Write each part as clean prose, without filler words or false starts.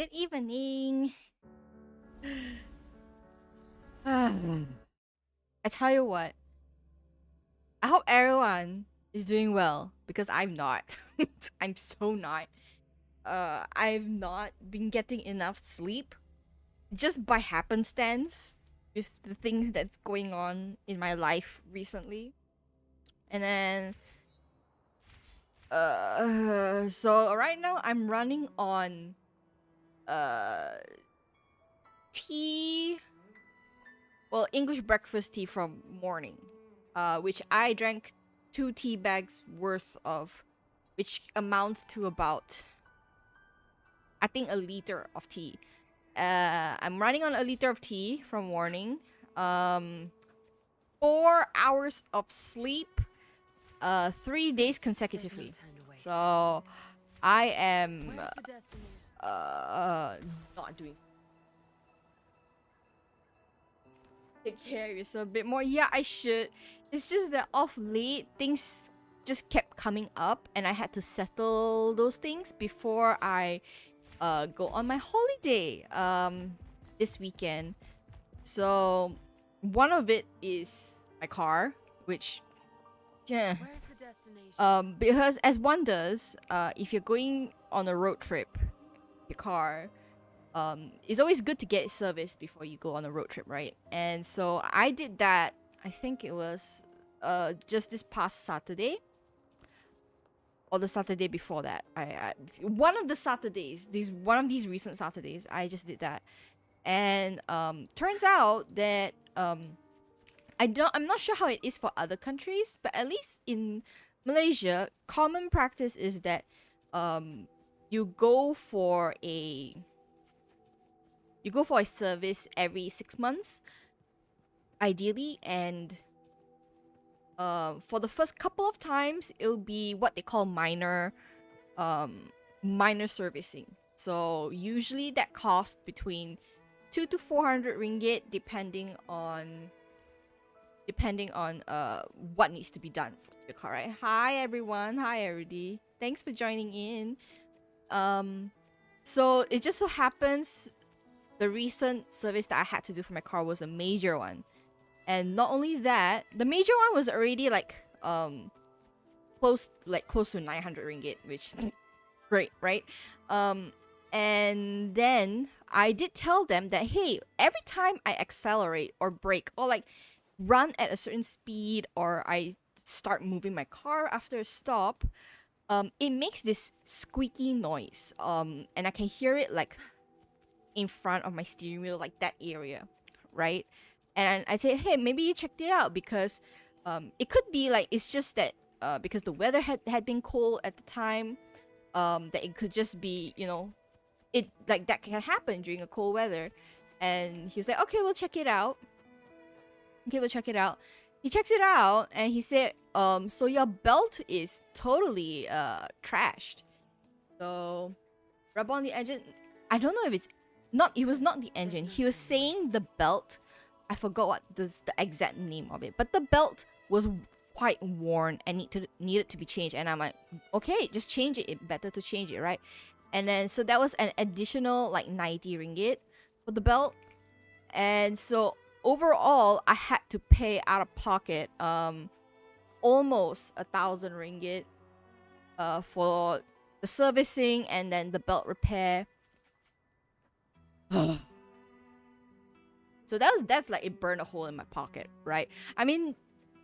Good evening. I tell you what, I hope everyone is doing well because I'm not. I'm so not. I've not been getting enough sleep just by happenstance with the things that's going on in my life recently. And then so right now I'm running on uh tea, well, English breakfast tea from morning, which I drank 2 tea bags worth of, which amounts to about, I think, a liter of tea. I'm running on a liter of tea from morning. 4 hours of sleep, 3 days consecutively. So I am not doing. Take care of yourself a bit more. Yeah, I should. It's just that off late things just kept coming up, and I had to settle those things before I go on my holiday this weekend. So one of it is my car, which, yeah, because as one does, if you're going on a road trip, your car, it's always good to get it serviced before you go on a road trip, right? And so I did that. I think it was just this past Saturday or the Saturday before that. I one of the Saturdays, one of these recent Saturdays, I just did that. And turns out that I'm not sure how it is for other countries, but at least in Malaysia, common practice is that you go for a service every 6 months, ideally, and for the first couple of times, it'll be what they call minor servicing. So usually that costs between 200 to 400 ringgit, depending on what needs to be done for your car. Right? Hi everyone, hi everybody. Thanks for joining in. So it just so happens the recent service that I had to do for my car was a major one. And not only that, the major one was already like close to 900 ringgit, which great, right? And then I did tell them that, hey, every time I accelerate or brake or like run at a certain speed, or I start moving my car after a stop, it makes this squeaky noise. And I can hear it like in front of my steering wheel, like that area, right? And I say, hey, maybe you checked it out, because it could be like it's just that because the weather had been cold at the time, that it could just be, it like that can happen during a cold weather. And he was like, okay, we'll check it out. Okay, we'll check it out. He checks it out and he said, so your belt is totally trashed. So rub on the engine. I don't know if it was not the engine. He was saying the belt. I forgot what the exact name of it, but the belt was quite worn and needed to be changed. And I'm like, okay, just change it. It's better to change it, right? And then so that was an additional like 90 ringgit for the belt. And so overall, I had to pay out of pocket almost 1,000 ringgit for the servicing and then the belt repair. So that's like, it burned a hole in my pocket, right? I mean,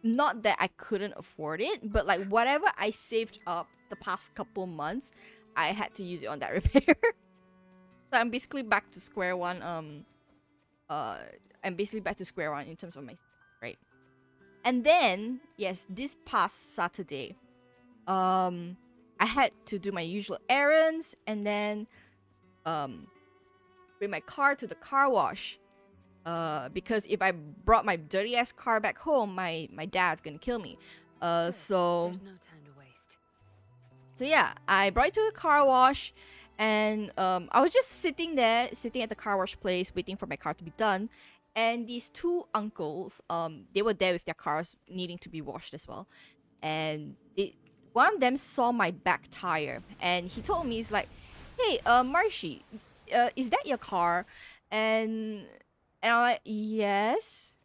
not that I couldn't afford it, but like whatever I saved up the past couple months, I had to use it on that repair. So I'm basically back to square one. I'm basically back to square one in terms of my, right? And then yes, this past Saturday, I had to do my usual errands and then bring my car to the car wash. Because if I brought my dirty ass car back home, my dad's gonna kill me. So there's no time to waste. So yeah, I brought it to the car wash, and I was just sitting at the car wash place, waiting for my car to be done. And these two uncles, they were there with their cars needing to be washed as well. And one of them saw my back tire, and he told me, he's like, "Hey, Marshy, is that your car? And I'm like, yes,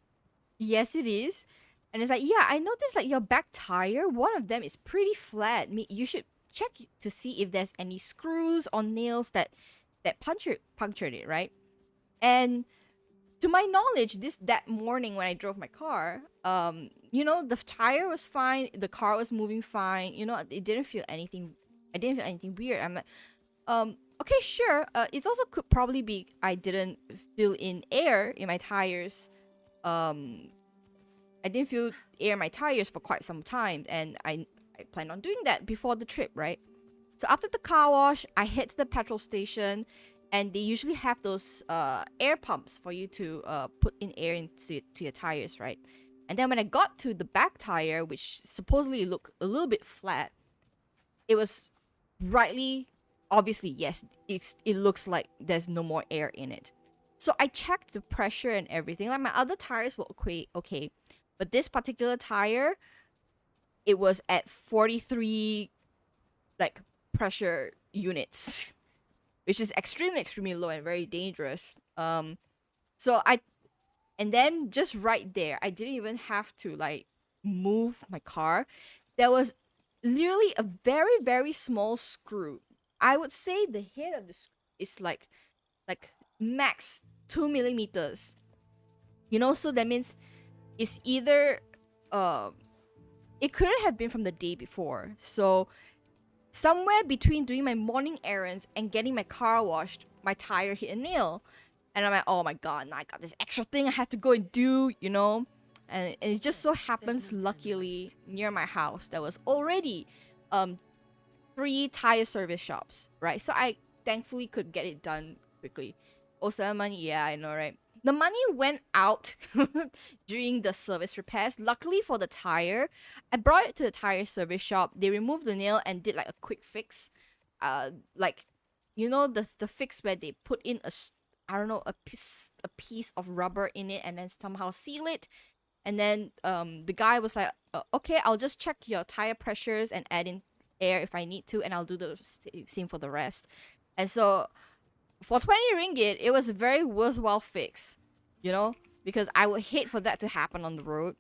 yes, it is. And it's like, yeah, I noticed like your back tire, one of them is pretty flat. You should check to see if there's any screws or nails that punctured it, right? And to my knowledge, that morning when I drove my car, the tire was fine, the car was moving fine. It didn't feel anything. I didn't feel anything weird. I'm like, okay, sure. It's also could probably be I didn't fill in air in my tires. I didn't feel air in my tires for quite some time, and I plan on doing that before the trip, right? So after the car wash, I head to the petrol station, and they usually have those air pumps for you to put in air into your tires, right? And then when I got to the back tire, which supposedly looked a little bit flat, it was rightly, obviously, yes, it looks like there's no more air in it. So I checked the pressure and everything. Like my other tires were okay, but this particular tire, it was at 43 like pressure units, which is extremely low and very dangerous. So and then just right there, I didn't even have to like move my car. There was literally a very small screw. I would say the head of the screw is like max 2 millimeters. So that means it's either it couldn't have been from the day before. So somewhere between doing my morning errands and getting my car washed, my tire hit a nail. And I'm like, oh my god, now I got this extra thing I had to go and do, And it just so happens, luckily, near my house, there was already 3 tire service shops, right? So I thankfully could get it done quickly. Also, money, yeah, I know, right? The money went out during the service repairs. Luckily for the tire, I brought it to the tire service shop. They removed the nail and did like a quick fix. Like, the fix where they put in I don't know, a piece of rubber in it and then somehow seal it. And then the guy was like, okay, I'll just check your tire pressures and add in air if I need to, and I'll do the same for the rest. And so for 20 ringgit, it was a very worthwhile fix, because I would hate for that to happen on the road.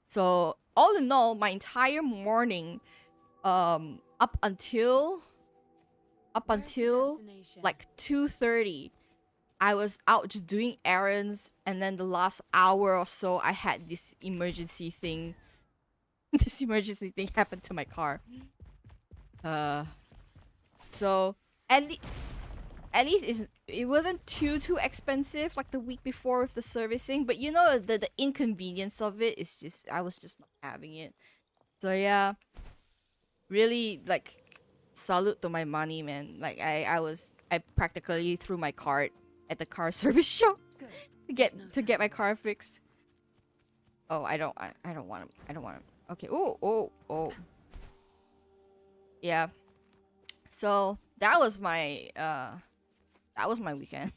So all in all, my entire morning, up until like 2:30, I was out just doing errands, and then the last hour or so, I had this emergency thing. This emergency thing happened to my car. So at least it wasn't too expensive like the week before with the servicing, but the inconvenience of it is just I was just not having it. So yeah, really like salute to my money, man. Like I practically threw my card at the car service shop to get my car fixed. Oh, I don't want to. Okay. Oh. Yeah. So that was my weekend.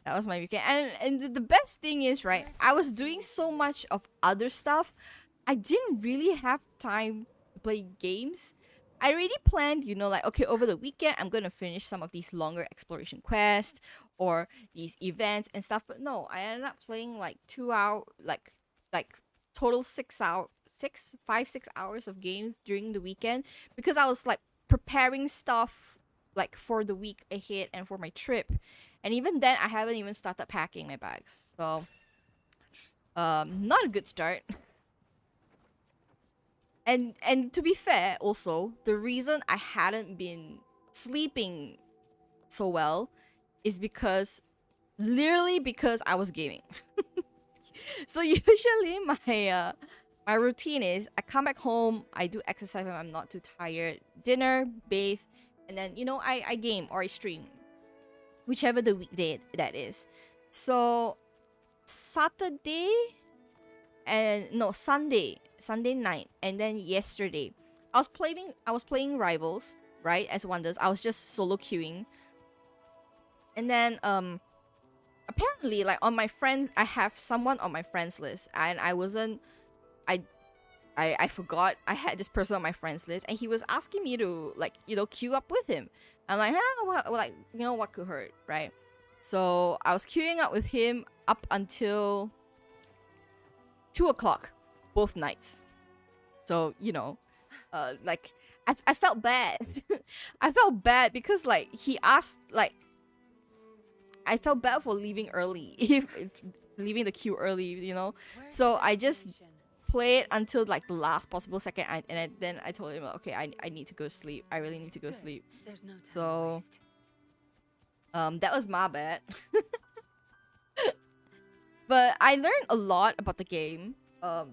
That was my weekend. And the best thing is, right, I was doing so much of other stuff. I didn't really have time to play games. I already planned, like, okay, over the weekend, I'm going to finish some of these longer exploration quests or these events and stuff. But no, I ended up playing like 2 hour, like total 6 hours of games during the weekend because I was like preparing stuff like for the week ahead and for my trip. And even then, I haven't even started packing my bags. So, not a good start. And to be fair, also, the reason I hadn't been sleeping so well is literally because I was gaming. So usually my routine is I come back home, I do exercise when I'm not too tired, dinner, bathe, and then I game or I stream, whichever the weekday that is. So Sunday night, and then yesterday I was playing Rivals, right, as Wonders. I was just solo queuing, and then apparently, like, on my friend, I have someone on my friends list, and I I forgot I had this person on my friends list, and he was asking me to like queue up with him. I'm like, like what could hurt, right? So I was queuing up with him up until 2 o'clock, both nights. So like I felt bad. I felt bad because like he asked like I felt bad for leaving early, if leaving the queue early. So I just played until like the last possible second, then I told him, okay, I need to go sleep. I really need to go sleep. There's no time to So waste. that was my bad. But I learned a lot about the game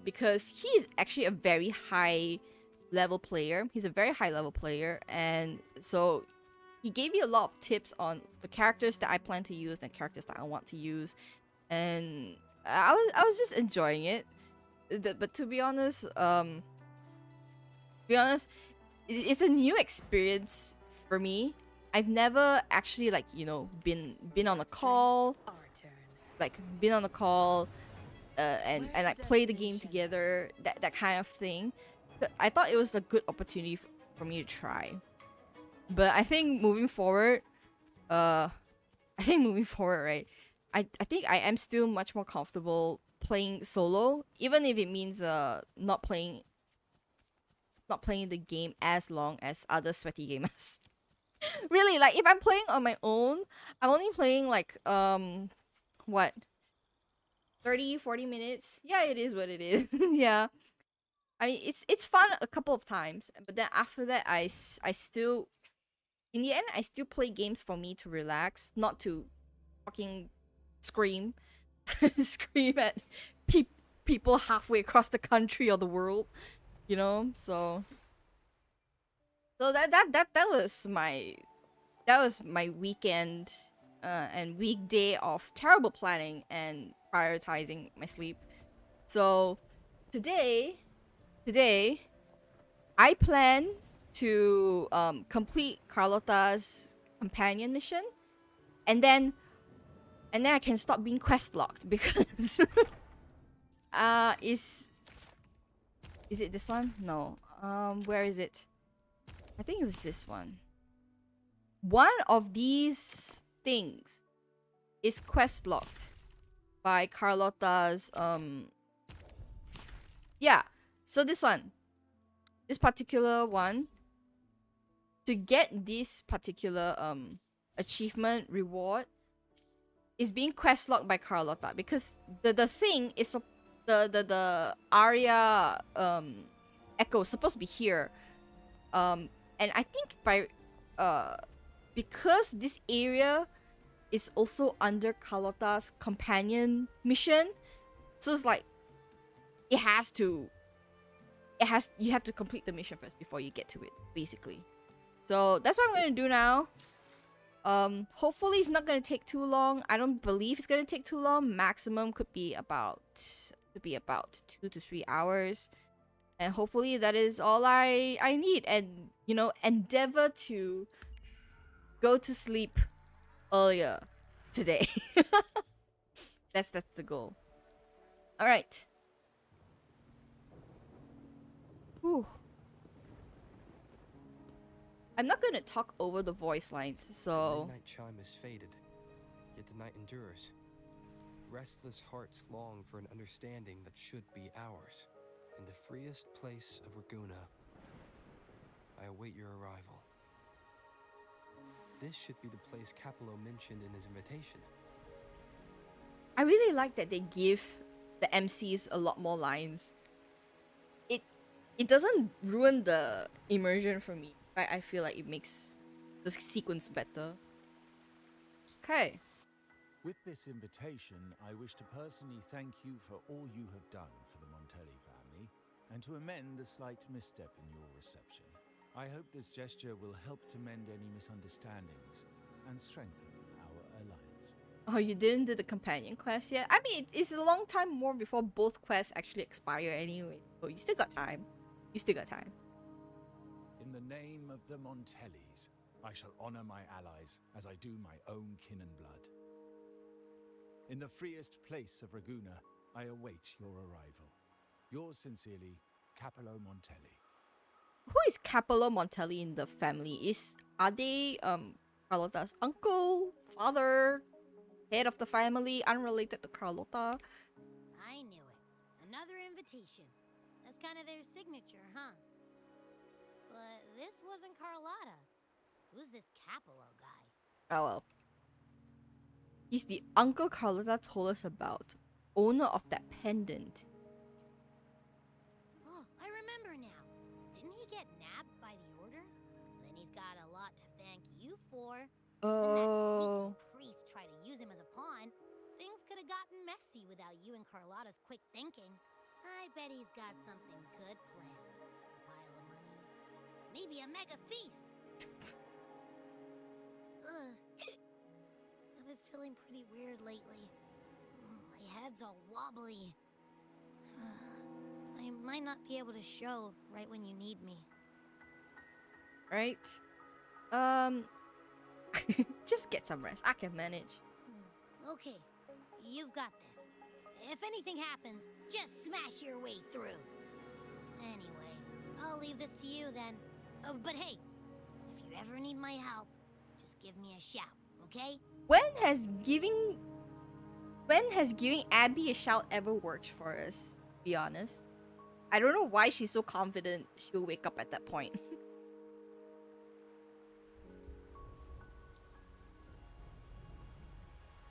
because he's actually a very high level player. He's a very high level player, and so he gave me a lot of tips on the characters that I plan to use and characters that I want to use, and I was just enjoying it. But to be honest, it's a new experience for me. I've never actually like been on a call, Our turn. like been on a call, and like play the game together, that kind of thing. But I thought it was a good opportunity for me to try. But I think moving forward, right? I think I am still much more comfortable playing solo, even if it means not playing the game as long as other sweaty gamers. Really, like if I'm playing on my own, I'm only playing like what 30-40 minutes. Yeah, it is what it is. Yeah. I mean, it's fun a couple of times, but then after that I still in the end I still play games for me to relax, not to fucking scream scream at people halfway across the country or the world, so that was my weekend and weekday of terrible planning and prioritizing my sleep. So today I plan to complete Carlotta's companion mission, and then I can stop being quest locked because is it this one? No. Where is it? I think it was this one. One of these things is quest locked by Carlotta's yeah. So this particular one, to get this particular achievement reward, is being quest locked by Carlotta, because the thing is the Aria echo is supposed to be here, and I think because this area is also under Carlotta's companion mission, so it's like you have to complete the mission first before you get to it, basically. So that's what I'm gonna do now. Hopefully it's not gonna take too long. I don't believe it's gonna take too long. Maximum could be about 2 to 3 hours, and hopefully that is all I need. And endeavor to go to sleep earlier today. That's the goal. All right. Whew. I'm not gonna talk over the voice lines, so. The midnight chime has faded, yet the night endures. Restless hearts long for an understanding that should be ours. In the freest place of Raguna, I await your arrival. This should be the place Capello mentioned in his invitation. I really like that they give the MCs a lot more lines. It doesn't ruin the immersion for me. I feel like it makes the sequence better. Okay. With this invitation, I wish to personally thank you for all you have done for the Montelli family, and to amend the slight misstep in your reception. I hope this gesture will help to mend any misunderstandings and strengthen our alliance. Oh, you didn't do the companion quest yet? I mean, it's a long time more before both quests actually expire anyway. So you still got time. In the name of the Montellis, I shall honor my allies as I do my own kin and blood. In the freest place of Raguna, I await your arrival. Yours sincerely, Capello Montelli. Who is Capello Montelli in the family? Are they Carlotta's uncle, father, head of the family, unrelated to Carlotta? I knew it. Another invitation. That's kind of their signature, huh? But this wasn't Carlotta. Who's this Capello guy? Oh well. He's the uncle Carlotta told us about, owner of that pendant. Oh, I remember now. Didn't he get nabbed by the Order? Then he's got a lot to thank you for. When that Oh. sneaky priest tried to use him as a pawn, things could have gotten messy without you and Carlotta's quick thinking. I bet he's got something good planned. A pile of money. Maybe a mega feast. Ugh. I've been feeling pretty weird lately. My head's all wobbly. I might not be able to show right when you need me. Right? Just get some rest. I can manage. Okay, you've got this. If anything happens, just smash your way through. Anyway, I'll leave this to you then. Oh, but hey, if you ever need my help, just give me a shout, okay? When has giving Abby a shout ever worked for us? Be honest. I don't know why she's so confident she'll wake up at that point.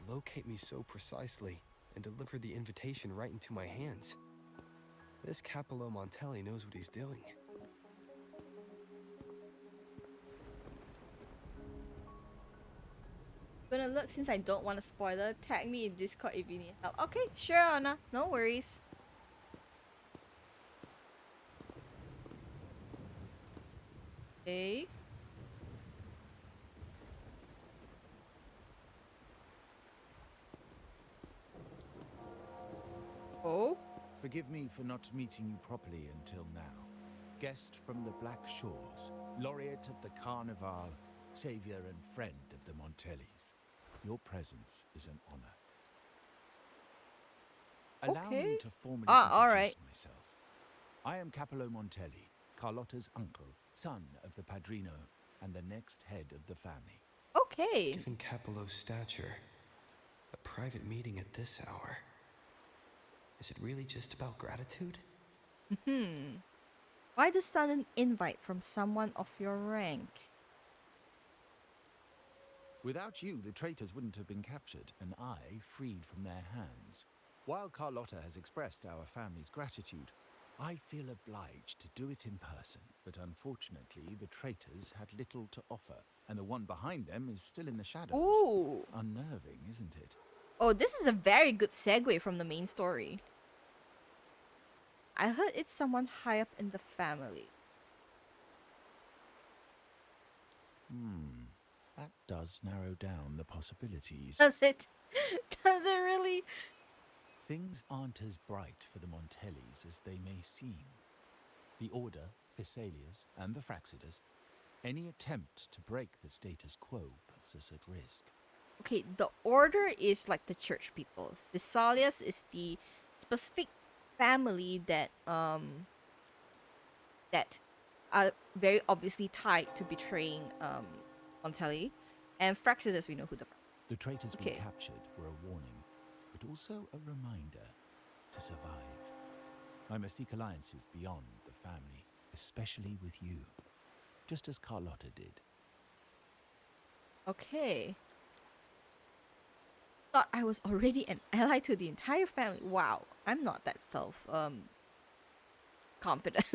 Locate me so precisely and deliver the invitation right into my hands. This Capello Montelli knows what he's doing. Gonna look, since I don't want a spoiler, tag me in Discord if you need help. Okay, sure, Anna. No worries. Okay. Oh. Forgive me for not meeting you properly until now. Guest from the Black Shores, laureate of the Carnival, savior and friend of the Montellis. Your presence is an honor. Allow me Okay. to formally All introduce right. myself. I am Capello Montelli, Carlotta's uncle, son of the Padrino, and the next head of the family. Okay. Given Capello's stature, a private meeting at this hour. Is it really just about gratitude? Why the sudden invite from someone of your rank? Without you, the traitors wouldn't have been captured, and I freed from their hands. While Carlotta has expressed our family's gratitude, I feel obliged to do it in person. But unfortunately, the traitors had little to offer, and the one behind them is still in the shadows. Ooh. Unnerving, isn't it? Oh, this is a very good segue from the main story. I heard it's someone high up in the family. That does narrow down the possibilities. Does it? Does it really? Things aren't as bright for the Montellis as they may seem. The Order, Thessalias, and the Fraxidas, any attempt to break the status quo puts us at risk. Okay, the Order is like the church people. Thessalias is the specific family that are very obviously tied to betraying Montelli, and Fraxidas, we know who the. The traitors we Okay. captured were a warning, but also a reminder to survive. I must seek alliances beyond the family, especially with you, just as Carlotta did. Okay. Thought I was already an ally to the entire family. Wow, I'm not that confident.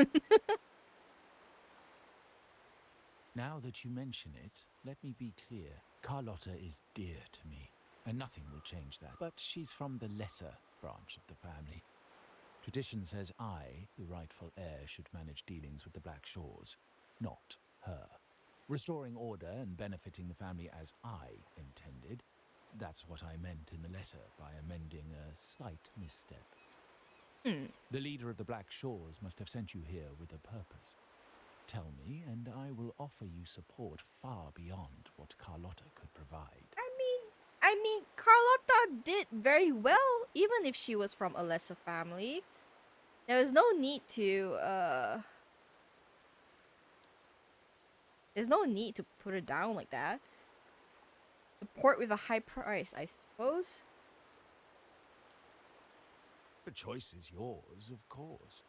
Now that you mention it, let me be clear. Carlotta is dear to me, and nothing will change that. But she's from the lesser branch of the family. Tradition says I, the rightful heir, should manage dealings with the Black Shores, not her. Restoring order and benefiting the family as I intended, that's what I meant in the letter by amending a slight misstep. The leader of the Black Shores must have sent you here with a purpose. Tell me, and I will offer you support far beyond what Carlotta could provide. I mean, Carlotta did very well, even if she was from a lesser family. There was no need to there's no need to put it down like that. Support with a high price, I suppose. The choice is yours, of course.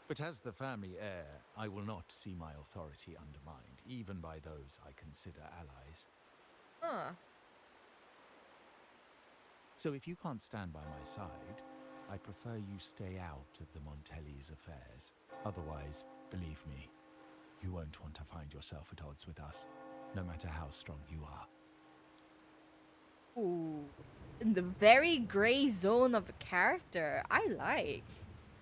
But as the family heir, I will not see my authority undermined, even by those I consider allies. Huh. So if you can't stand by my side, I prefer you stay out of the Montelli's affairs. Otherwise, believe me, you won't want to find yourself at odds with us, no matter how strong you are. Ooh. In the very gray zone of a character. I like.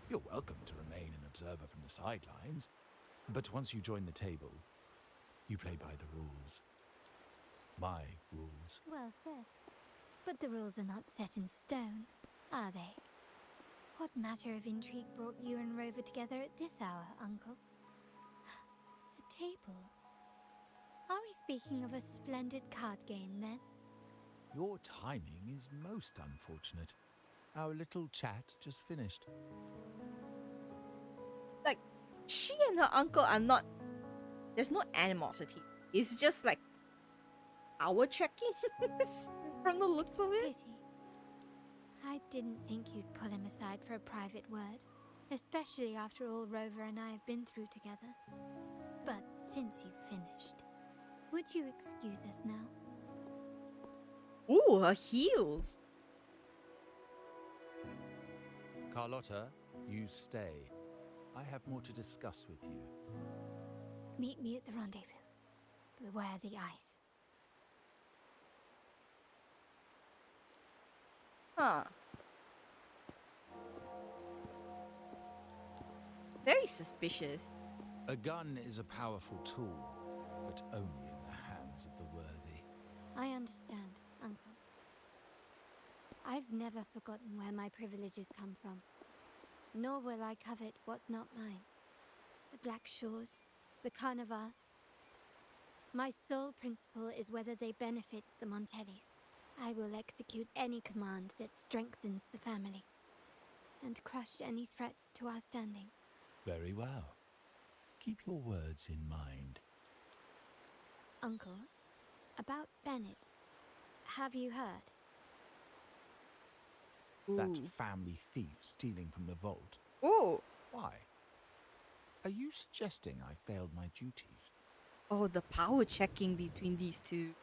You're welcome to remain an observer from the sidelines, but once you join the table, you play by the rules. My rules. Well said. But the rules are not set in stone, are they? What matter of intrigue brought you and Rover together at this hour, Uncle? A table? Are we speaking of a splendid card game, then? Your timing is most unfortunate. Our little chat just finished. Like, she and her uncle are not. There's no animosity. It's just like power checking from the looks of it. Pity. I didn't think you'd pull him aside for a private word, especially after all Rover and I have been through together. But since you've finished, would you excuse us now? Ooh, her heels. Carlotta, you stay. I have more to discuss with you. Meet me at the rendezvous. Beware the ice. Huh. Very suspicious. A gun is a powerful tool, but only in the hands of the worthy. I understand, Uncle. I've never forgotten where my privileges come from, nor will I covet what's not mine. The Black Shores, the Carnival. My sole principle is whether they benefit the Montellis. I will execute any command that strengthens the family, and crush any threats to our standing. Very well. Keep your words in mind. Uncle, about Bennett, have you heard? That Ooh. family thief stealing from the vault. Ooh. Why? Are you suggesting I failed my duties? Oh, the power checking between these two.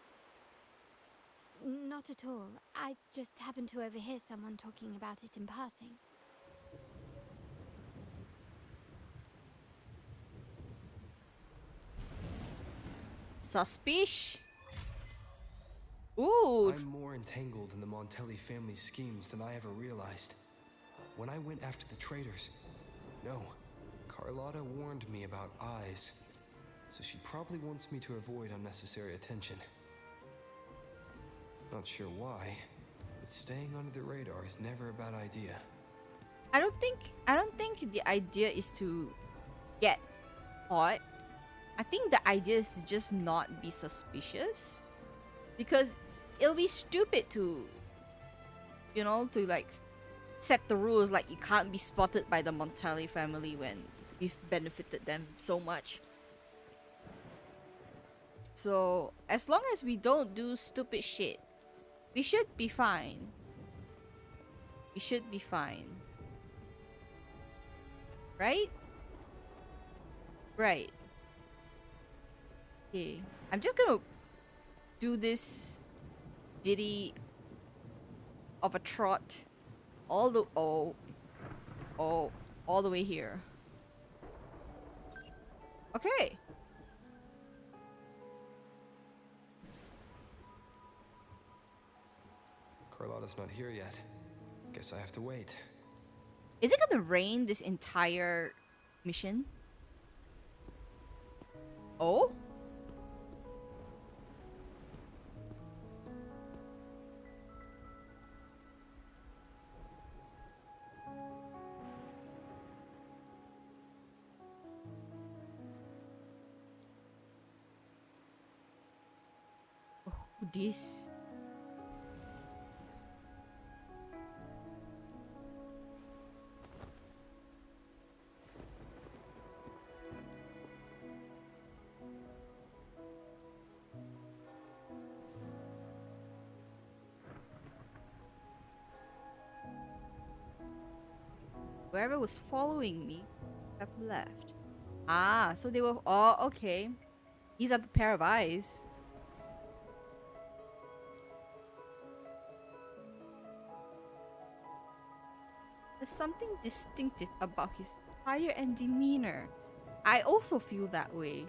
Not at all. I just happened to overhear someone talking about it in passing. Suspish. Ooh. I'm more entangled in the Montelli family schemes than I ever realized. When I went after the traitors, no, Carlotta warned me about eyes, so she probably wants me to avoid unnecessary attention. Not sure why, but staying under the radar is never a bad idea. I don't think the idea is to get caught. I think the idea is to just not be suspicious, because it'll be stupid to, you know, to like set the rules like you can't be spotted by the Montelli family when we've benefited them so much. So as long as we don't do stupid shit, we should be fine. We should be fine. Right? Right. Okay. I'm just gonna do this ditty of a trot all the all the way here. Okay. Carlotta's not here yet. Guess I have to wait. Is it gonna rain this entire mission? Oh? Oh, this. Whoever was following me have left. Ah, so they were. Oh, okay. These are the pair of eyes. There's something distinctive about his attire and demeanor. I also feel that way.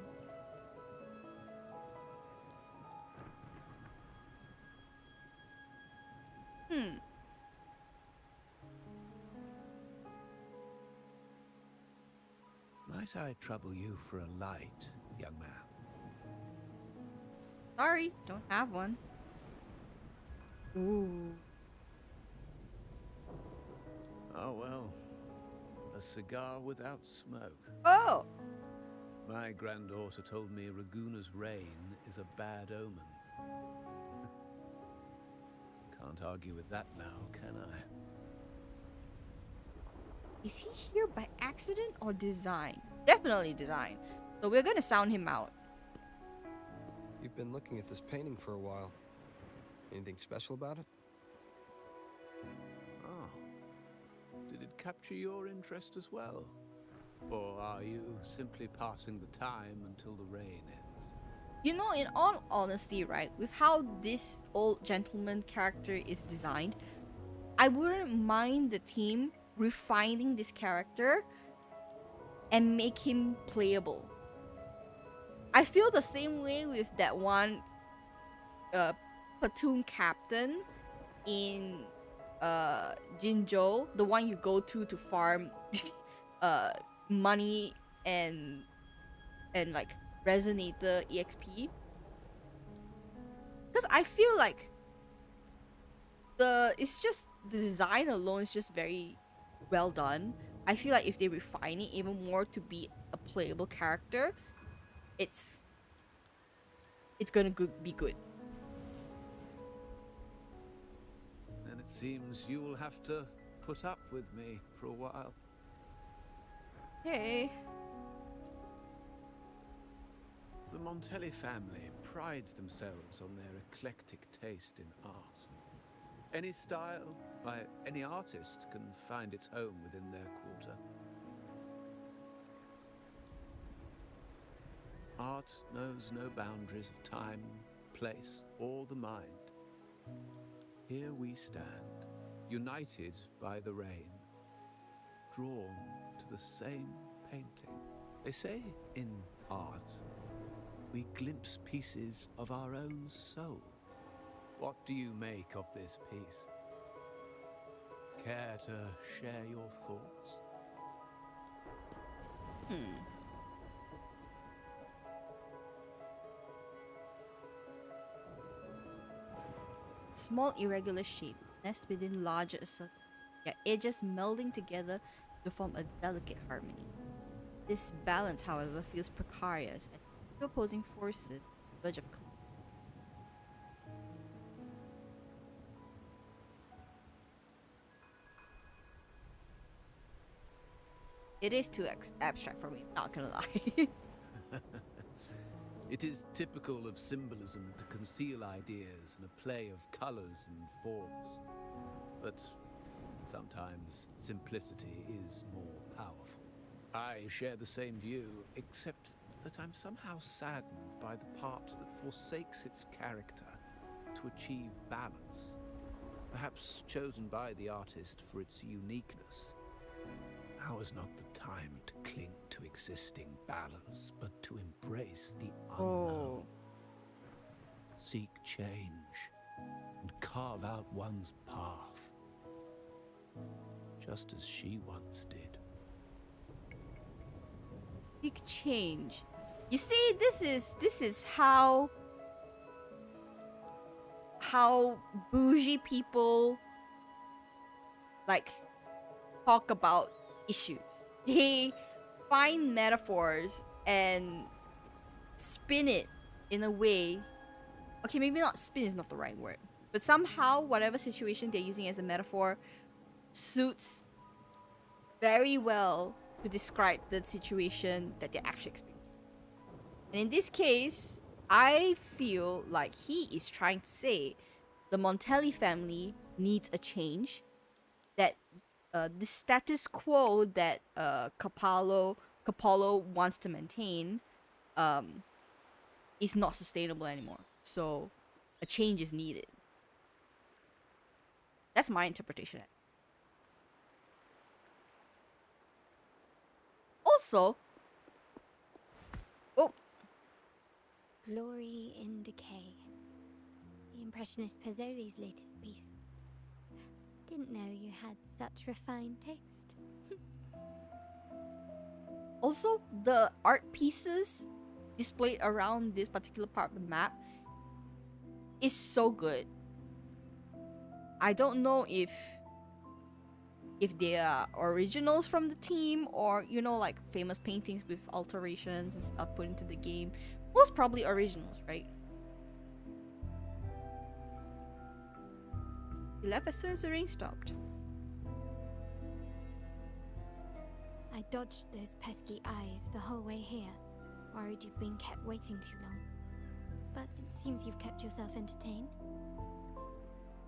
Might I trouble you for a light, young man? Sorry, don't have one. Ooh. Oh well, a cigar without smoke. Oh! My granddaughter told me Raguna's reign is a bad omen. Can't argue with that now, can I? Is he here by accident or design? Definitely design. So we're gonna sound him out. You've been looking at this painting for a while. Anything special about it? Oh. Did it capture your interest as well? Or are you simply passing the time until the rain ends? You know, in all honesty, right, with how this old gentleman character is designed, I wouldn't mind the team refining this character and make him playable. I feel the same way with that one platoon captain in Jinzhou, the one you go to farm money and like resonator exp, because I feel like it's just the design alone is just very well done. I feel like if they refine it even more to be a playable character, it's gonna be good. Then it seems you will have to put up with me for a while. Hey. The Montelli family prides themselves on their eclectic taste in art. Any style by any artist can find its home within their quarter. Art knows no boundaries of time, place, or the mind. Here we stand, united by the rain, drawn to the same painting. They say in art, we glimpse pieces of our own soul. What do you make of this piece? Care to share your thoughts? Small irregular shape, nest within larger circle, their edges melding together to form a delicate harmony. This balance, however, feels precarious as two opposing forces verge of collapse. It is too abstract for me, not gonna lie. It is typical of symbolism to conceal ideas in a play of colors and forms. But sometimes simplicity is more powerful. I share the same view, except that I'm somehow saddened by the part that forsakes its character to achieve balance. Perhaps chosen by the artist for its uniqueness. Now is not the time to cling to existing balance, but to embrace the unknown. Seek change and carve out one's path, just as she once did. Seek change. You see, this is how bougie people like talk about issues. They find metaphors and spin it in a way. Okay, maybe not spin is not the right word, but somehow whatever situation they're using as a metaphor suits very well to describe the situation that they're actually experiencing. And in this case, I feel like he is trying to say the Montelli family needs a change, that the status quo that Capallo wants to maintain um is not sustainable anymore. So a change is needed. That's my interpretation. Also, oh, Glory in Decay. The Impressionist Pizzoli's latest piece. Didn't know you had such refined taste. also the art pieces displayed around this particular part of the map is so good. I don't know if they are originals from the team or like famous paintings with alterations and stuff put into the game. Most probably originals, right? He left as soon as the rain stopped. I dodged those pesky eyes the whole way here, worried you'd been kept waiting too long. But it seems you've kept yourself entertained.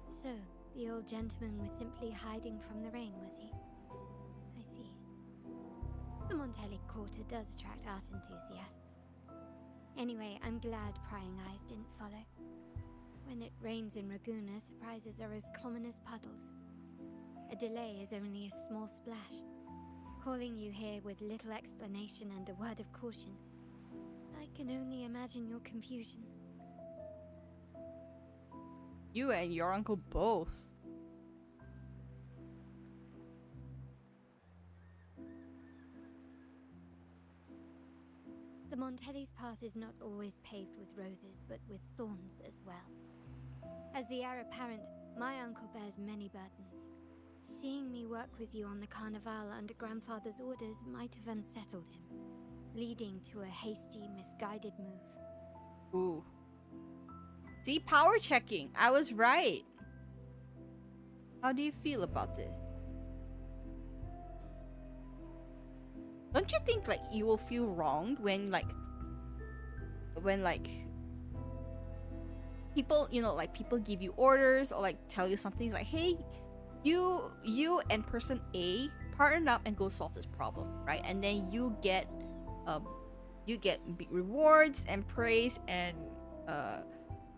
So, the old gentleman was simply hiding from the rain, was he? I see. The Montelli Quarter does attract art enthusiasts. Anyway, I'm glad prying eyes didn't follow. When it rains in Ragusa, surprises are as common as puddles. A delay is only a small splash. Calling you here with little explanation and a word of caution. I can only imagine your confusion. You and your uncle both. The Montelli's path is not always paved with roses, but with thorns as well. As the heir apparent, my uncle bears many burdens. Seeing me work with you on the Carnival under grandfather's orders might have unsettled him, leading to a hasty, misguided move. Ooh. See, power checking. I was right. How do you feel about this? Don't you think like you will feel wronged when people, like people give you orders or like tell you something, it's like, hey, you and person A partner up and go solve this problem, right? And then you get big rewards and praise and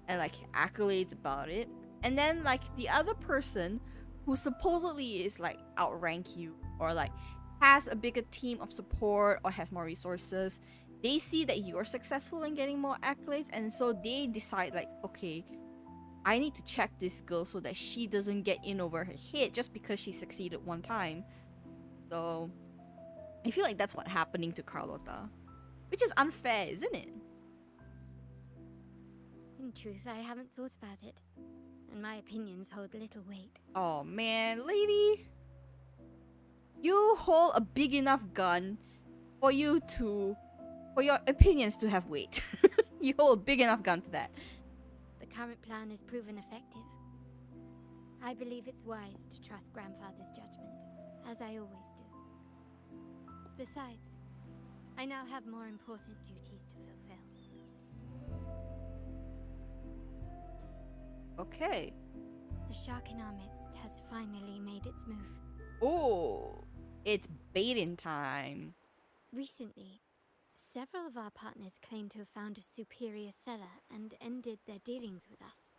like accolades about it. And then like the other person who supposedly is like outrank you or like has a bigger team of support or has more resources, they see that you're successful in getting more accolades, and so they decide like, okay, I need to check this girl so that she doesn't get in over her head just because she succeeded one time. So I feel like that's what's happening to Carlotta, which is unfair, isn't it? In truth, I haven't thought about it, and my opinions hold little weight. Oh man, lady, you hold a big enough gun for your opinions to have weight. You hold a big enough gun for that. The current plan has proven effective. I believe it's wise to trust grandfather's judgment, as I always do. Besides, I now have more important duties to fulfill. Okay. The shark in our midst has finally made its move. Oh, it's baiting time. Recently, several of our partners claimed to have found a superior seller and ended their dealings with us.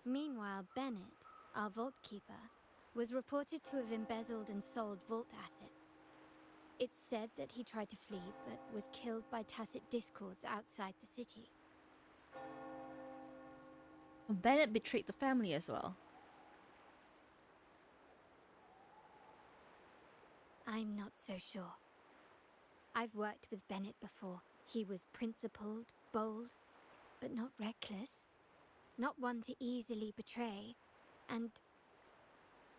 Meanwhile, Bennett, our vault keeper, was reported to have embezzled and sold vault assets. It's said that he tried to flee, but was killed by tacit discords outside the city. Bennett betrayed the family as well. I'm not so sure. I've worked with Bennett before. He was principled, bold, but not reckless. Not one to easily betray. And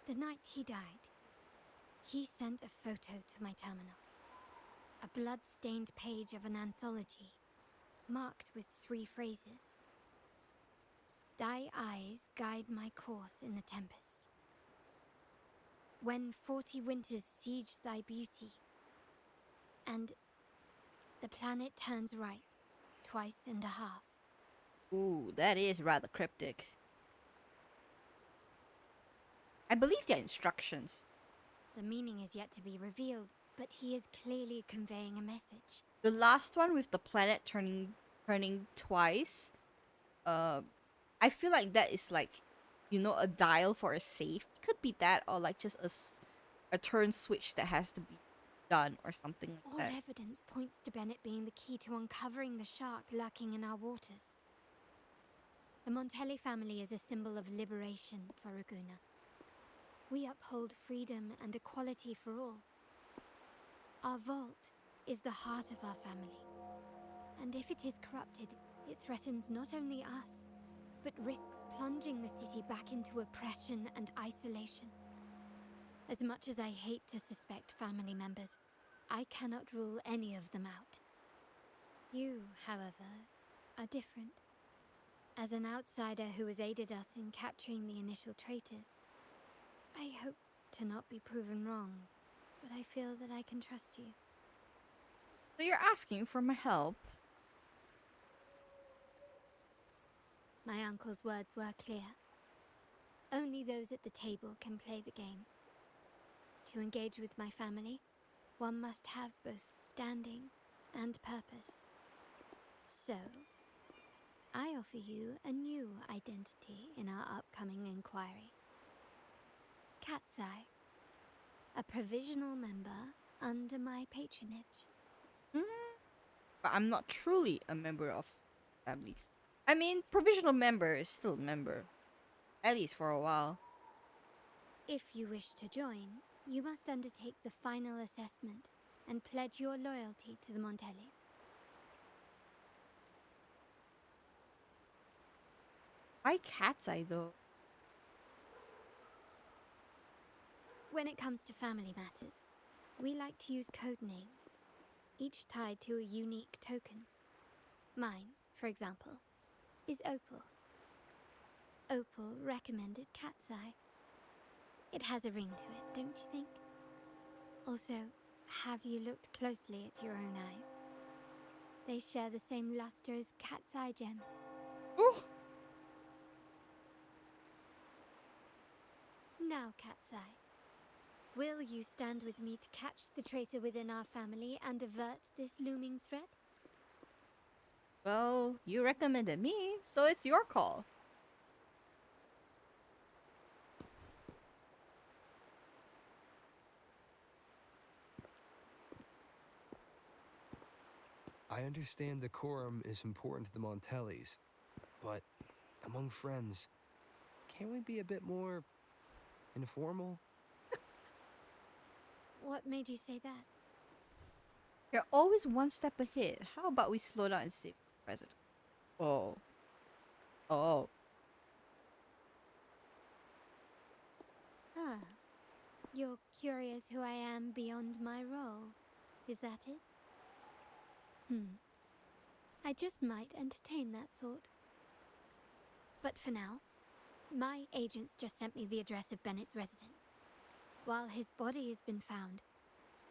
the night he died, he sent a photo to my terminal. A blood-stained page of an anthology, marked with 3 phrases. Thy eyes guide my course in the tempest. When 40 winters siege thy beauty, and the planet turns right, 2.5 times. Ooh, that is rather cryptic. I believe they're instructions. The meaning is yet to be revealed, but he is clearly conveying a message. The last one with the planet turning twice. I feel like that is like, a dial for a save. It could be that, or like just a turn switch that has to be done or something like All that. evidence points to Bennett being the key to uncovering the shark lurking in our waters. The Montelli family is a symbol of liberation for Raguna. We uphold freedom and equality for all. Our vault is the heart of our family. And if it is corrupted, it threatens not only us, but risks plunging the city back into oppression and isolation. As much as I hate to suspect family members, I cannot rule any of them out. You, however, are different. As an outsider who has aided us in capturing the initial traitors, I hope to not be proven wrong, but I feel that I can trust you. So you're asking for my help. My uncle's words were clear. Only those at the table can play the game. To engage with my family, one must have both standing and purpose. So, I offer you a new identity in our upcoming inquiry. Cat's Eye, a provisional member under my patronage. But I'm not truly a member of family. I mean, provisional member is still a member. At least for a while. If you wish to join, you must undertake the final assessment and pledge your loyalty to the Montellis. Why Cat's Eye though? When it comes to family matters, we like to use code names, each tied to a unique token. Mine, for example, is Opal. Opal recommended Cat's Eye. It has a ring to it, don't you think? Also, have you looked closely at your own eyes? They share the same luster as Cat's Eye gems. Ooh. Now, Cat's Eye, will you stand with me to catch the traitor within our family and avert this looming threat? Well, you recommended me, so it's your call. I understand decorum is important to the Montellis, but among friends, can't we be a bit more informal? What made you say that? You're always one step ahead. How about we slow down and save the president? Oh. Oh. Ah, you're curious who I am beyond my role. Is that it? I just might entertain that thought. But for now, my agents just sent me the address of Bennett's residence. While his body has been found,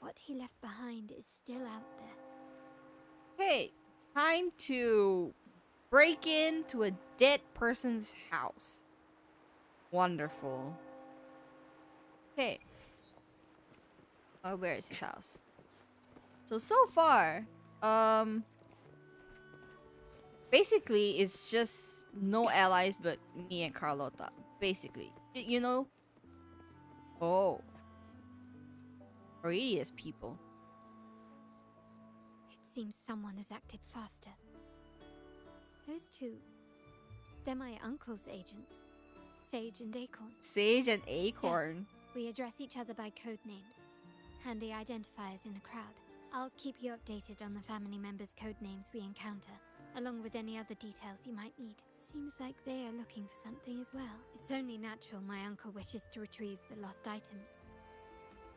what he left behind is still out there. Hey, time to break into a dead person's house. Wonderful. Okay. Oh, where is his house? So far, basically, it's just no allies but me and Carlota. Basically, you know. Oh, Aurelius people. It seems someone has acted faster. Those two, they're my uncle's agents, Sage and Acorn. Sage and Acorn. Yes, we address each other by code names, handy identifiers in a crowd. I'll keep you updated on the family members' code names we encounter, along with any other details you might need. Seems like they are looking for something as well. It's only natural my uncle wishes to retrieve the lost items.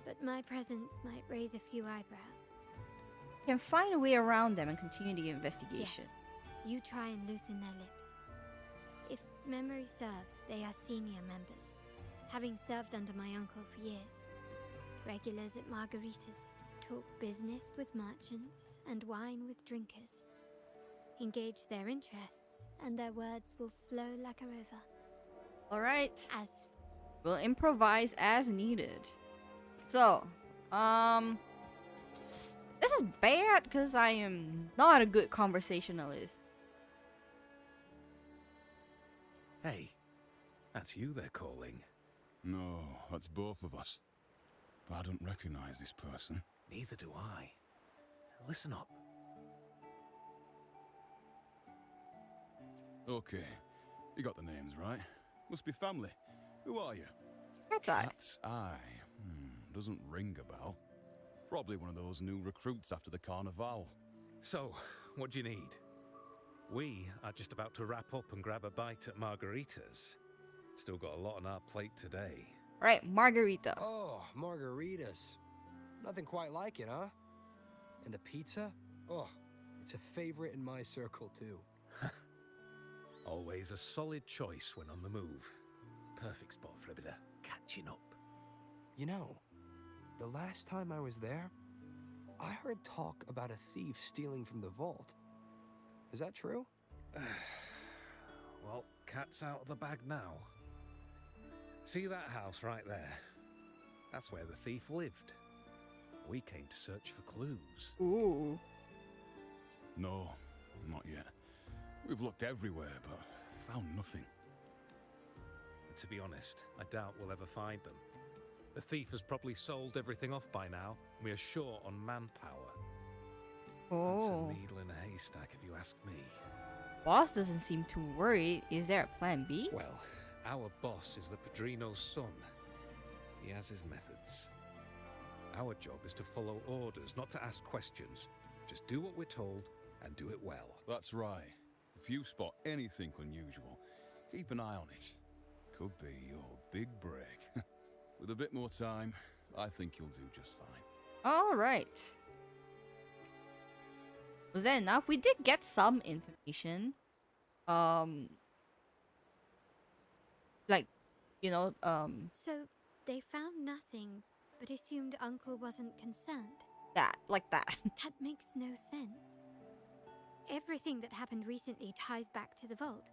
But my presence might raise a few eyebrows. Can find a way around them and continue the investigation. Yes, you try and loosen their lips. If memory serves, they are senior members, having served under my uncle for years. Regulars at margaritas, talk business with merchants and wine with drinkers. Engage their interests, and their words will flow like a river. Alright. As We'll improvise as needed. So, this is bad because I am not a good conversationalist. Hey, that's you they're calling. No, that's both of us. But I don't recognize this person. Neither do I. Listen up. Okay, you got the names right. Must be family. Who are you? That's I. Cat's Eye. Doesn't ring a bell. Probably one of those new recruits after the carnival. So, what do you need? We are just about to wrap up and grab a bite at Margarita's. Still got a lot on our plate today. Right, Margarita. Oh, margaritas. Nothing quite like it, huh? And the pizza? Oh, it's a favorite in my circle, too. Always a solid choice when on the move. Perfect spot for a bit of catching up. You know, the last time I was there, I heard talk about a thief stealing from the vault. Is that true? Well, cat's out of the bag now. See that house right there? That's where the thief lived. We came to search for clues. Ooh. No, not yet. We've looked everywhere, but found nothing. To be honest, I doubt we'll ever find them. The thief has probably sold everything off by now. We are short on manpower. It's Oh. a needle in a haystack, if you ask me. Boss doesn't seem too worried. Is there a plan B? Well, our boss is the Padrino's son. He has his methods. Our job is to follow orders, not to ask questions. Just do what we're told and do it well. That's right. If you spot anything unusual, keep an eye on it. Could be your big break. With a bit more time, I think you'll do just fine. All right. Was that enough? We did get some information. Like, you know, So they found nothing, but assumed Uncle wasn't concerned. that, like that. That makes no sense. Everything that happened recently ties back to the vault.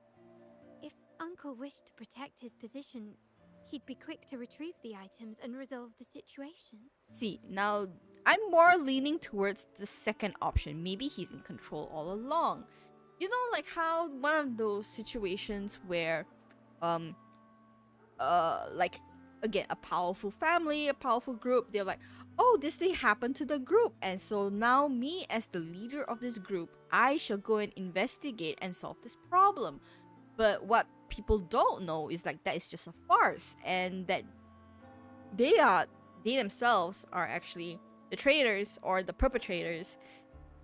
If Uncle wished to protect his position, he'd be quick to retrieve the items and resolve the situation. See, now I'm more leaning towards the second option. Maybe he's in control all along. You know, like how one of those situations where, like, again, a powerful family, a powerful group, they're like, oh, this thing happened to the group, and so now me as the leader of this group, I shall go and investigate and solve this problem. But what people don't know is like that is just a farce, and that they themselves are actually the traitors or the perpetrators,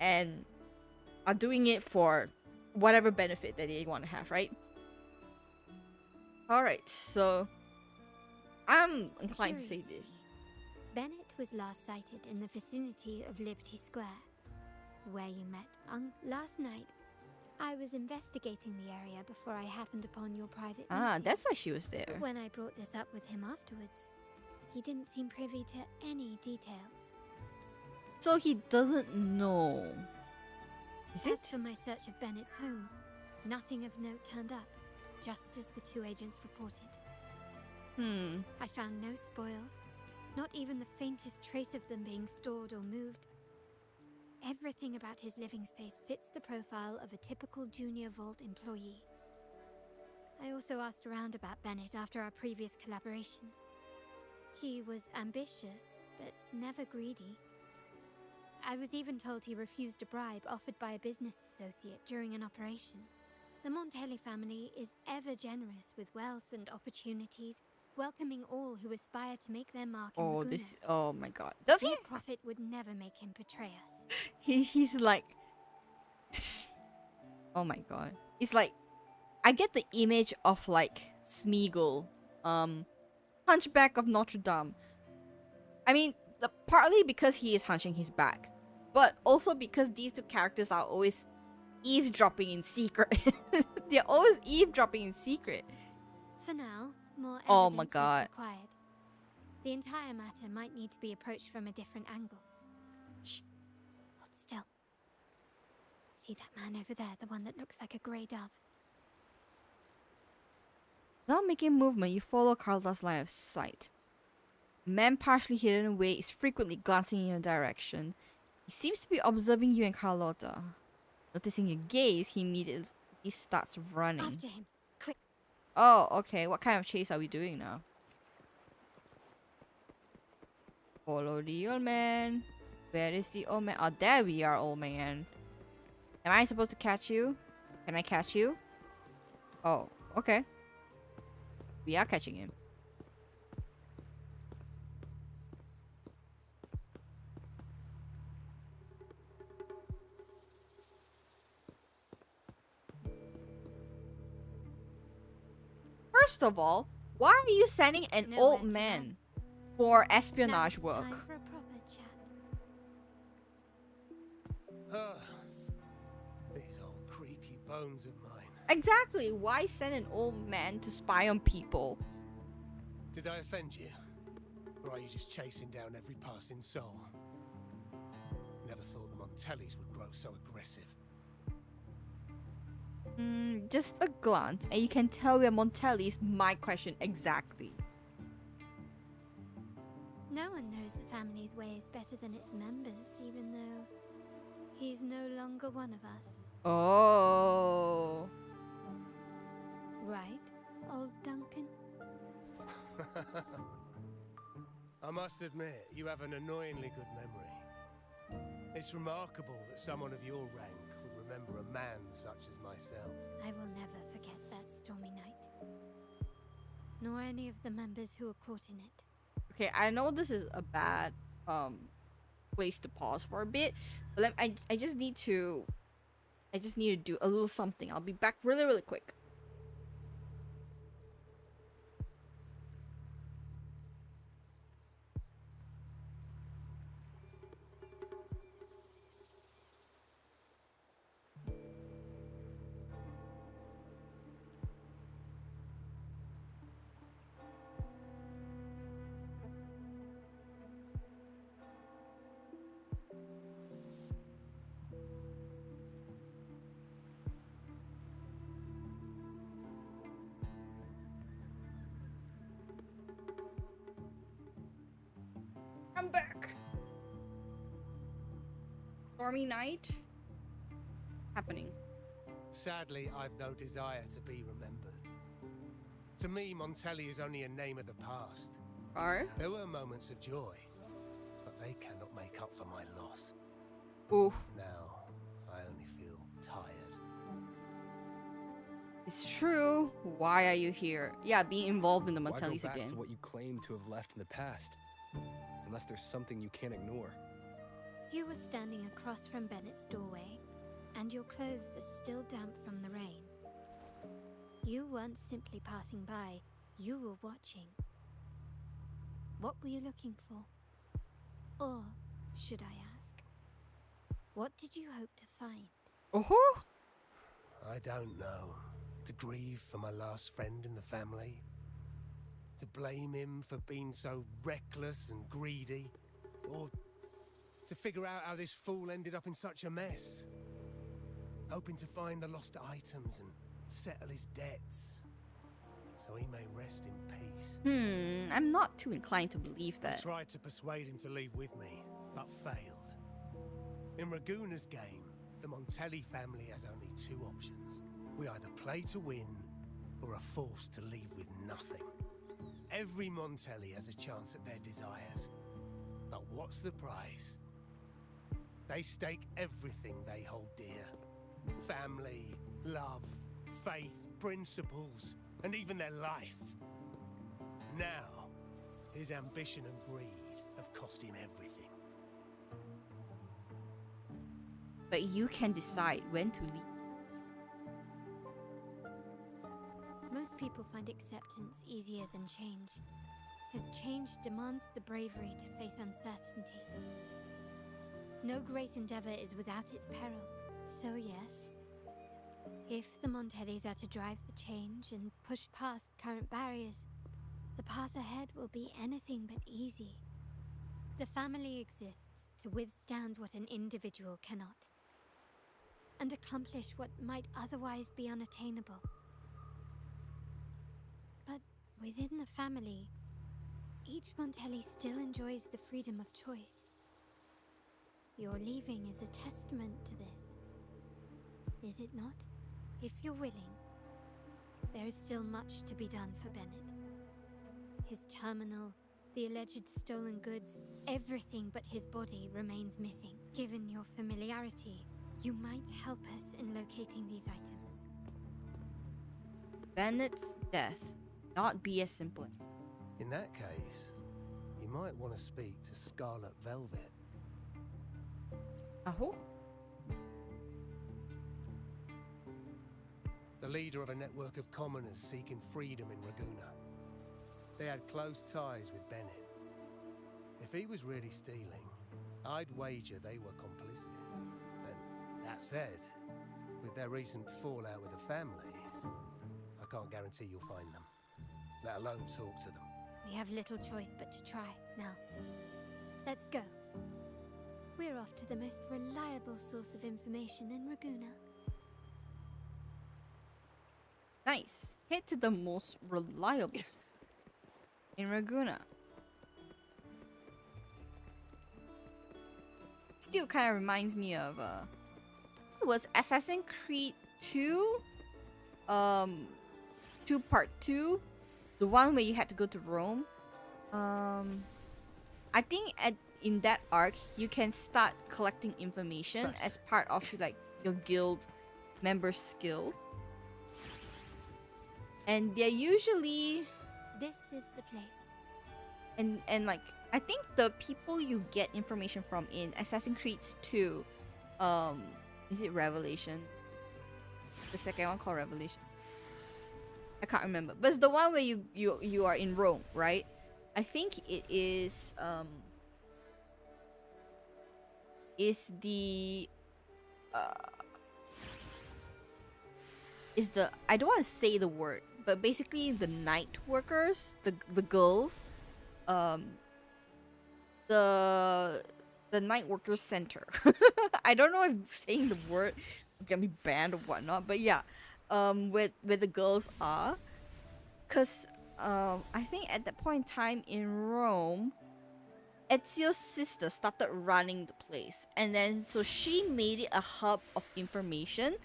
and are doing it for whatever benefit that they want to have, right? All right, so I'm inclined to say this. Curiously, Bennett was last sighted in the vicinity of Liberty Square, where you met last night. I was investigating the area before I happened upon your private Ah, meeting. that's why she was there. But when I brought this up with him afterwards, he didn't seem privy to any details. So he doesn't know. Is it? As for my search of Bennett's home, nothing of note turned up, just as the two agents reported. I found no spoils, not even the faintest trace of them being stored or moved. Everything about his living space fits the profile of a typical junior vault employee. I also asked around about Bennett after our previous collaboration. He was ambitious, but never greedy. I was even told he refused a bribe offered by a business associate during an operation. The Montelli family is ever generous with wealth and opportunities, welcoming all who aspire to make their mark in Oh, Laguna. oh my god. Does he? Mere profit would never make him betray us. He's like, oh my god. It's like, I get the image of like Smeagol, Hunchback of Notre Dame. I mean, partly because he is hunching his back, but also because these two characters are always eavesdropping in secret. They're always eavesdropping in secret. For now, more evidence Oh my god. is required. The entire matter might need to be approached from a different angle. Shh. Hold still. See that man over there, the one that looks like a grey dove? Without making movement, you follow Carla's line of sight. Man partially hidden away is frequently glancing in your direction. He seems to be observing you and Carlotta. Noticing your gaze, he starts running. After him. Quick. Oh, okay. What kind of chase are we doing now? Follow the old man. Where is the old man? Oh, there we are, old man. Am I supposed to catch you? Can I catch you? Oh, okay. We are catching him. First of all, why are you sending an Nowhere old to man for Now espionage it's work? time for a proper chat. These old creaky bones of mine. Exactly. Why send an old man to spy on people? Did I offend you? Or are you just chasing down every passing soul? Never thought the Montellis would grow so aggressive. Just a glance, and you can tell we're Montellis. My question exactly. No one knows the family's ways better than its members, even though he's no longer one of us. Oh. Right, old Duncan? I must admit, you have an annoyingly good memory. It's remarkable that someone of your rank would remember a man such as myself. I will never forget that stormy night. Nor any of the members who were caught in it. Okay, I know this is a bad place to pause for a bit, but I just need to do a little something. I'll be back really quick. I'm back. Stormy night happening. Sadly, I've no desire to be remembered. To me, Montelli is only a name of the past. There were moments of joy, but they cannot make up for my loss. Oof. Now, I only feel tired. It's true. Why are you here? Yeah, being involved in the Why go Montellis back again. to what you claim to have left in the past? Unless there's something you can't ignore. You were standing across from Bennett's doorway, and your clothes are still damp from the rain. You weren't simply passing by, you were watching. What were you looking for? Or, should I ask, what did you hope to find? Oh, I don't know. To grieve for my last friend in the family? To blame him for being so reckless and greedy? Or to figure out how this fool ended up in such a mess? Hoping to find the lost items and settle his debts, so he may rest in peace. I'm not too inclined to believe I that. tried to persuade him to leave with me, but failed. In Raguna's game, the Montelli family has only two options. We either play to win, or are forced to leave with nothing. Every Montelli has a chance at their desires. But what's the price? They stake everything they hold dear. Family, love, faith, principles, and even their life. Now, his ambition and greed have cost him everything. But you can decide when to leave. Most people find acceptance easier than change, because change demands the bravery to face uncertainty. No great endeavor is without its perils, so yes. If the Montellis are to drive the change and push past current barriers, the path ahead will be anything but easy. The family exists to withstand what an individual cannot, and accomplish what might otherwise be unattainable. But within the family, Each Montelli still enjoys the freedom of choice. Your leaving is a testament to this. Is it not? If you're willing, there is still much to be done for Bennett. His terminal, the alleged stolen goods, everything but his body remains missing. Given your familiarity, you might help us in locating these items. Bennett's death. Not be as simple. In that case, you might want to speak to Scarlet Velvet. Aho? The leader of a network of commoners seeking freedom in Raguna. They had close ties with Bennett. If he was really stealing, I'd wager they were complicit. But that said, with their recent fallout with the family, I can't guarantee you'll find them, let alone talk to them. We have little choice but to try. Now, let's go. We're off to the most reliable source of information in Raguna. Nice. Head to the most reliable spot in Raguna. Still kind of reminds me of it was Assassin's Creed 2, Part 2, the one where you had to go to Rome. I think in that arc you can start collecting information as part of your guild member skill, and they're usually This is the place. and like I think the people you get information from in Assassin's Creed 2, is it Revelation? The second one called Revelation. I can't remember, but it's the one where you are in Rome, right? I think it is the I don't want to say the word, but basically the night workers, the girls, the night workers center. I don't know if saying the word can be banned or whatnot, but yeah, where the girls are, cause I think at that point in time in Rome, Ezio's sister started running the place, and then so she made it a hub of information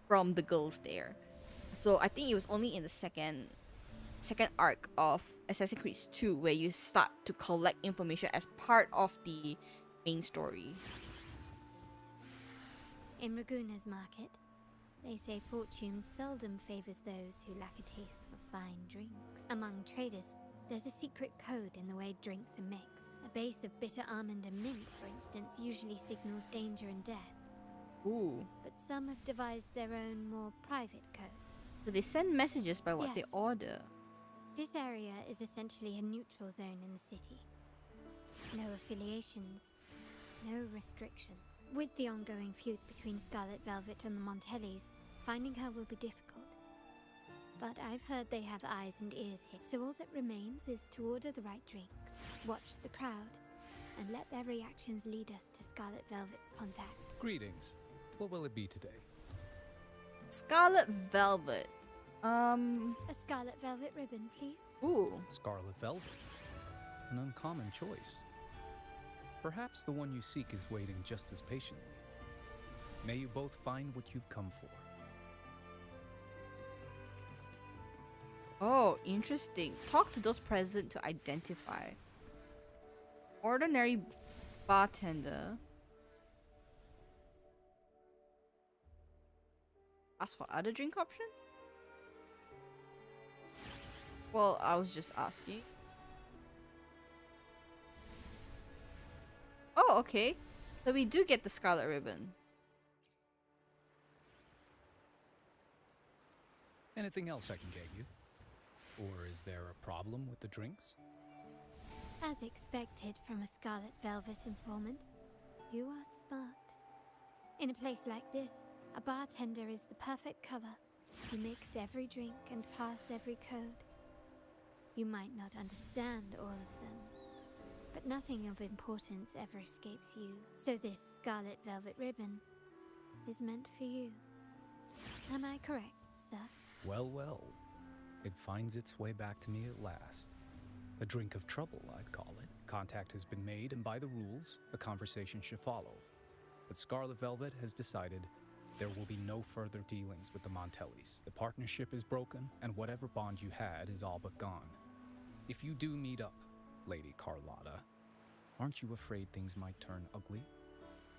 from the girls there. So I think it was only in the second arc of Assassin's Creed 2 where you start to collect information as part of the main story. In Raguna's market, they say fortune seldom favors those who lack a taste for fine drinks. Among traders, there's a secret code in the way drinks are mixed. A base of bitter almond and mint, for instance, usually signals danger and death. Ooh. But some have devised their own, more private codes. So they send messages by what they Yes. order. This area is essentially a neutral zone in the city. No affiliations, no restrictions. With the ongoing feud between Scarlet Velvet and the Montellis, finding her will be difficult. But I've heard they have eyes and ears here, so all that remains is to order the right drink, watch the crowd, and let their reactions lead us to Scarlet Velvet's contact. Greetings. What will it be today? Scarlet Velvet. A Scarlet Velvet ribbon, please. Ooh. Scarlet Velvet. An uncommon choice. Perhaps the one you seek is waiting just as patiently. May you both find what you've come for. Oh, interesting. Talk to those present to identify. Ordinary bartender. Ask for other drink options? Well, I was just asking. Oh, okay. So we do get the Scarlet Ribbon. Anything else I can get you? Or is there a problem with the drinks? As expected from a Scarlet Velvet informant, you are smart. In a place like this, a bartender is the perfect cover. You mix every drink and pass every code. You might not understand all of them, but nothing of importance ever escapes you. So this Scarlet Velvet ribbon is meant for you. Am I correct, sir? Well, well. It finds its way back to me at last. A drink of trouble, I'd call it. Contact has been made, and by the rules, a conversation should follow. But Scarlet Velvet has decided there will be no further dealings with the Montellis. The partnership is broken, and whatever bond you had is all but gone. If you do meet up, Lady Carlotta, aren't you afraid things might turn ugly?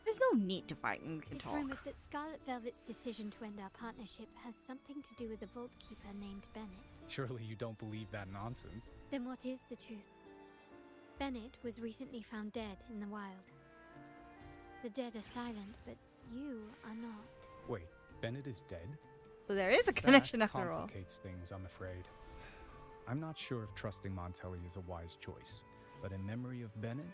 There's no need to fight when we can It's talk. rumored that Scarlet Velvet's decision to end our partnership has something to do with a Vault Keeper named Bennett. Surely you don't believe that nonsense. Then what is the truth? Bennett was recently found dead in the wild. The dead are silent, but you are not. Wait, Bennett is dead? So there is a connection That after all. complicates things, I'm afraid. I'm not sure if trusting Montelli is a wise choice, but in memory of Bennett,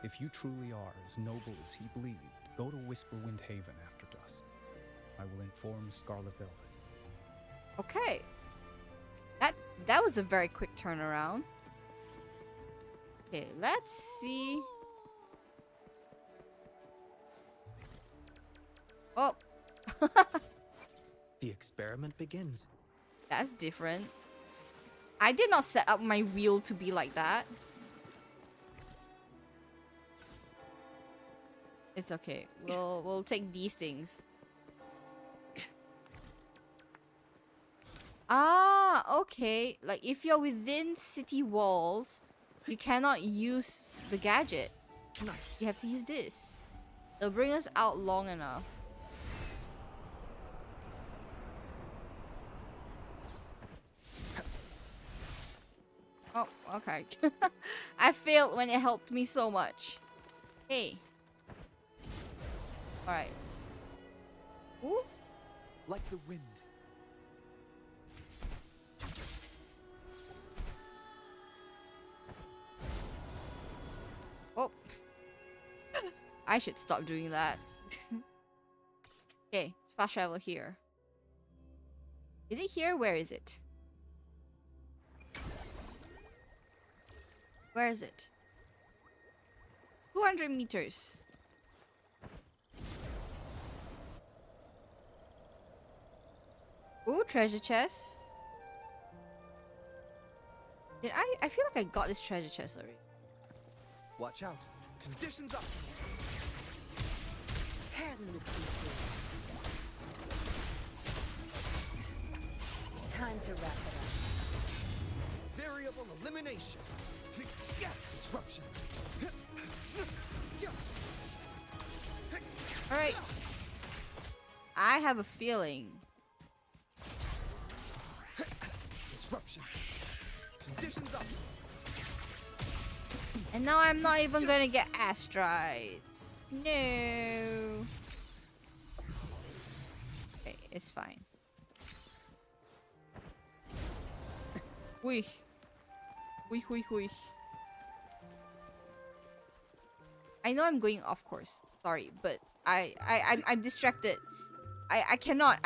if you truly are as noble as he believed, go to Whisperwind Haven after dusk. I will inform Scarlet Velvet. Okay. That was a very quick turnaround. Okay, let's see. Oh. The experiment begins. That's different. I did not set up my wheel to be like that. It's okay. We'll take these things. Ah, okay. Like if you're within city walls, you cannot use the gadget. Nice. You have to use this. It'll bring us out long enough. Oh, okay. I failed when it helped me so much. Hey. Alright. Ooh. Like the wind. Oh. I should stop doing that. Okay, fast travel here. Is it here? Where is it? Where is it? 200 meters. Ooh, treasure chest. I feel like I got this treasure chest already. Watch out. Conditions up. Tear them to pieces. Time to wrap it up. Variable elimination. Disruption. Alright. I have a feeling. Disruption. Conditions up. And now I'm not even gonna get asteroids. No. Okay, it's fine. Wee. Wee, wee, wee. I know I'm going off course. Sorry, but I'm distracted. I cannot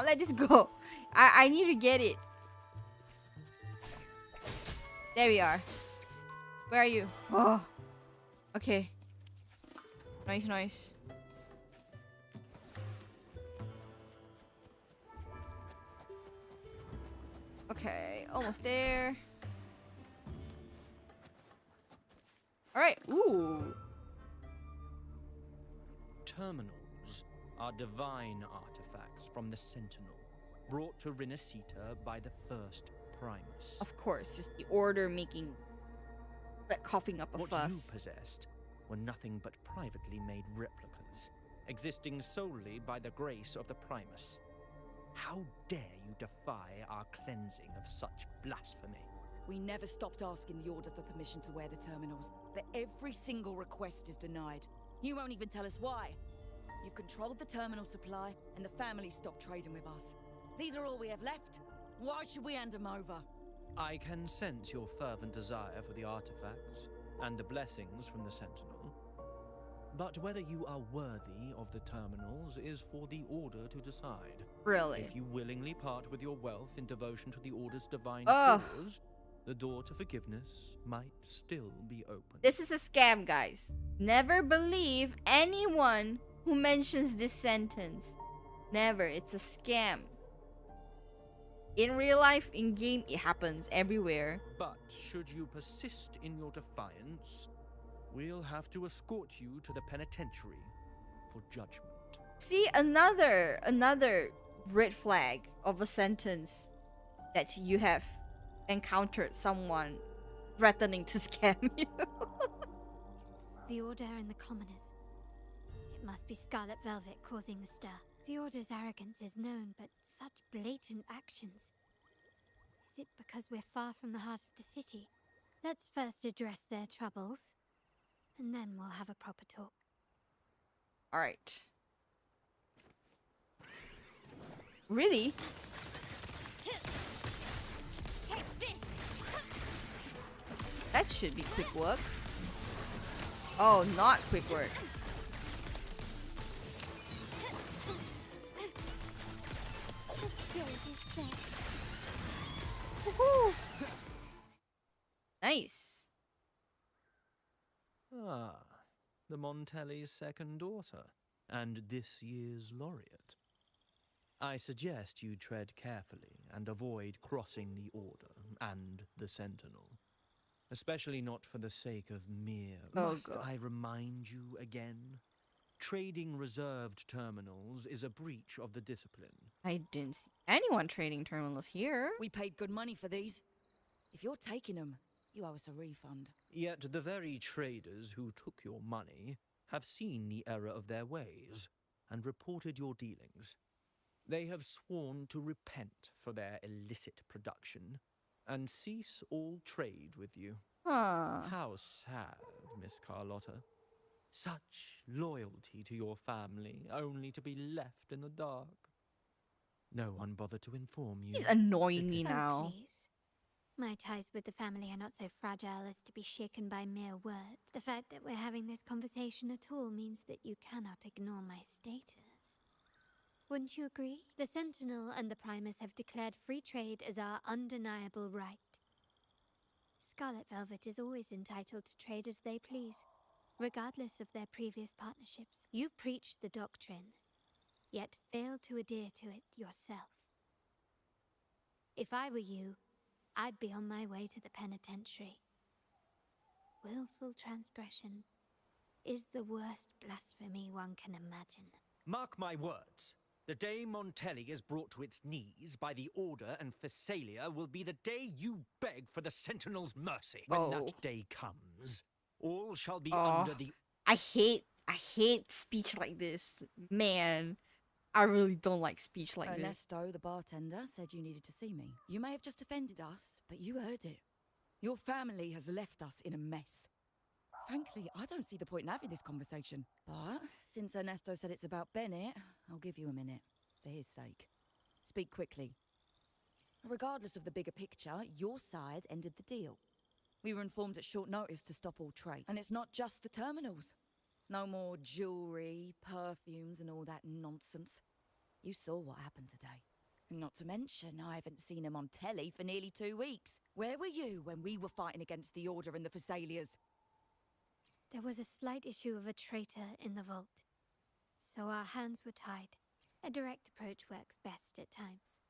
let this go. I need to get it. There we are. Where are you? Oh. Okay. Nice. Okay, almost there. Alright, ooh. Terminals are divine artifacts from the Sentinel, brought to Renacita by the first Primus. Of course, just the order making, like, coughing up a What fuss. you possessed were nothing but privately made replicas, existing solely by the grace of the Primus. How dare you defy our cleansing of such blasphemy? We never stopped asking the Order for permission to wear the terminals, but every single request is denied. You won't even tell us why. You've controlled the terminal supply, and the family stopped trading with us. These are all we have left. Why should we hand them over? I can sense your fervent desire for the artifacts and the blessings from the Sentinel. But whether you are worthy of the terminals is for the Order to decide. Really? If you willingly part with your wealth in devotion to the Order's divine Ugh. cause, the door to forgiveness might still be open. This is a scam, guys. Never believe anyone who mentions this sentence. Never. It's a scam. In real life, in game, it happens everywhere. But should you persist in your defiance, we'll have to escort you to the penitentiary for judgment. See, another red flag of a sentence that you have encountered someone threatening to scam you. The Order and the Commoners. It must be Scarlet Velvet causing the stir. The Order's arrogance is known, but such blatant actions. Is it because we're far from the heart of the city? Let's first address their troubles, and then we'll have a proper talk. Alright. Really? Take this. That should be quick work. Oh, not quick work. The stage is set. Woohoo! Nice. Ah, the Montelli's second daughter, and this year's laureate. I suggest you tread carefully and avoid crossing the Order and the Sentinel. Especially not for the sake of mere... Oh, Must God. I remind you again? Trading reserved terminals is a breach of the discipline. I didn't see anyone trading terminals here. We paid good money for these. If you're taking them, you owe us a refund. Yet the very traders who took your money have seen the error of their ways and reported your dealings. They have sworn to repent for their illicit production and cease all trade with you. Huh. How sad, Miss Carlotta. Such loyalty to your family, only to be left in the dark. No one bothered to inform you. He's annoying me Oh, now. please. My ties with the family are not so fragile as to be shaken by mere words. The fact that we're having this conversation at all means that you cannot ignore my status. Wouldn't you agree? The Sentinel and the Primus have declared free trade as our undeniable right. Scarlet Velvet is always entitled to trade as they please, regardless of their previous partnerships. You preach the doctrine, yet fail to adhere to it yourself. If I were you, I'd be on my way to the penitentiary. Willful transgression is the worst blasphemy one can imagine. Mark my words. The day Montelli is brought to its knees by the Order and Phasalia will be the day you beg for the Sentinel's mercy. When Oh. that day comes, all shall be Oh. under the... I hate speech like this. Man, I really don't like speech like this. Ernesto, the bartender, said you needed to see me. You may have just offended us, but you heard it. Your family has left us in a mess. Frankly, I don't see the point in having this conversation. But since Ernesto said it's about Bennett, I'll give you a minute, for his sake. Speak quickly. Regardless of the bigger picture, your side ended the deal. We were informed at short notice to stop all trade. And it's not just the terminals. No more jewelry, perfumes, and all that nonsense. You saw what happened today. And not to mention, I haven't seen him on telly for nearly 2 weeks. Where were you when we were fighting against the Order and the Phasalias? There was a slight issue of a traitor in the vault, so our hands were tied. A direct approach works best at times.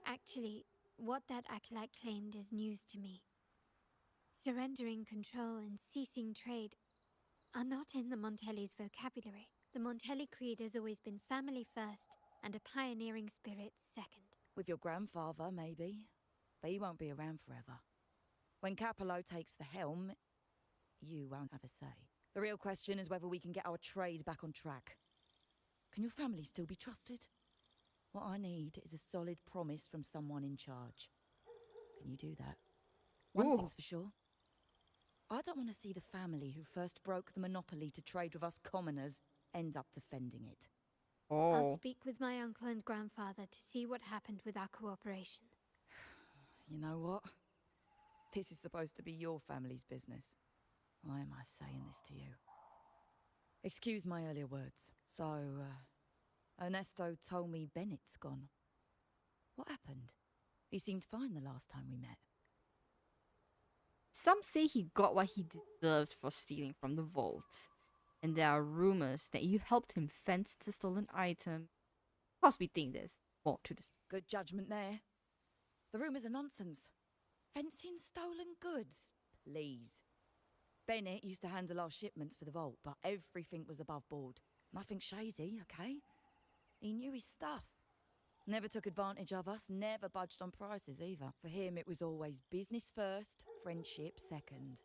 Actually, what that acolyte claimed is news to me. Surrendering control and ceasing trade are not in the Montelli's vocabulary. The Montelli creed has always been family first and a pioneering spirit second. With your grandfather, maybe. But he won't be around forever. When Capello takes the helm, you won't have a say. The real question is whether we can get our trade back on track. Can your family still be trusted? What I need is a solid promise from someone in charge. Can you do that? One thing's for sure. I don't want to see the family who first broke the monopoly to trade with us commoners end up defending it. I'll speak with my uncle and grandfather to see what happened with our cooperation. You know what? This is supposed to be your family's business. Why am I saying this to you? Excuse my earlier words. So, Ernesto told me Bennett's gone. What happened? He seemed fine the last time we met. Some say he got what he deserves for stealing from the vault. And there are rumors that you helped him fence the stolen item. Of course we think there's more to this. Good judgment there. The rumours are nonsense. Fencing stolen goods? Please. Bennett used to handle our shipments for the vault, but everything was above board. Nothing shady, okay? He knew his stuff. Never took advantage of us, never budged on prices either. For him, it was always business first, friendship second.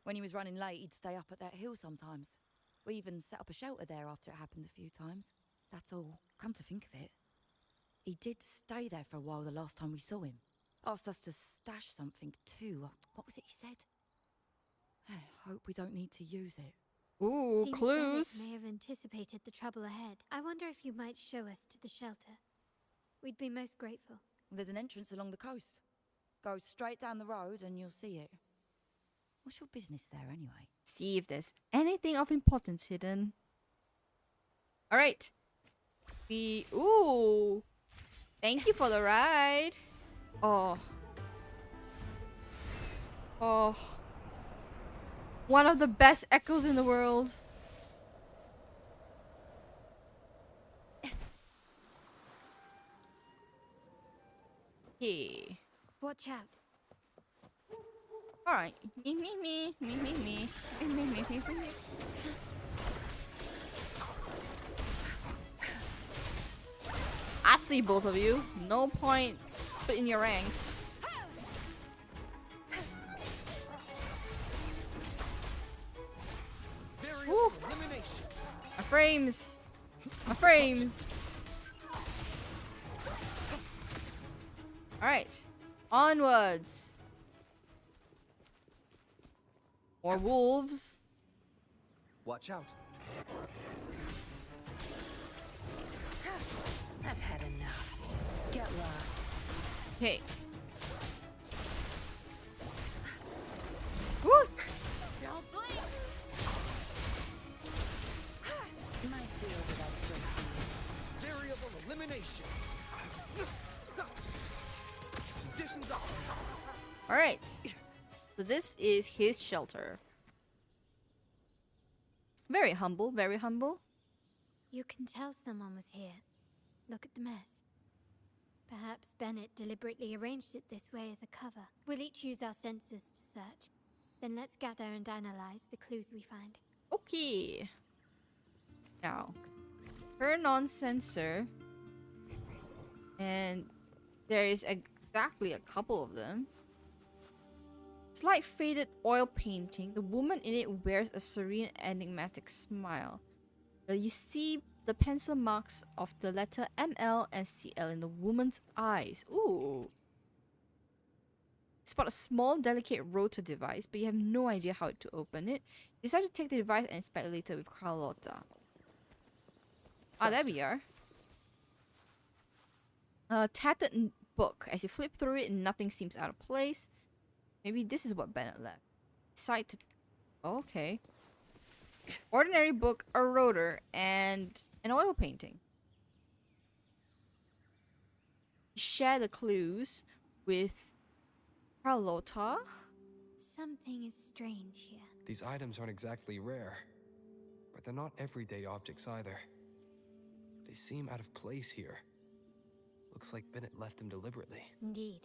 When he was running late, he'd stay up at that hill sometimes. We even set up a shelter there after it happened a few times. That's all. Come to think of it, he did stay there for a while the last time we saw him. Asked us to stash something too. What was it he said? Hope we don't need to use it. Ooh, Seems clues. Bennett may have anticipated the trouble ahead. I wonder if you might show us to the shelter. We'd be most grateful. There's an entrance along the coast. Go straight down the road and you'll see it. What's your business there anyway? See if there's anything of importance hidden. Alright. Ooh. Thank you for the ride. Oh. Oh. One of the best echoes in the world. Yeah. Watch out. Alright. Me. I see both of you. No point splitting your ranks. Woo. My frames. My frames. Alright. Onwards. More wolves. Watch out. I've had enough. Get lost. Okay. Woo! Don't blink. My field of expertise. Variable elimination. Conditions up. Alright. So this is his shelter. Very humble, very humble. You can tell someone was here. Look at the mess. Perhaps Bennett deliberately arranged it this way as a cover. We'll each use our senses to search. Then let's gather and analyze the clues we find. Okay. Now, turn on sensor. And there is exactly a couple of them. Slight faded oil painting. The woman in it wears a serene, enigmatic smile. You see the pencil marks of the letter ML and CL in the woman's eyes. Ooh. Spot a small, delicate rotor device, but you have no idea how to open it. Decide to take the device and inspect it later with Carlotta. Ah, there we are. A tattered book. As you flip through it, nothing seems out of place. Maybe this is what Bennett left. Decide to... Oh, okay. Ordinary book, a rotor, and an oil painting. Share the clues with Carlotta. Something is strange here. These items aren't exactly rare, but they're not everyday objects either. They seem out of place here. Looks like Bennett left them deliberately. Indeed.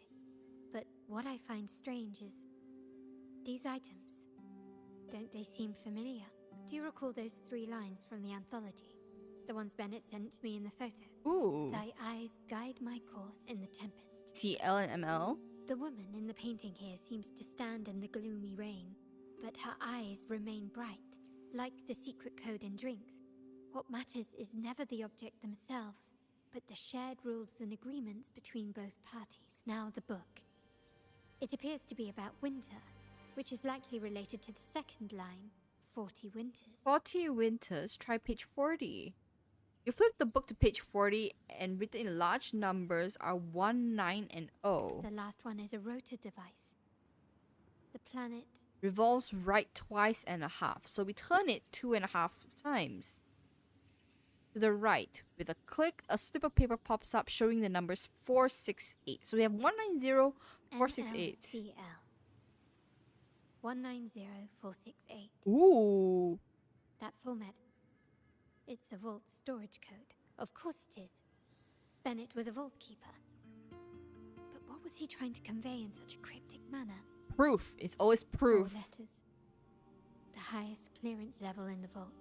But what I find strange is these items. Don't they seem familiar? Do you recall those 3 lines from the anthology? The ones Bennett sent me in the photo. Ooh. Thy eyes guide my course in the tempest. CL and ML. The woman in the painting here seems to stand in the gloomy rain, but her eyes remain bright, like the secret code in drinks. What matters is never the object themselves, but the shared rules and agreements between both parties. Now the book. It appears to be about winter, which is likely related to the second line, 40 winters. 40 winters. Try page 40. You flip the book to page 40 and written in large numbers are 1, 9, and 0. The last one is a rotor device. The planet Revolves right 2.5. So we turn it 2.5 times. To the right. With a click, a slip of paper pops up showing the numbers 468. So we have 190, 468. NLCL. 190468. Ooh. That format. It's a vault storage code. Of course it is. Bennett was a vault keeper. But what was he trying to convey in such a cryptic manner? Proof. It's always 4 proof. letters. The highest clearance level in the vault.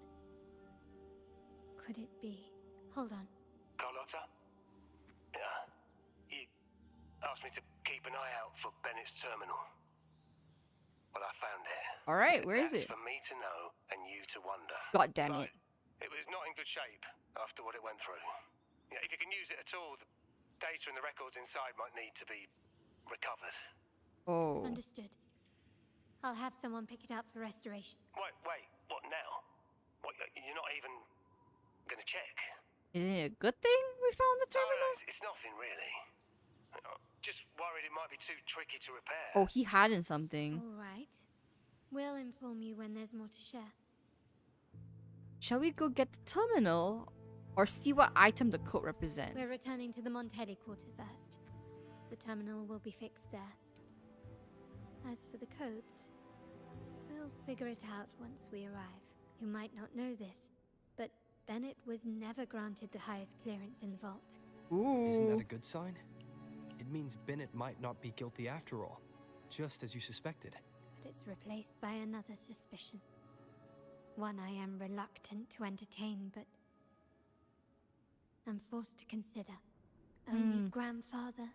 Could it be? Hold on. Carlotta? Yeah. You asked me to keep an eye out for Bennett's terminal. Well, I found it. All right, where is That's it? for me to know and you to wonder. God damn it. It was not in good shape after what it went through. Yeah, if you can use it at all, the data and the records inside might need to be recovered. Oh. Understood. I'll have someone pick it up for restoration. Wait, what now? What, you're not even gonna check? Isn't it a good thing we found the terminal? No, it's nothing really. Just worried it might be too tricky to repair. Oh, he hiding something. All right. We'll inform you when there's more to share. Shall we go get the terminal or see what item the code represents? We're returning to the Montelli quarter first. The terminal will be fixed there. As for the codes, we'll figure it out once we arrive. You might not know this, but Bennett was never granted the highest clearance in the vault. Ooh. Isn't that a good sign? It means Bennett might not be guilty after all, just as you suspected. But it's replaced by another suspicion. One I am reluctant to entertain, but I'm forced to consider. Only grandfather,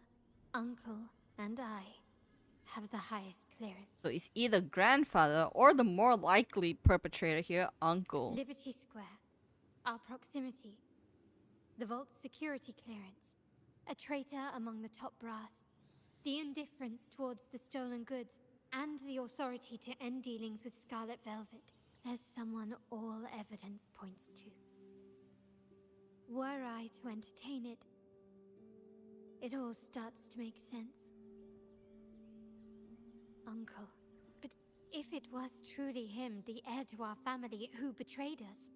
uncle, and I have the highest clearance. So it's either grandfather or the more likely perpetrator here, uncle. Liberty Square, our proximity, the vault's security clearance, a traitor among the top brass, the indifference towards the stolen goods, and the authority to end dealings with Scarlet Velvet. There's someone all evidence points to. Were I to entertain it, it all starts to make sense. Uncle, but if it was truly him, the heir to our family, who betrayed us,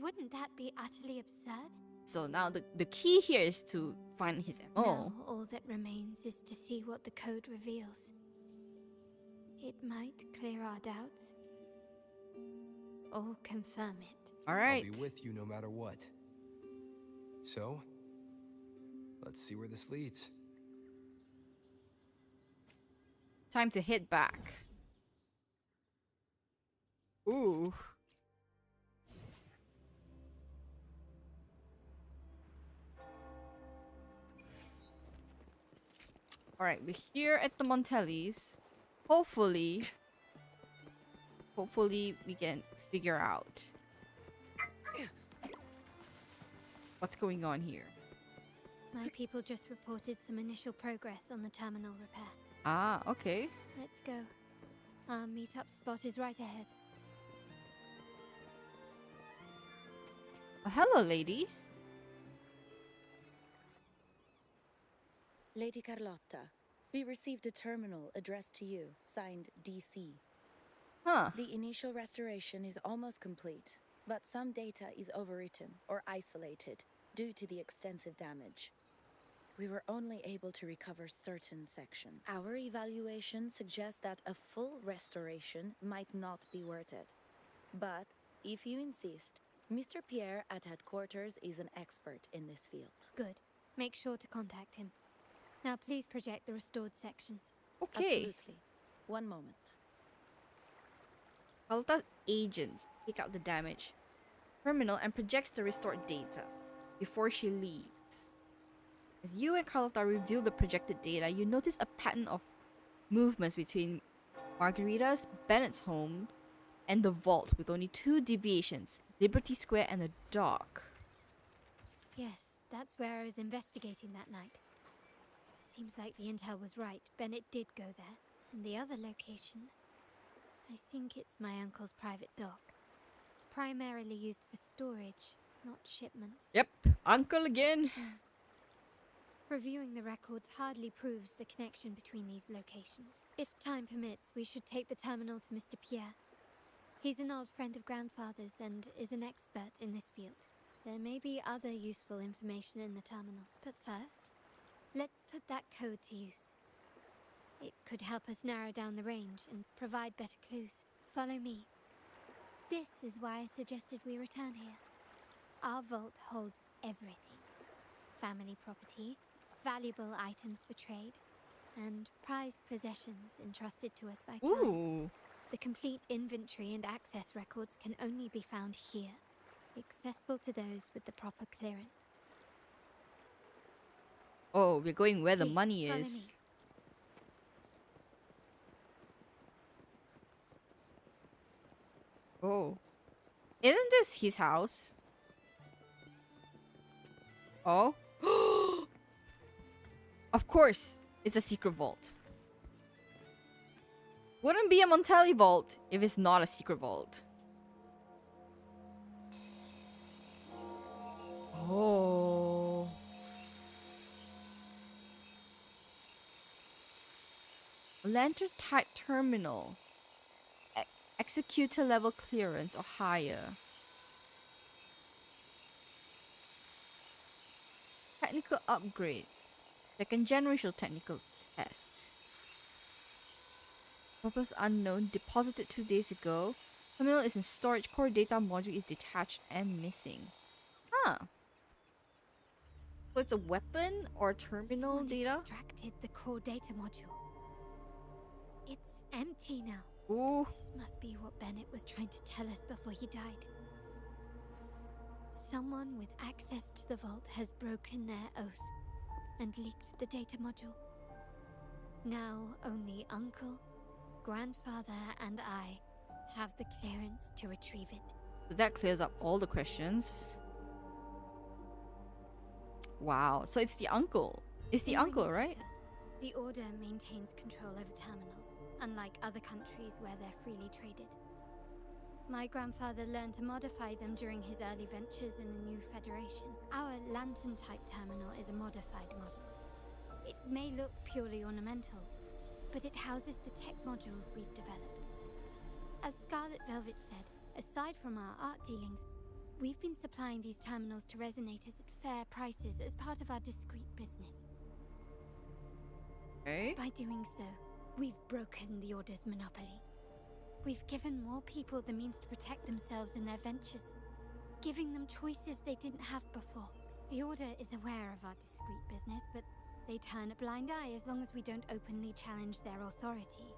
wouldn't that be utterly absurd? So now the key here is to find his MO. Now all that remains is to see what the code reveals. It might clear our doubts, or confirm it. All right. I'll be with you no matter what. So, let's see where this leads. Time to hit back. Ooh. Alright, we're here at the Montellis. Hopefully we can figure out what's going on here. My people just reported some initial progress on the terminal repair. Ah, okay. Let's go. Our meetup spot is right ahead. Oh, hello, lady. Lady Carlotta, we received a terminal addressed to you, signed DC. Huh. The initial restoration is almost complete, but some data is overwritten or isolated due to the extensive damage. We were only able to recover certain sections. Our evaluation suggests that a full restoration might not be worth it. But if you insist, Mr. Pierre at headquarters is an expert in this field. Good. Make sure to contact him. Now please project the restored sections. Okay. Absolutely. One moment. Carlotta's agents take out the damage terminal and projects the restored data before she leaves. As you and Carlotta review the projected data, you notice a pattern of movements between Margarita's, Bennett's home, and the vault with only 2 deviations, Liberty Square and the dock. Yes, that's where I was investigating that night. Seems like the intel was right. Bennett did go there. And the other location, I think it's my uncle's private dock. Primarily used for storage, not shipments. Yep, uncle again. Reviewing the records hardly proves the connection between these locations. If time permits, we should take the terminal to Mr. Pierre. He's an old friend of grandfather's and is an expert in this field. There may be other useful information in the terminal. But first, let's put that code to use. It could help us narrow down the range and provide better clues. Follow me. This is why I suggested we return here. Our vault holds everything. Family property, valuable items for trade, and prized possessions entrusted to us by clients. Ooh. The complete inventory and access records can only be found here, accessible to those with the proper clearance. Oh, we're going where the Please, money follow is. me. Oh. Isn't this his house? Oh. Of course, it's a secret vault. Wouldn't be a Montelli vault if it's not a secret vault. Oh. Lantern type terminal. Executor level clearance or higher. Technical upgrade. Second generation technical test. Purpose unknown. Deposited 2 days ago. Terminal is in storage. Core data module is detached and missing. Huh. So it's a weapon or terminal Someone data? extracted the core data module. It's empty now. Ooh. This must be what Bennett was trying to tell us before he died. Someone with access to the vault has broken their oath and leaked the data module. Now only Uncle, Grandfather, and I have the clearance to retrieve it. So that clears up all the questions. Wow. So it's the uncle. It's the In uncle, Ring right? Center, the Order maintains control over terminals, unlike other countries where they're freely traded. My grandfather learned to modify them during his early ventures in the new Federation. Our lantern-type terminal is a modified model. It may look purely ornamental, but it houses the tech modules we've developed. As Scarlet Velvet said, aside from our art dealings, we've been supplying these terminals to resonators at fair prices as part of our discreet business. Okay. By doing so, we've broken the Order's monopoly. We've given more people the means to protect themselves in their ventures, giving them choices they didn't have before. The Order is aware of our discreet business, but they turn a blind eye as long as we don't openly challenge their authority.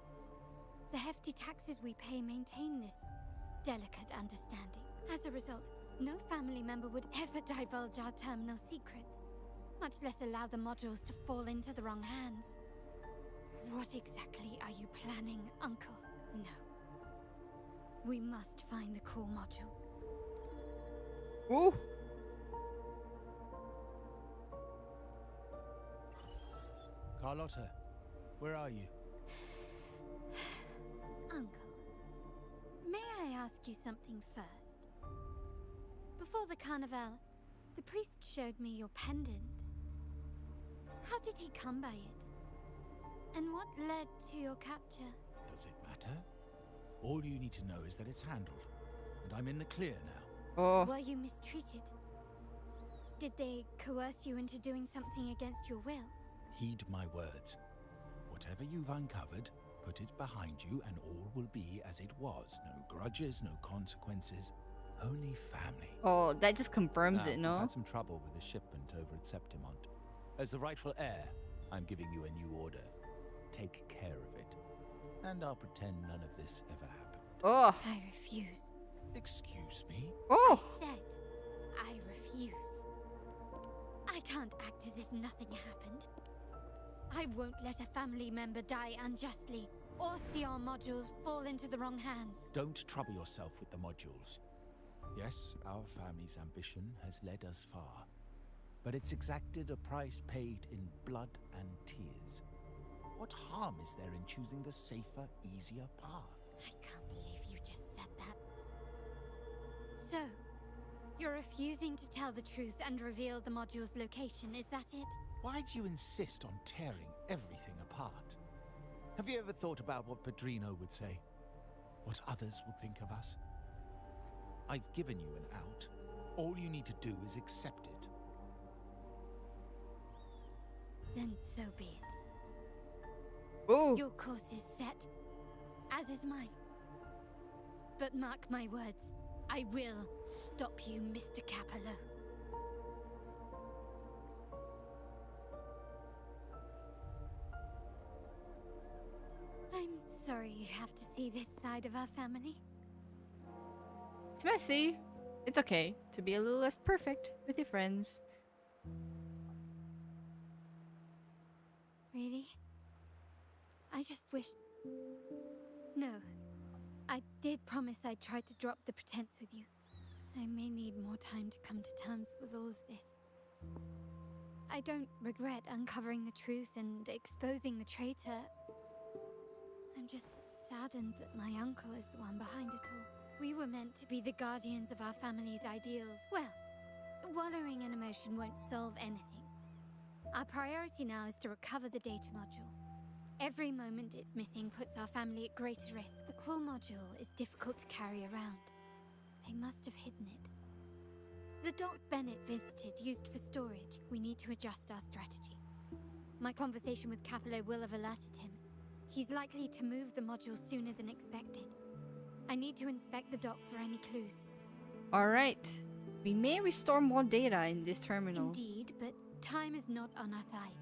The hefty taxes we pay maintain this delicate understanding. As a result, no family member would ever divulge our terminal secrets, much less allow the modules to fall into the wrong hands. What exactly are you planning, Uncle? No. We must find the core module. Ooh. Carlotta, where are you? Uncle, may I ask you something first? Before the carnival, the priest showed me your pendant. How did he come by it? And what led to your capture? Does it matter? All you need to know is that it's handled, and I'm in the clear now. Oh. Were you mistreated? Did they coerce you into doing something against your will? Heed my words. Whatever you've uncovered, put it behind you and all will be as it was. No grudges, no consequences, only family. Oh, that just confirms Now, it, no? We've had some trouble with the shipment over at Septimont. As the rightful heir, I'm giving you a new order. Take care of it. And I'll pretend none of this ever happened. Oh. I refuse. Excuse me? Oh. I said, I refuse. I can't act as if nothing happened. I won't let a family member die unjustly, or see our modules fall into the wrong hands. Don't trouble yourself with the modules. Yes, our family's ambition has led us far, but it's exacted a price paid in blood and tears. What harm is there in choosing the safer, easier path? I can't believe you just said that. So, you're refusing to tell the truth and reveal the module's location, is that it? Why do you insist on tearing everything apart? Have you ever thought about what Padrino would say? What others would think of us? I've given you an out. All you need to do is accept it. Then so be it. Ooh. Your course is set, as is mine. But mark my words, I will stop you, Mr. Capello. have to see this side of our family? It's messy. It's okay to be a little less perfect with your friends. Really? I just wish... No. I did promise I'd try to drop the pretense with you. I may need more time to come to terms with all of this. I don't regret uncovering the truth and exposing the traitor. I'm just saddened that my uncle is the one behind it all. We were meant to be the guardians of our family's ideals. Well, wallowing in emotion won't solve anything. Our priority now is to recover the data module. Every moment it's missing puts our family at greater risk. The core module is difficult to carry around. They must have hidden it. The dock Bennett visited used for storage. We need to adjust our strategy. My conversation with Capello will have alerted him. He's likely to move the module sooner than expected. I need to inspect the dock for any clues. Alright. We may restore more data in this terminal. Indeed, but time is not on our side.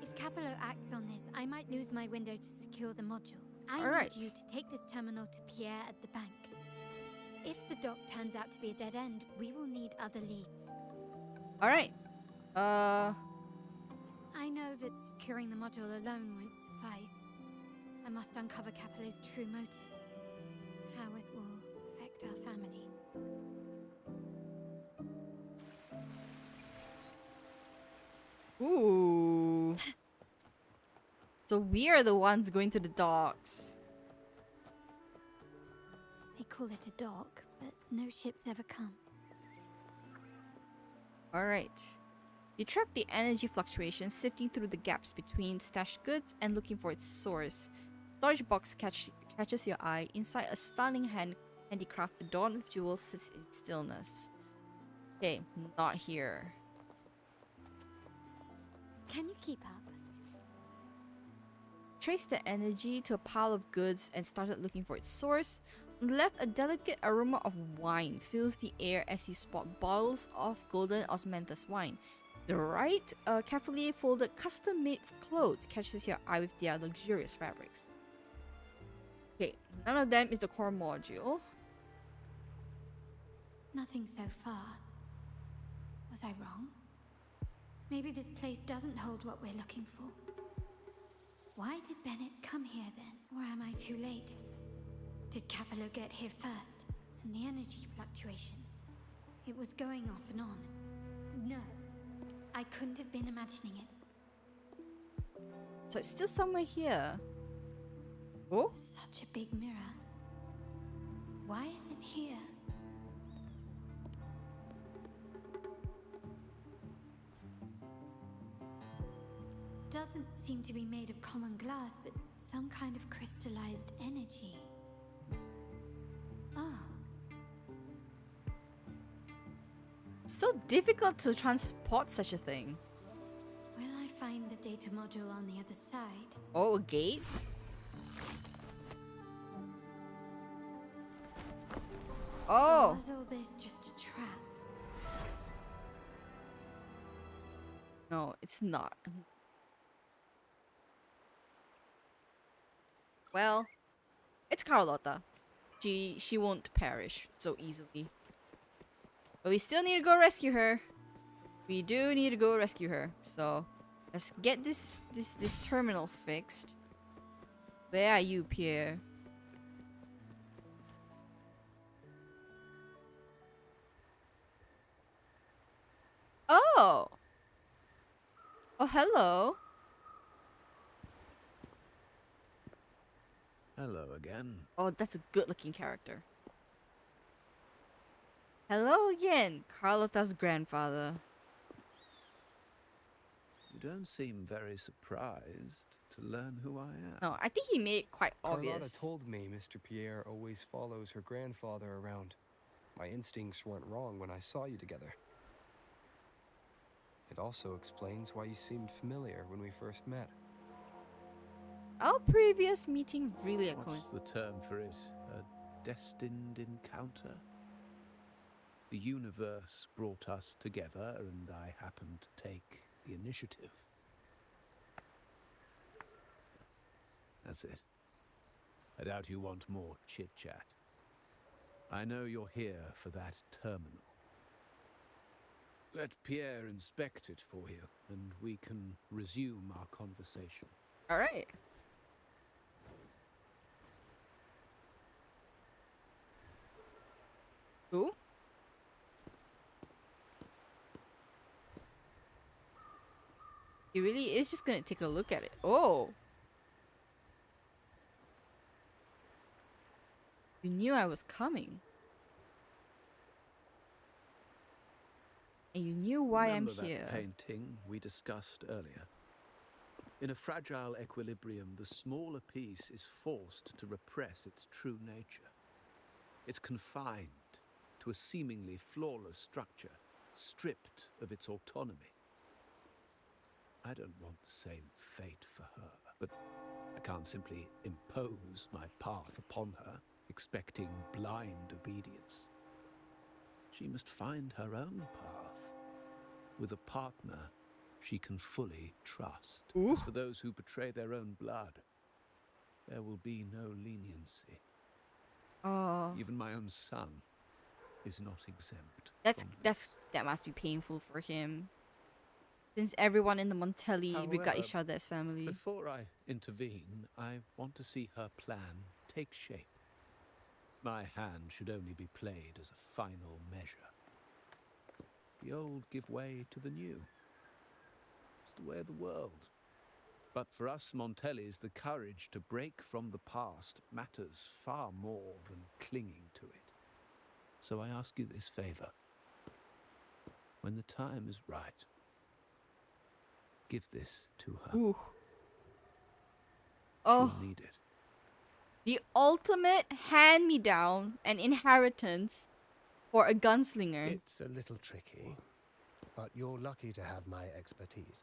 If Capello acts on this, I might lose my window to secure the module. I need you to take this terminal to Pierre at the bank. If the dock turns out to be a dead end, we will need other leads. Alright. I know that securing the module alone won't suffice. I must uncover Capello's true motives. How it will affect our family. Ooh. So we are the ones going to the docks. They call it a dock, but no ships ever come. Alright. You track the energy fluctuations, sifting through the gaps between stashed goods and looking for its source. Storage box catches your eye. Inside, a stunning handicraft adorned with jewels sits in stillness. Okay, not here. Can you keep up? Traced the energy to a pile of goods and started looking for its source. On the left, a delicate aroma of wine fills the air as you spot bottles of golden osmanthus wine. The right, carefully folded custom-made clothes catches your eye with their luxurious fabrics. Okay, none of them is the core module. Nothing so far. Was I wrong? Maybe this place doesn't hold what we're looking for. Why did Bennett come here then? Or am I too late? Did Capello get here first? And the energy fluctuation? It was going off and on. No, I couldn't have been imagining it. So it's still somewhere here. Oh? Such a big mirror. Why is it here? Doesn't seem to be made of common glass, but some kind of crystallized energy. Oh. So difficult to transport such a thing. Will I find the data module on the other side? Oh, a gate? Oh! Or was all this just a trap? No, it's not. Well, it's Carlotta. She won't perish so easily. But we still need to go rescue her. We do need to go rescue her. So let's get this terminal fixed. Where are you, Pierre? Oh! Oh, hello. Hello again. Oh, that's a good-looking character. Hello again, Carlotta's grandfather. You don't seem very surprised to learn who I am. No, I think he made it quite obvious. Carlotta told me Mr. Pierre always follows her grandfather around. My instincts weren't wrong when I saw you together. It also explains why you seemed familiar when we first met. Our previous meeting really What's the term for it? A destined encounter? The universe brought us together, and I happened to take the initiative. That's it. I doubt you want more chit-chat. I know you're here for that terminal. Let Pierre inspect it for you, and we can resume our conversation. All right. Who? He really is just gonna take a look at it. Oh. You knew I was coming. And you knew why Remember I'm that here. painting we discussed earlier? In a fragile equilibrium, the smaller piece is forced to repress its true nature. It's confined to a seemingly flawless structure, stripped of its autonomy. I don't want the same fate for her, but I can't simply impose my path upon her, expecting blind obedience. She must find her own path, with a partner she can fully trust. As for those who betray their own blood, there will be no leniency. Oh. Even my own son is not exempt. That must be painful for him. Since everyone in the Montelli regard However, each other as family. Before I intervene, I want to see her plan take shape. My hand should only be played as a final measure. The old give way to the new. It's the way of the world. But for us Montellis, the courage to break from the past matters far more than clinging to it. So I ask you this favor. When the time is right, give this to her. Ooh. She'll Oh. need it. The ultimate hand-me-down and inheritance for a gunslinger. It's a little tricky, but you're lucky to have my expertise.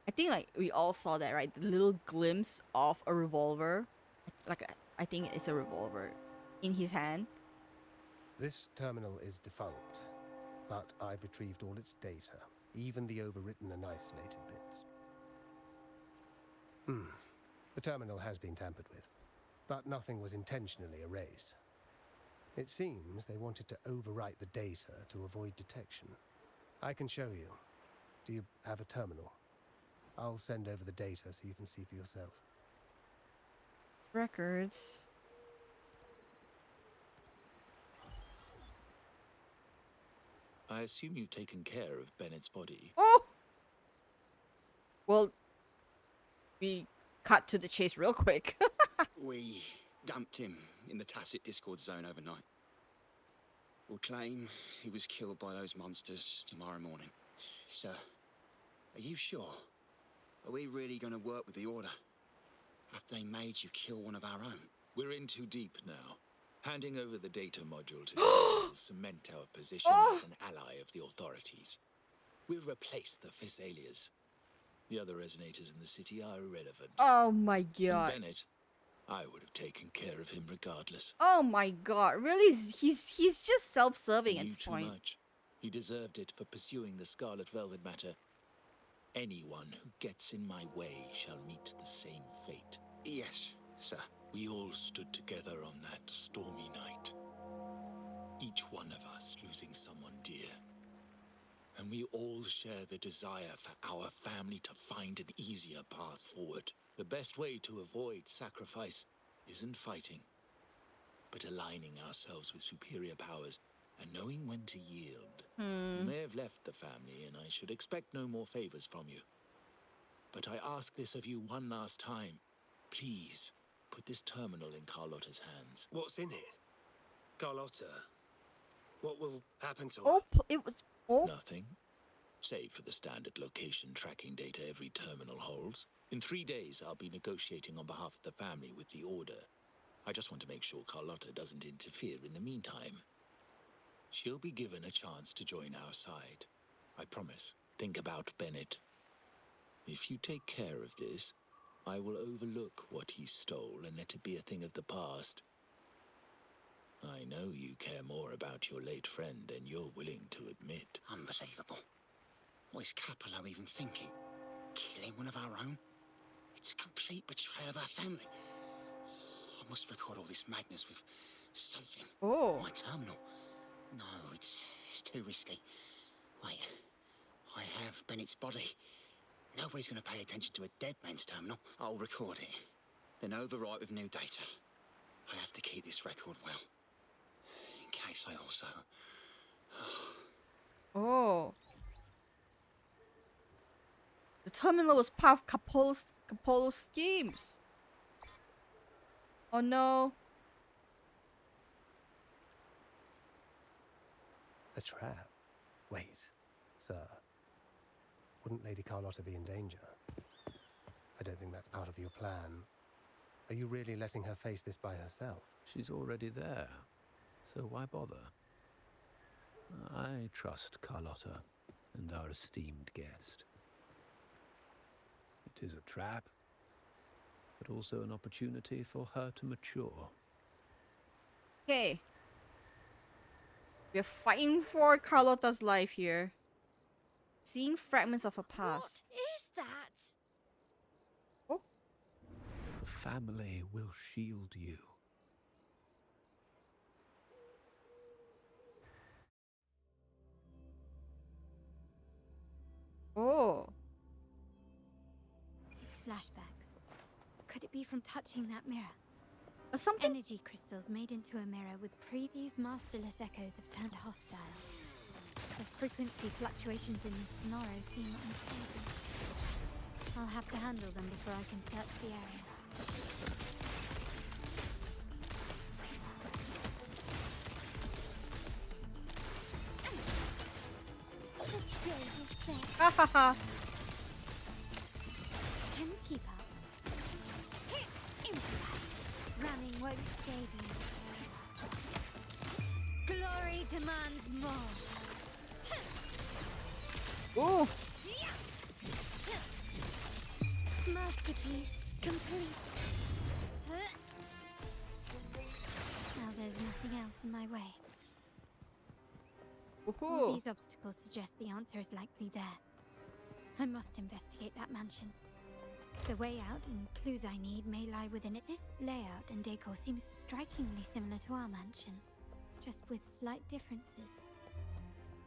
I think like we all saw that, right? The little glimpse of a revolver. I think it's a revolver in his hand. This terminal is defunct, but I've retrieved all its data, even the overwritten and isolated bits. The terminal has been tampered with, but nothing was intentionally erased. It seems they wanted to overwrite the data to avoid detection. I can show you. Do you have a terminal? I'll send over the data so you can see for yourself. Records. I assume you've taken care of Bennett's body. Oh! Well, we cut to the chase real quick. We dumped him in the tacit Discord zone overnight. We'll claim he was killed by those monsters tomorrow morning. Sir, are you sure? Are we really going to work with the Order? Have they made you kill one of our own? We're in too deep now. Handing over the data module to them will cement our position as an ally of the authorities. We'll replace the Thessalias. The other resonators in the city are irrelevant. Oh my god. And Bennett, I would have taken care of him regardless. Oh my god. Really? He's just self-serving at He knew this too point. much. He deserved it for pursuing the Scarlet Velvet matter. Anyone who gets in my way shall meet the same fate. Yes, sir. We all stood together on that stormy night. Each one of us losing someone dear. And we all share the desire for our family to find an easier path forward. The best way to avoid sacrifice isn't fighting, but aligning ourselves with superior powers and knowing when to yield. You may have left the family, and I should expect no more favors from you. But I ask this of you one last time. Please, put this terminal in Carlotta's hands. What's in it? Carlotta? What will happen to her? Oh, it was... Oh. Nothing. Save for the standard location tracking data every terminal holds. In 3 days, I'll be negotiating on behalf of the family with the Order. I just want to make sure Carlotta doesn't interfere in the meantime. She'll be given a chance to join our side. I promise. Think about Bennett. If you take care of this, I will overlook what he stole and let it be a thing of the past. I know you care more about your late friend than you're willing to admit. Unbelievable. What is Capello even thinking? Killing one of our own? It It's a complete betrayal of our family. I must record all this madness with something. Oh. My terminal. No, it's too risky. Wait, I have Bennett's body. Nobody's going to pay attention to a dead man's terminal. I'll record it, then overwrite with new data. I have to keep this record well, in case I also... Oh. The terminal was part of Capolo's schemes. Oh no. A trap? Wait, sir. Wouldn't Lady Carlotta be in danger? I don't think that's part of your plan. Are you really letting her face this by herself? She's already there, so why bother? I trust Carlotta and our esteemed guest. It is a trap, but also an opportunity for her to mature. Okay. We're fighting for Carlotta's life here. Seeing fragments of her past. What is that? Oh. The family will shield you. Oh. These flashbacks. Could it be from touching that mirror? Something? Energy crystals made into a mirror with these masterless echoes have turned hostile. The frequency fluctuations in the sonoro seem unstable. I'll have to handle them before I can search the area. The stage is set. Ha ha ha. Can we keep up? Improvise. Running won't save you. Glory demands more. Ooh. Masterpiece complete. Now there's nothing else in my way. Woohoo. All these obstacles suggest the answer is likely there. I must investigate that mansion. The way out and clues I need may lie within it. This layout and decor seems strikingly similar to our mansion, just with slight differences.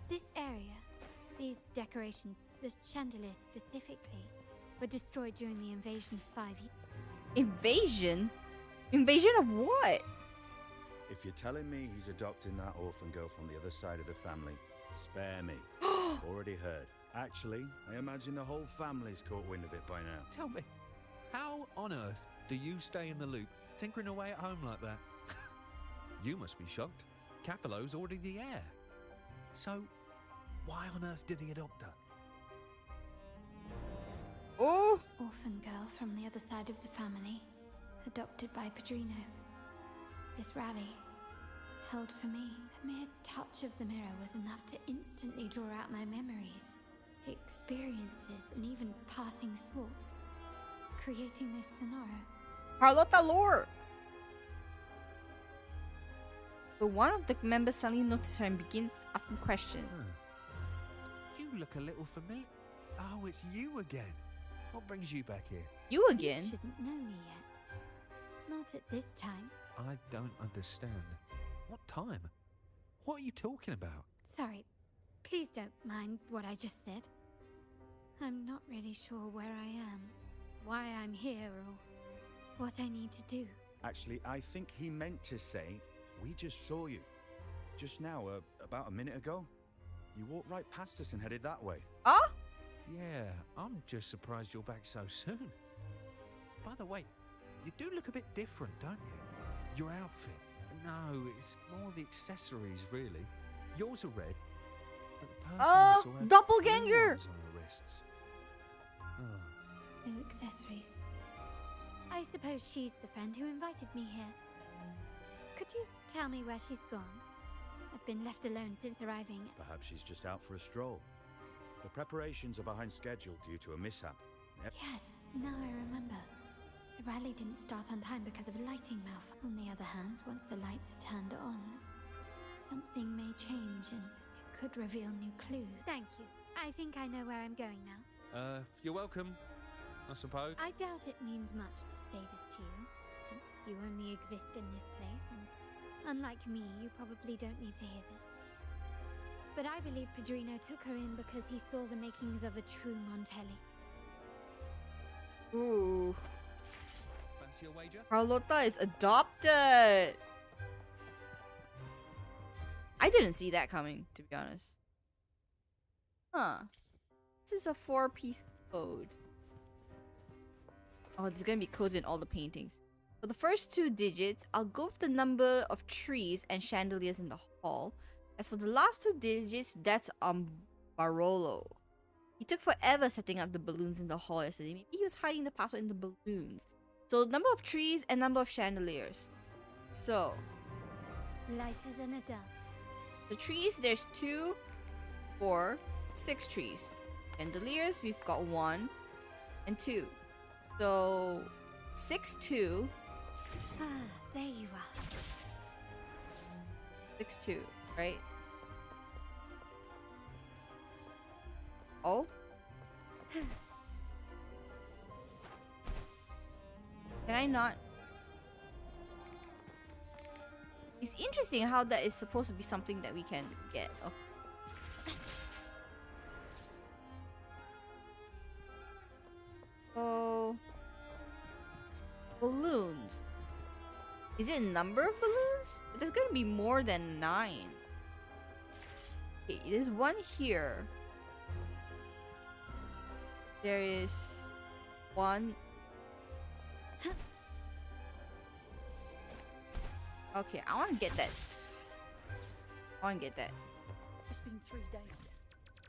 This area, these decorations, the chandelier specifically, were destroyed during the invasion 5 years. Invasion? Invasion of what? If you're telling me he's adopting that orphan girl from the other side of the family, spare me. Already heard. Actually, I imagine the whole family's caught wind of it by now. Tell me, how on earth do you stay in the loop, tinkering away at home like that? You must be shocked. Capello's already the heir. So, why on earth did he adopt her? Oh! Orphan girl from the other side of the family, adopted by Padrino. This rally, held for me. A mere touch of the mirror was enough to instantly draw out my memories, experiences, and even passing thoughts, creating this sonoro. Carlotta lore! But one of the members suddenly notices her and begins asking questions. You look a little familiar. Oh, it's you again. What brings you back here? You again? You shouldn't know me yet. Not at this time. I don't understand. What time? What are you talking about? Sorry, please don't mind what I just said. I'm not really sure where I am, why I'm here, or what I need to do. Actually, I think he meant to say, we just saw you. Just now, about a minute ago. You walked right past us and headed that way. Huh? Yeah, I'm just surprised you're back so soon. By the way, you do look a bit different, don't you? Your outfit. No, it's more the accessories, really. Yours are red, but the person I saw had doppelganger! blue ones on her wrists. Oh. New accessories. I suppose she's the friend who invited me here. Could you tell me where she's gone? I've been left alone since arriving. Perhaps she's just out for a stroll. The preparations are behind schedule due to a mishap. Yes, now I remember. The rally didn't start on time because of a lighting malfunction. On the other hand, once the lights are turned on, something may change and it could reveal new clues. Thank you. I think I know where I'm going now. You're welcome. I suppose. I doubt it means much to say this to you, since you only exist in this place, and unlike me, you probably don't need to hear this. But I believe Padrino took her in because he saw the makings of a true Montelli. Ooh. Fancy a wager? Carlotta is adopted. I didn't see that coming, to be honest. Huh. This is a 4-piece code. Oh, there's gonna be codes in all the paintings. For the first 2 digits, I'll go with the number of trees and chandeliers in the hall. As for the last 2 digits, that's Barolo. He took forever setting up the balloons in the hall yesterday. Maybe he was hiding the password in the balloons. So, number of trees and number of chandeliers. So, Lighter than a dove. the trees, there's 2, 4, 6 trees. Chandeliers, we've got 1 and 2. So, 6, 2. Ah, there you are. 6, 2, right? Oh? Can I not? It's interesting how that is supposed to be something that we can get. Oh. So, balloons. Is it a number of balloons? There's gonna be more than 9. Okay, there's 1 here. There is 1. Okay, I want to get that. I want to get that. It's been 3 days.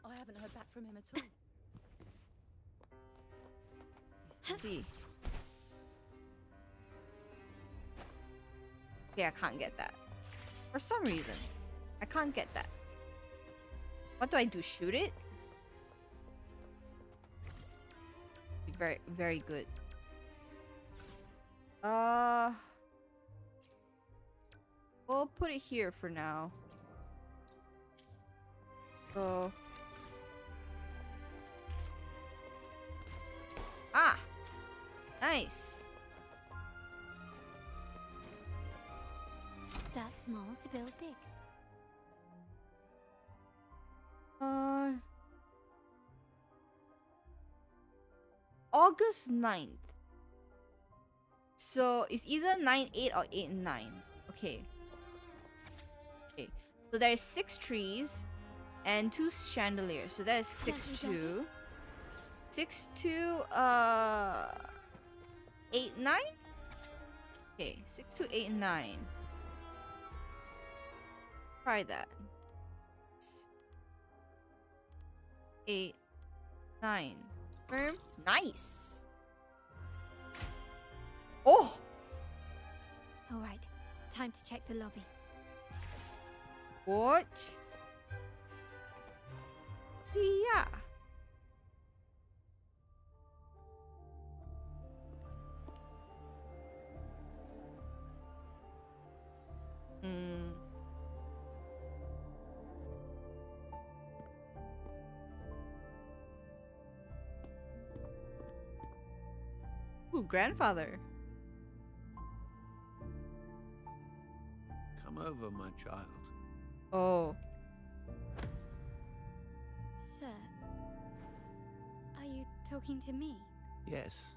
I haven't heard back from him at all. See. Okay, I can't get that. For some reason, I can't get that. What do I do? Shoot it? Very, very good. We'll put it here for now. So. Ah! Nice! Start small to build big. August 9th. So it's either 9-8 or 8-9. Okay. Okay. So there's 6 trees and 2 chandeliers. So that is 6-2. 6-2 8-9? Okay, 6-2 8-9. Try that. 8 9. Firm. Nice. Oh. All right, time to check the lobby. What? Yeah. Ooh, grandfather. Come over, my child. Oh. Sir, are you talking to me? Yes.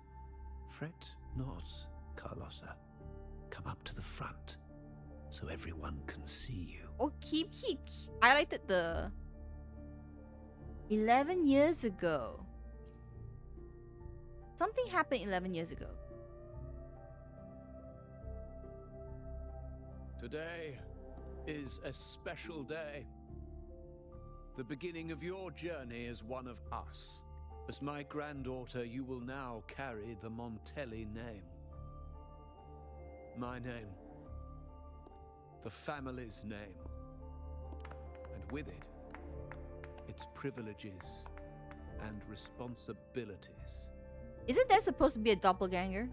Fret not, Carlotta. Come up to the front, so everyone can see you. Oh, keep highlighted the 11 years ago. Something happened 11 years ago. Today is a special day. The beginning of your journey as one of us. As my granddaughter, you will now carry the Montelli name. My name. The family's name. And with it, its privileges and responsibilities. Isn't there supposed to be a doppelganger?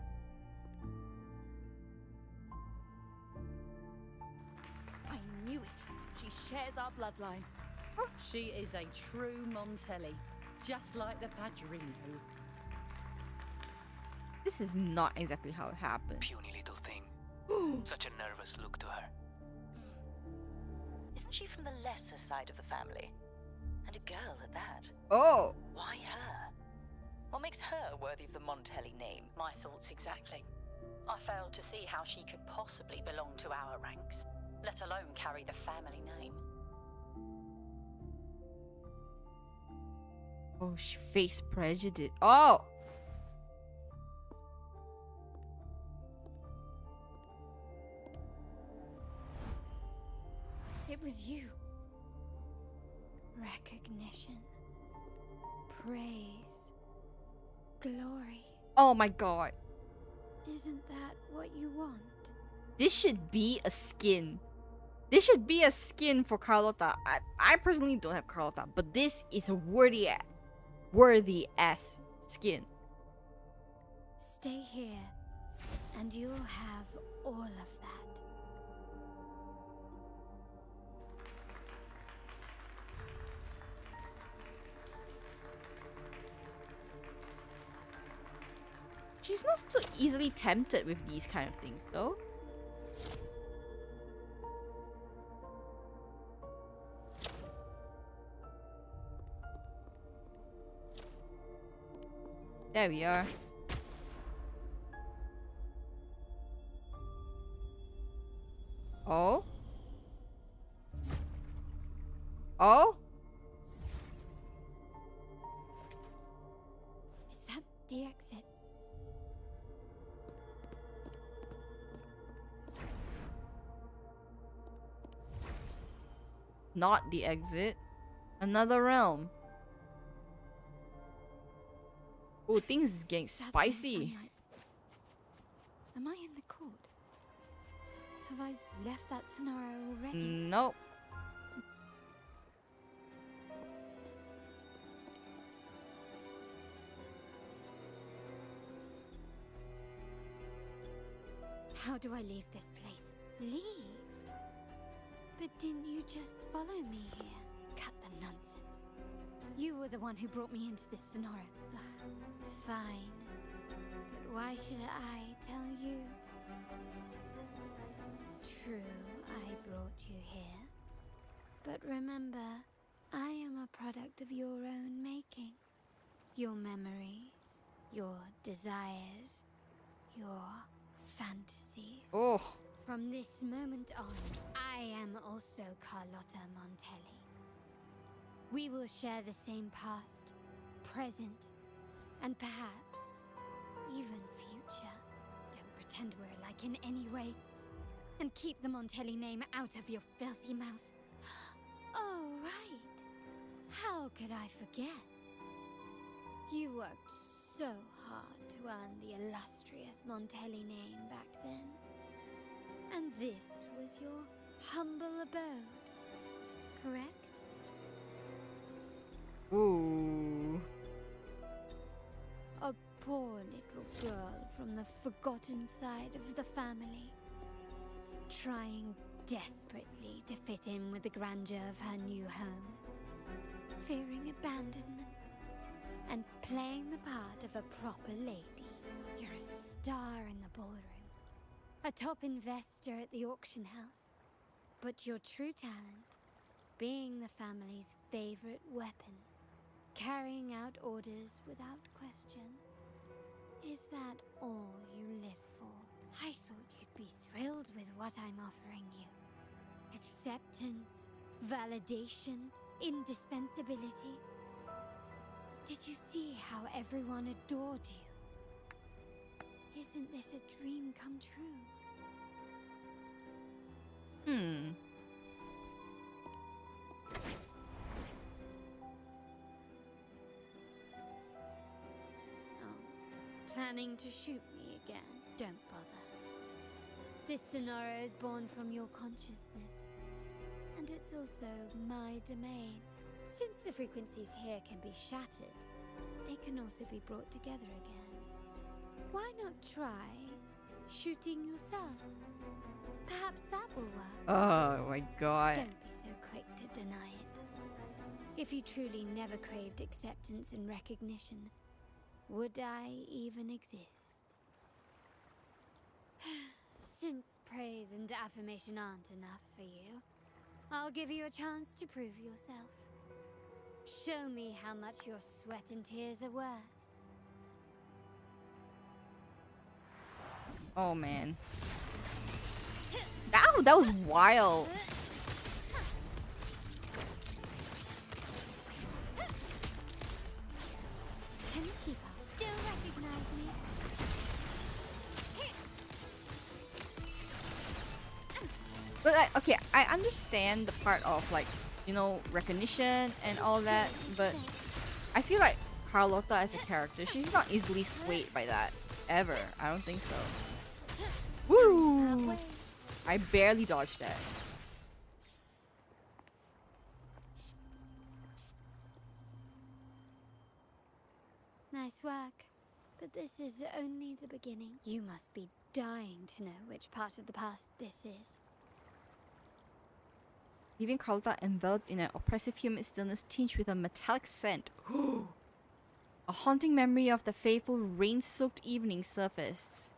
I knew it. She shares our bloodline. She is a true Montelli, just like the Padrino. This is not exactly how it happened. Puny little thing. Such a nervous look to her. Isn't she from the lesser side of the family? And a girl at that. Oh. Why her? What makes her worthy of the Montelli name? My thoughts exactly. I fail to see how she could possibly belong to our ranks, let alone carry the family name. Oh, she faced prejudice. Oh! It was you. Recognition. Praise. Glory. Oh my god. Isn't that what you want? This should be a skin. This should be a skin for Carlotta. I personally don't have Carlotta, but this is a worthy ass skin. Stay here, and you'll have all of that. She's not so easily tempted with these kind of things, though. There we are. Oh? Oh? Is that the exit? Not the exit. Another realm. Oh, things is getting spicy. Am I in the court? Have I left that scenario already? Nope. How do I leave this place? Leave? But didn't you just follow me here? Cut the nonsense. You were the one who brought me into this scenario. Ugh, fine. But why should I tell you? True, I brought you here. But remember, I am a product of your own making. Your memories, your desires, your fantasies. Oh. From this moment on, I am also Carlotta Montelli. We will share the same past, present, and perhaps even future. Don't pretend we're alike in any way. And keep the Montelli name out of your filthy mouth. Oh, right. How could I forget? You worked so hard to earn the illustrious Montelli name back then. And this was your humble abode, correct? Ooh. A poor little girl from the forgotten side of the family, trying desperately to fit in with the grandeur of her new home, fearing abandonment, and playing the part of a proper lady. You're a star in the ballroom, a top investor at the auction house, but your true talent, being the family's favorite weapon, carrying out orders without question. Is that all you live for? I thought you'd be thrilled with what I'm offering you. Acceptance, validation, indispensability. Did you see how everyone adored you? Isn't this a dream come true? Planning to shoot me again? Don't bother. This scenario is born from your consciousness, and it's also my domain. Since the frequencies here can be shattered, they can also be brought together again. Why not try shooting yourself? Perhaps that will work. Oh my god. Don't be so quick to deny it. If you truly never craved acceptance and recognition, would I even exist? Since praise and affirmation aren't enough for you, I'll give you a chance to prove yourself. Show me how much your sweat and tears are worth. Oh man. That was wild. Can you keep up? Still recognize me? But okay, I understand the part of like, you know, recognition and all that, but I feel like Carlotta as a character, she's not easily swayed by that. Ever. I don't think so. Woo! I barely dodged that. Nice work. But this is only the beginning. You must be dying to know which part of the past this is. Leaving Carlotta enveloped in an oppressive humid stillness tinged with a metallic scent. A haunting memory of the fateful rain-soaked evening surfaced.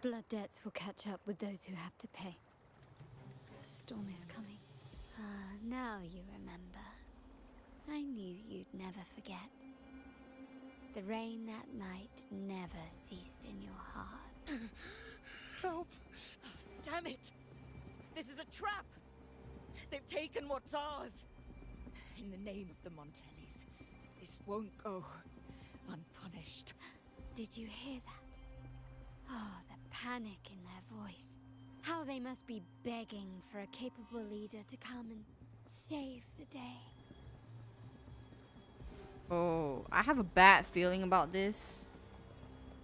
Blood debts will catch up with those who have to pay. The storm is coming. Ah, now you remember. I knew you'd never forget. The rain that night never ceased in your heart. Help! Damn it! This is a trap! They've taken what's ours! In the name of the Montellis, this won't go unpunished. Did you hear that? Oh, the panic in their voice. How they must be begging for a capable leader to come and save the day. Oh, I have a bad feeling about this.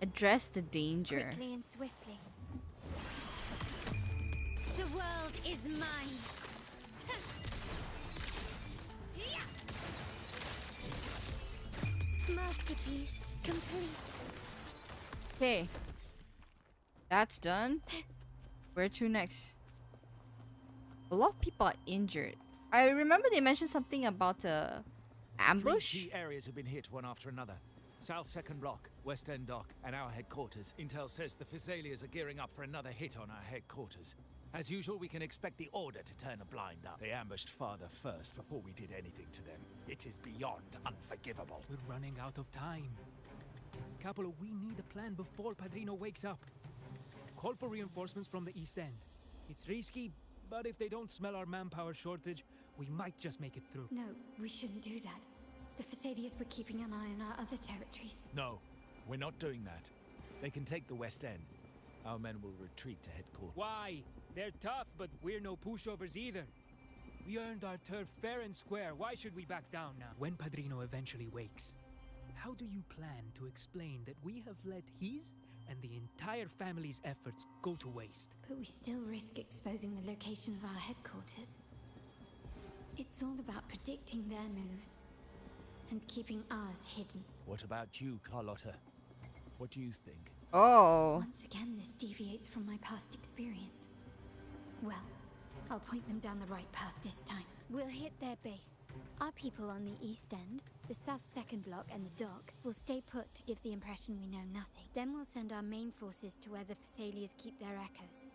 Address the danger. Quickly and swiftly. The world is mine. Masterpiece complete. Okay. That's done. Where to next? A lot of people are injured. I remember they mentioned something about a ambush. 3 key areas have been hit one after another. South Second Block, West End Dock, and our headquarters. Intel says the Thessalias are gearing up for another hit on our headquarters. As usual, we can expect the Order to turn a blind eye. They ambushed Father first before we did anything to them. It is beyond unforgivable. We're running out of time. Capolo, we need a plan before Padrino wakes up. Call for reinforcements from the East End. It's risky, but if they don't smell our manpower shortage, we might just make it through. No, we shouldn't do that. The Thessalias were keeping an eye on our other territories. No, we're not doing that. They can take the West End. Our men will retreat to headquarters. Why? They're tough, but we're no pushovers either. We earned our turf fair and square. Why should we back down now? When Padrino eventually wakes, how do you plan to explain that we have let his and the entire family's efforts go to waste? But we still risk exposing the location of our headquarters. It's all about predicting their moves and keeping ours hidden. What about you, Carlotta? What do you think? Oh. Once again, this deviates from my past experience. Well, I'll point them down the right path this time. We'll hit their base. Our people on the East End, the South Second Block, and the dock will stay put to give the impression we know nothing. Then we'll send our main forces to where the Thessalias keep their echoes.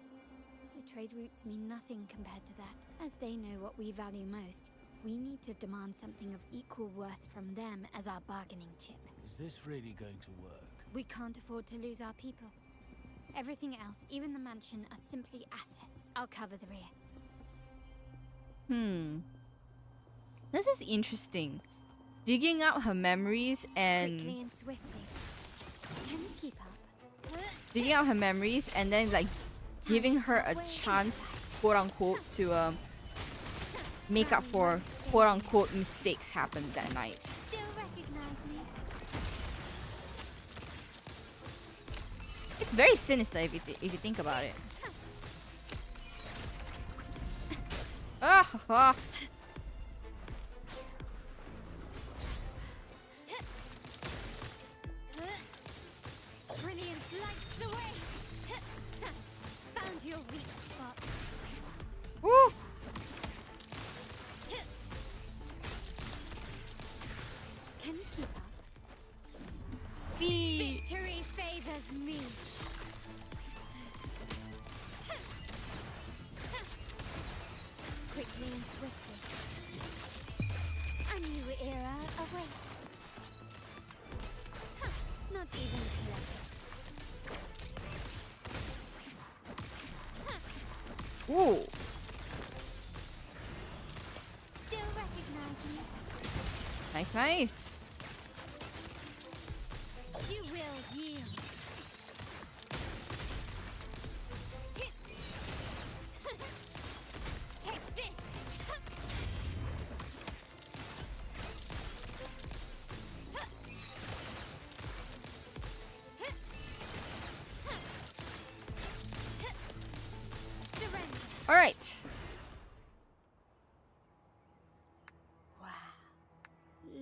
The trade routes mean nothing compared to that. As they know what we value most, we need to demand something of equal worth from them as our bargaining chip. Is this really going to work? We can't afford to lose our people. Everything else, even the mansion, are simply assets. I'll cover the rear. This is interesting. Digging out her memories and Quickly and swiftly. Can you keep up? digging out her memories and then like giving her a chance, quote unquote, to make up for quote unquote mistakes happened that night. Still recognize me? It's very sinister if you think about it. Ah. Brilliance lights the way. Found your weak spot. Woo! Can you keep up? Be Victory favors me. A new era awaits. Huh, not even close. Ooh. Still recognizing it. Nice, nice. You will yield. Take this. Surrender. All right. Wow.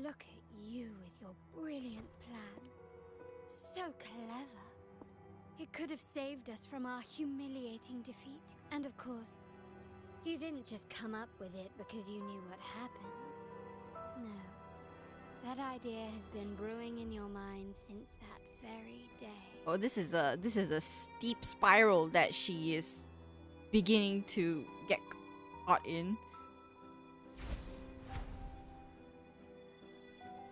Look at you with your brilliant plan. So clever. It could have saved us from our humiliating defeat. And of course, you didn't just come up with it because you knew what happened. No. That idea has been brewing in your mind since that very day. Oh, this is a steep spiral that she is beginning to get caught in.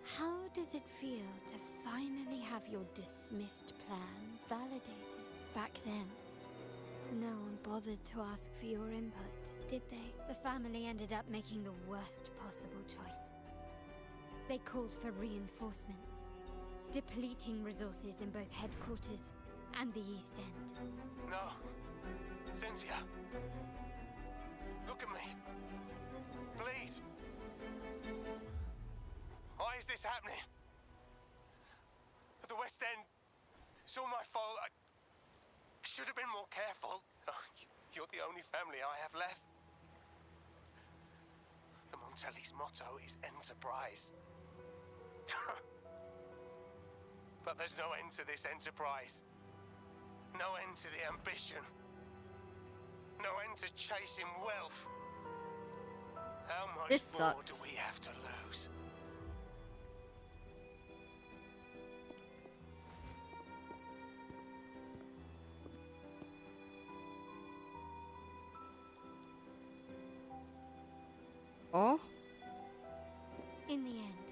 How does it feel to finally have your dismissed plan validated? Back then, no one bothered to ask for your input, did they? The family ended up making the worst possible choice. They called for reinforcements, depleting resources in both headquarters and the East End. No. Cynthia. Look at me. Please. Why is this happening? At the West End. It's all my fault. I should have been more careful. Oh, you're the only family I have left. The Montelli's motto is enterprise. But there's no end to this enterprise. No end to the ambition. No end to chasing wealth. How much This more sucks. do we have to lose? Oh? In the end,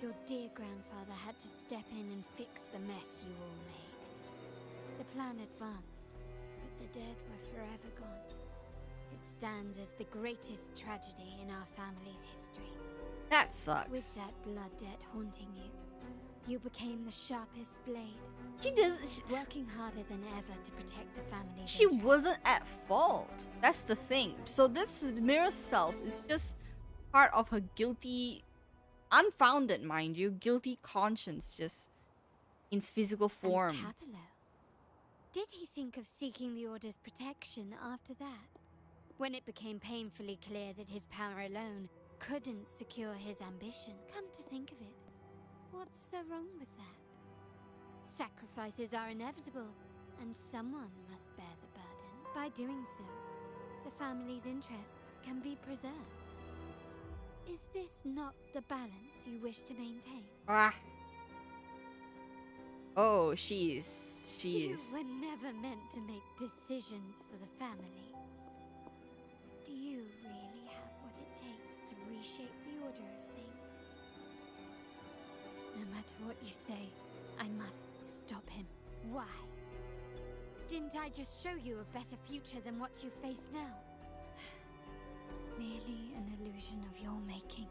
your dear grandfather had to step in and fix the mess you all made. The plan advanced, but the dead were forever gone. It stands as the greatest tragedy in our family's history. That sucks. With that blood debt haunting you, you became the sharpest blade. She does. Working harder than ever to protect the family's She interests. wasn't at fault. That's the thing. So this mirror self is just part of her guilty, unfounded, mind you, guilty conscience, just in physical form. And Capello. Did he think of seeking the Order's protection after that? When it became painfully clear that his power alone couldn't secure his ambition. Come to think of it, what's so wrong with that? Sacrifices are inevitable, and someone must bear the burden. By doing so, the family's interests can be preserved. Is this not the balance you wish to maintain? Ah. Oh, she's. You were never meant to make decisions for the family. Do you really have what it takes to reshape the order of things? No matter what you say, I must stop him. Why? Didn't I just show you a better future than what you face now? Merely an illusion of your making.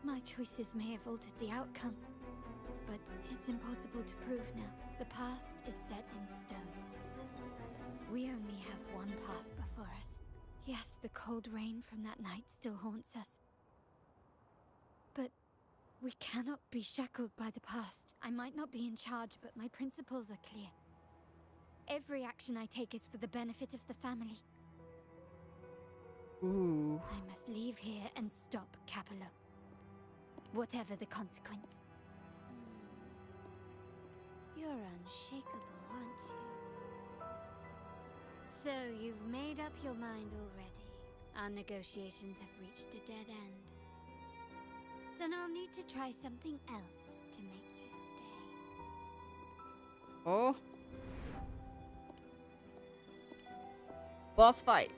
My choices may have altered the outcome, but it's impossible to prove now. The past is set in stone. We only have one path before us. Yes, the cold rain from that night still haunts us. But we cannot be shackled by the past. I might not be in charge, but my principles are clear. Every action I take is for the benefit of the family. Ooh. I must leave here and stop Capello. Whatever the consequence. You're unshakable, aren't you? So you've made up your mind already. Our negotiations have reached a dead end. Then I'll need to try something else to make you stay. Oh. Boss fight.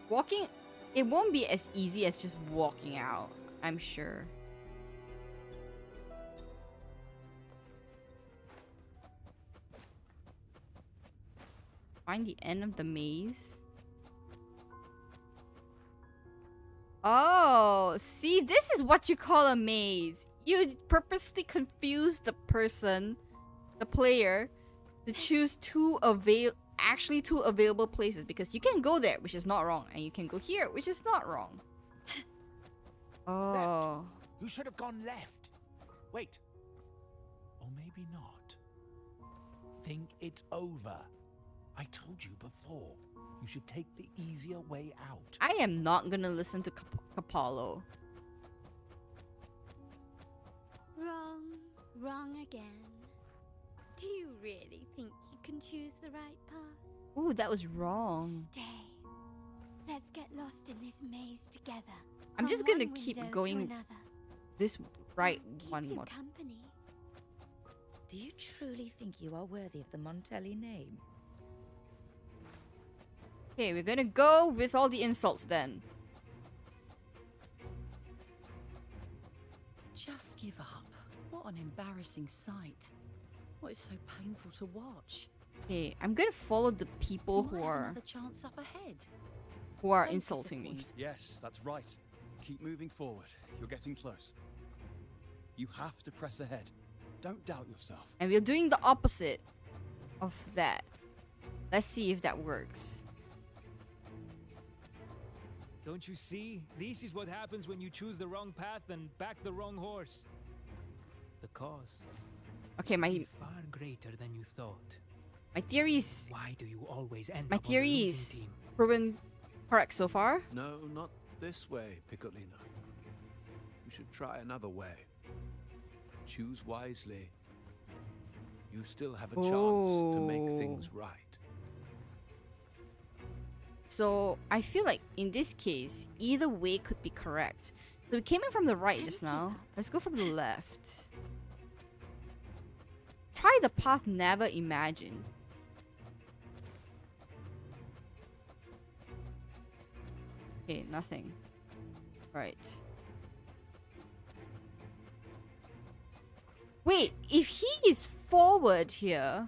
Walking, it won't be as easy as just walking out, I'm sure. Find the end of the maze. Oh, see, this is what you call a maze. You purposely confuse the person, the player, to choose two available places, because you can go there, which is not wrong, and you can go here, which is not wrong. Oh. Left. You should have gone left. Wait. Or maybe not. Think it over. I told you before. You should take the easier way out. I am not gonna listen to Capallo. Wrong. Wrong again. Do you really think you can choose the right path? Ooh, that was wrong. Stay. Let's get lost in this maze together. I'm From just gonna one keep window to going another. this right Keep one you more. company. Do you truly think you are worthy of the Montelli name? Okay, we're gonna go with all the insults then. Just give up. What an embarrassing sight. What is so painful to watch? Okay, I'm gonna follow the people You who might have are another chance up ahead. Don't insulting me. disappoint. Yes, that's right. Keep moving forward. You're getting close. You have to press ahead. Don't doubt yourself. And we're doing the opposite of that. Let's see if that works. Don't you see? This is what happens when you choose the wrong path and back the wrong horse. The cost Okay, is far greater than you thought. my theories. Why do you always end My up on the theory losing is team? proven correct so far. No, not this way, Piccolino. You should try another way. Choose wisely. You still have a chance to make things right. So I feel like in this case, either way could be correct. So we came in from the right just now. Let's go from the left. Try the path never imagined. Okay, nothing. Right. Wait, if he is forward here,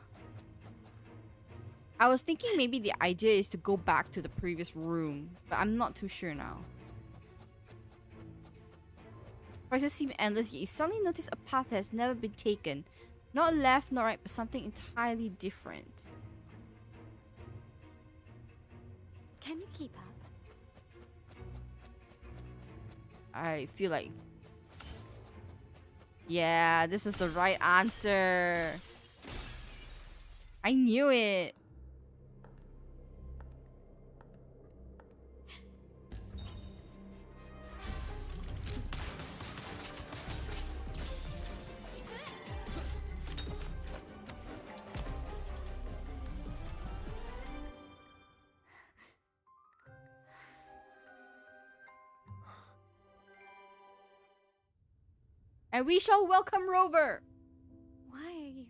I was thinking maybe the idea is to go back to the previous room, but I'm not too sure now. Choices seem endless, yet you suddenly notice a path that has never been taken. Not left, not right, but something entirely different. Can you keep up? I feel like... Yeah, this is the right answer. I knew it. And we shall welcome Rover. Why are you?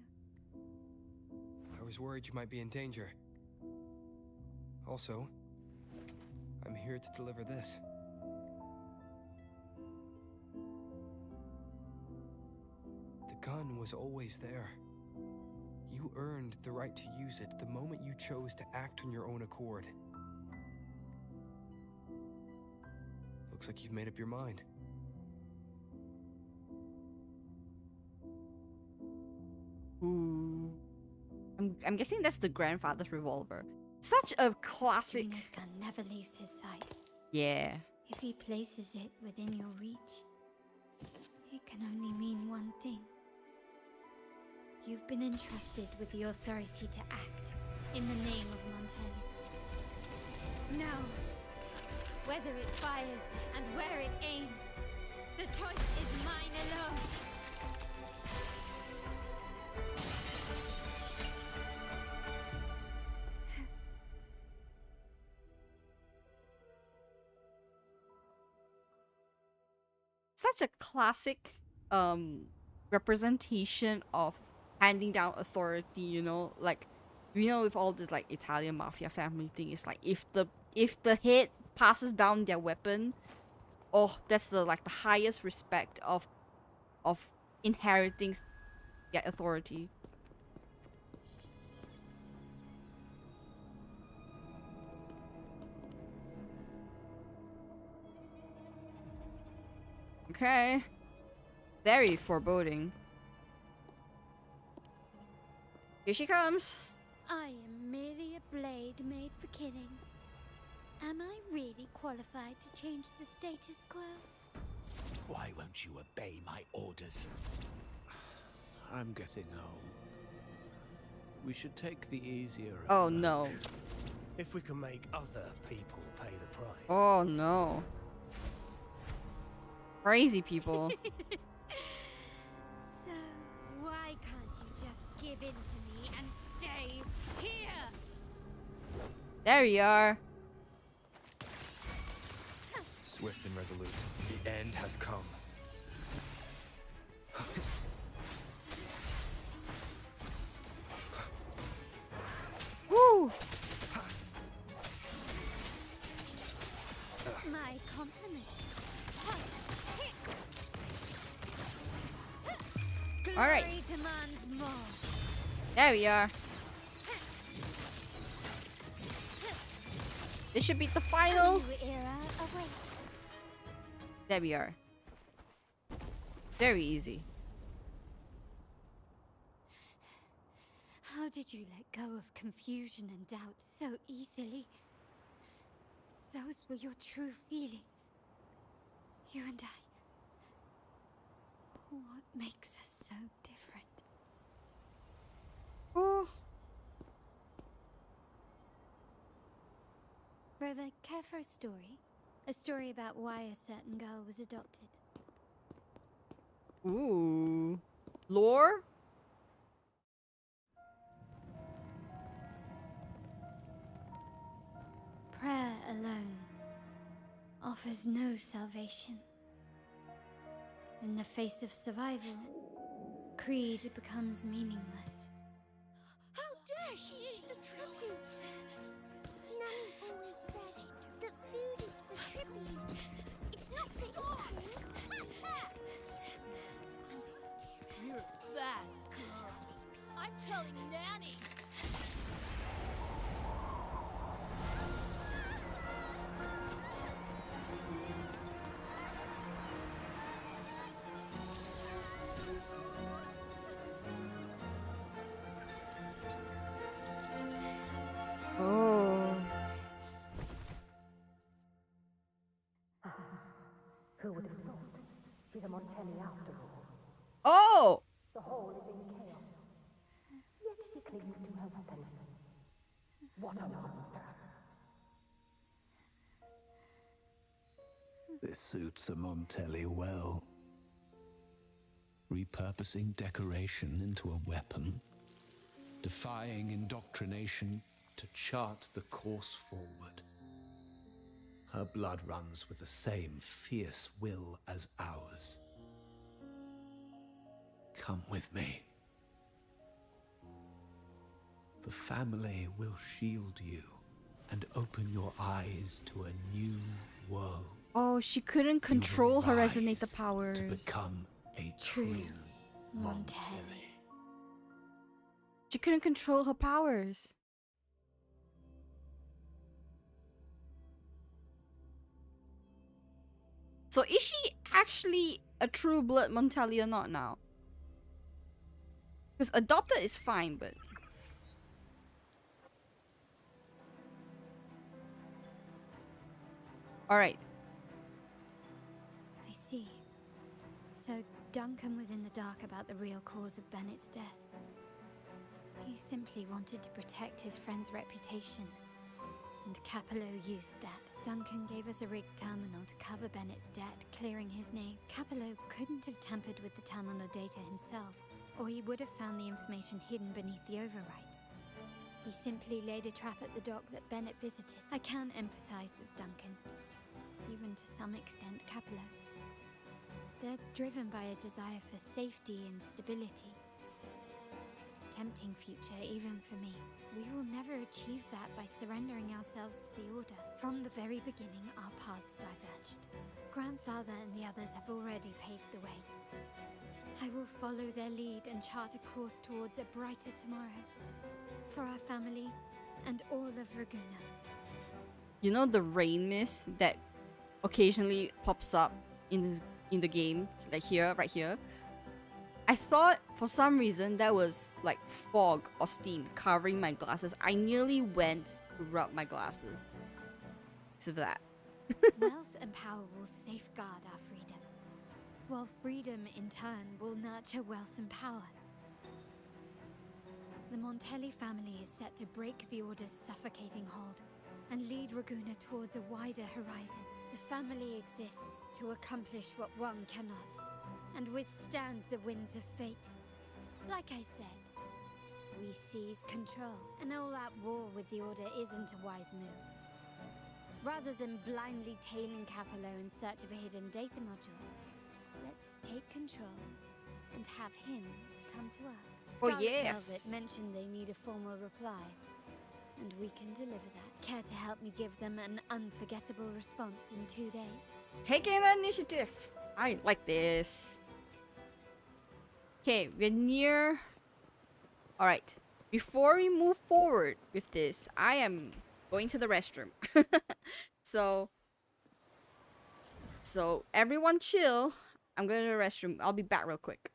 I was worried you might be in danger. Also, I'm here to deliver this. The gun was always there. You earned the right to use it the moment you chose to act on your own accord. Looks like you've made up your mind. Ooh. I'm guessing that's the grandfather's revolver. Such a classic. Patrino's gun never leaves his sight. Yeah. If he places it within your reach, it can only mean one thing. You've been entrusted with the authority to act in the name of Montelli. Now, whether it fires and where it aims, the choice is mine alone. Such a classic representation of handing down authority, you know, like, you know, with all this like Italian mafia family thing, it's like if the head passes down their weapon, oh, that's the highest respect of inheriting their authority. Okay. Very foreboding. Here she comes. I am merely a blade made for killing. Am I really qualified to change the status quo? Why won't you obey my orders? I'm getting old. We should take the easier approach. Oh no. If we can make other people pay the price. Oh no. Crazy people. So, why can't you just give in to me and stay here? There you are. Swift and resolute. The end has come. Woo! My compliments. All right. Glory demands more. There we are. This should be the final. A new era awaits. There we are. Very easy. How did you let go of confusion and doubt so easily? Those were your true feelings. You and I. What makes us so different? Oh. Brother, care for a story? A story about why a certain girl was adopted. Ooh. Lore? Prayer alone offers no salvation. In the face of survival, creed becomes meaningless. How dare she eat the tribute? Nanny always said that food is for tribute. It's not for eating. You're a bad girl. I'm telling Nanny. Oh. Who would have thought? She's a Montelli after all. Oh! The hall is in chaos. Yet she clings to her weapon. What a monster! This suits a Montelli well. Repurposing decoration into a weapon, defying indoctrination to chart the course forward. Her blood runs with the same fierce will as ours. Come with me. The family will shield you and open your eyes to a new world. Oh, she couldn't control her resonator powers. To become a true Montelli. She couldn't control her powers. So is she actually a true blood Montelli or not now? Because adopted is fine, but... Alright. I see. So Duncan was in the dark about the real cause of Bennett's death. He simply wanted to protect his friend's reputation. And Capello used that. Duncan gave us a rigged terminal to cover Bennett's debt, clearing his name. Capello couldn't have tampered with the terminal data himself, or he would have found the information hidden beneath the overwrites. He simply laid a trap at the dock that Bennett visited. I can empathize with Duncan, even to some extent Capello. They're driven by a desire for safety and stability. tempting future even for me. We will never achieve that by surrendering ourselves to the Order. From the very beginning, our paths diverged. Grandfather and the others have already paved the way. I will follow their lead and chart a course towards a brighter tomorrow. For our family and all of Raguna. You know the rain mist that occasionally pops up in the game, like here, right here? I thought for some reason that was like fog or steam covering my glasses. I nearly went to rub my glasses. Because of that. Wealth and power will safeguard our freedom, while freedom in turn will nurture wealth and power. The Montelli family is set to break the Order's suffocating hold and lead Raguna towards a wider horizon. The family exists to accomplish what one cannot, and withstand the winds of fate. Like I said, we seize control. An all-out war with the Order isn't a wise move. Rather than blindly tailing Capello in search of a hidden data module, let's take control and have him come to us. Oh, Scarlet yes. Velvet mentioned they need a formal reply, and we can deliver that. Care to help me give them an unforgettable response in 2 days? Taking the initiative. I like this. Okay, we're near. Alright. Before we move forward with this, I am going to the restroom. So everyone chill. I'm going to the restroom. I'll be back real quick.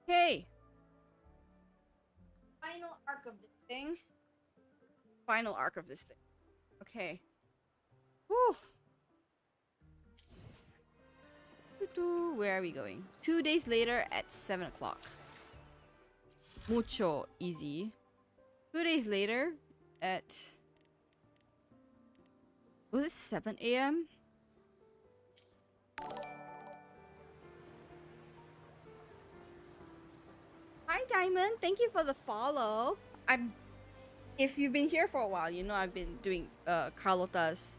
Okay. Final arc of this thing. Final arc of this thing. Okay. Whew. Where are we going? 2 days later at 7 o'clock. Mucho easy. 2 days later at... Was it 7 a.m.? Hi Diamond, thank you for the follow. If you've been here for a while, you know I've been doing Carlotta's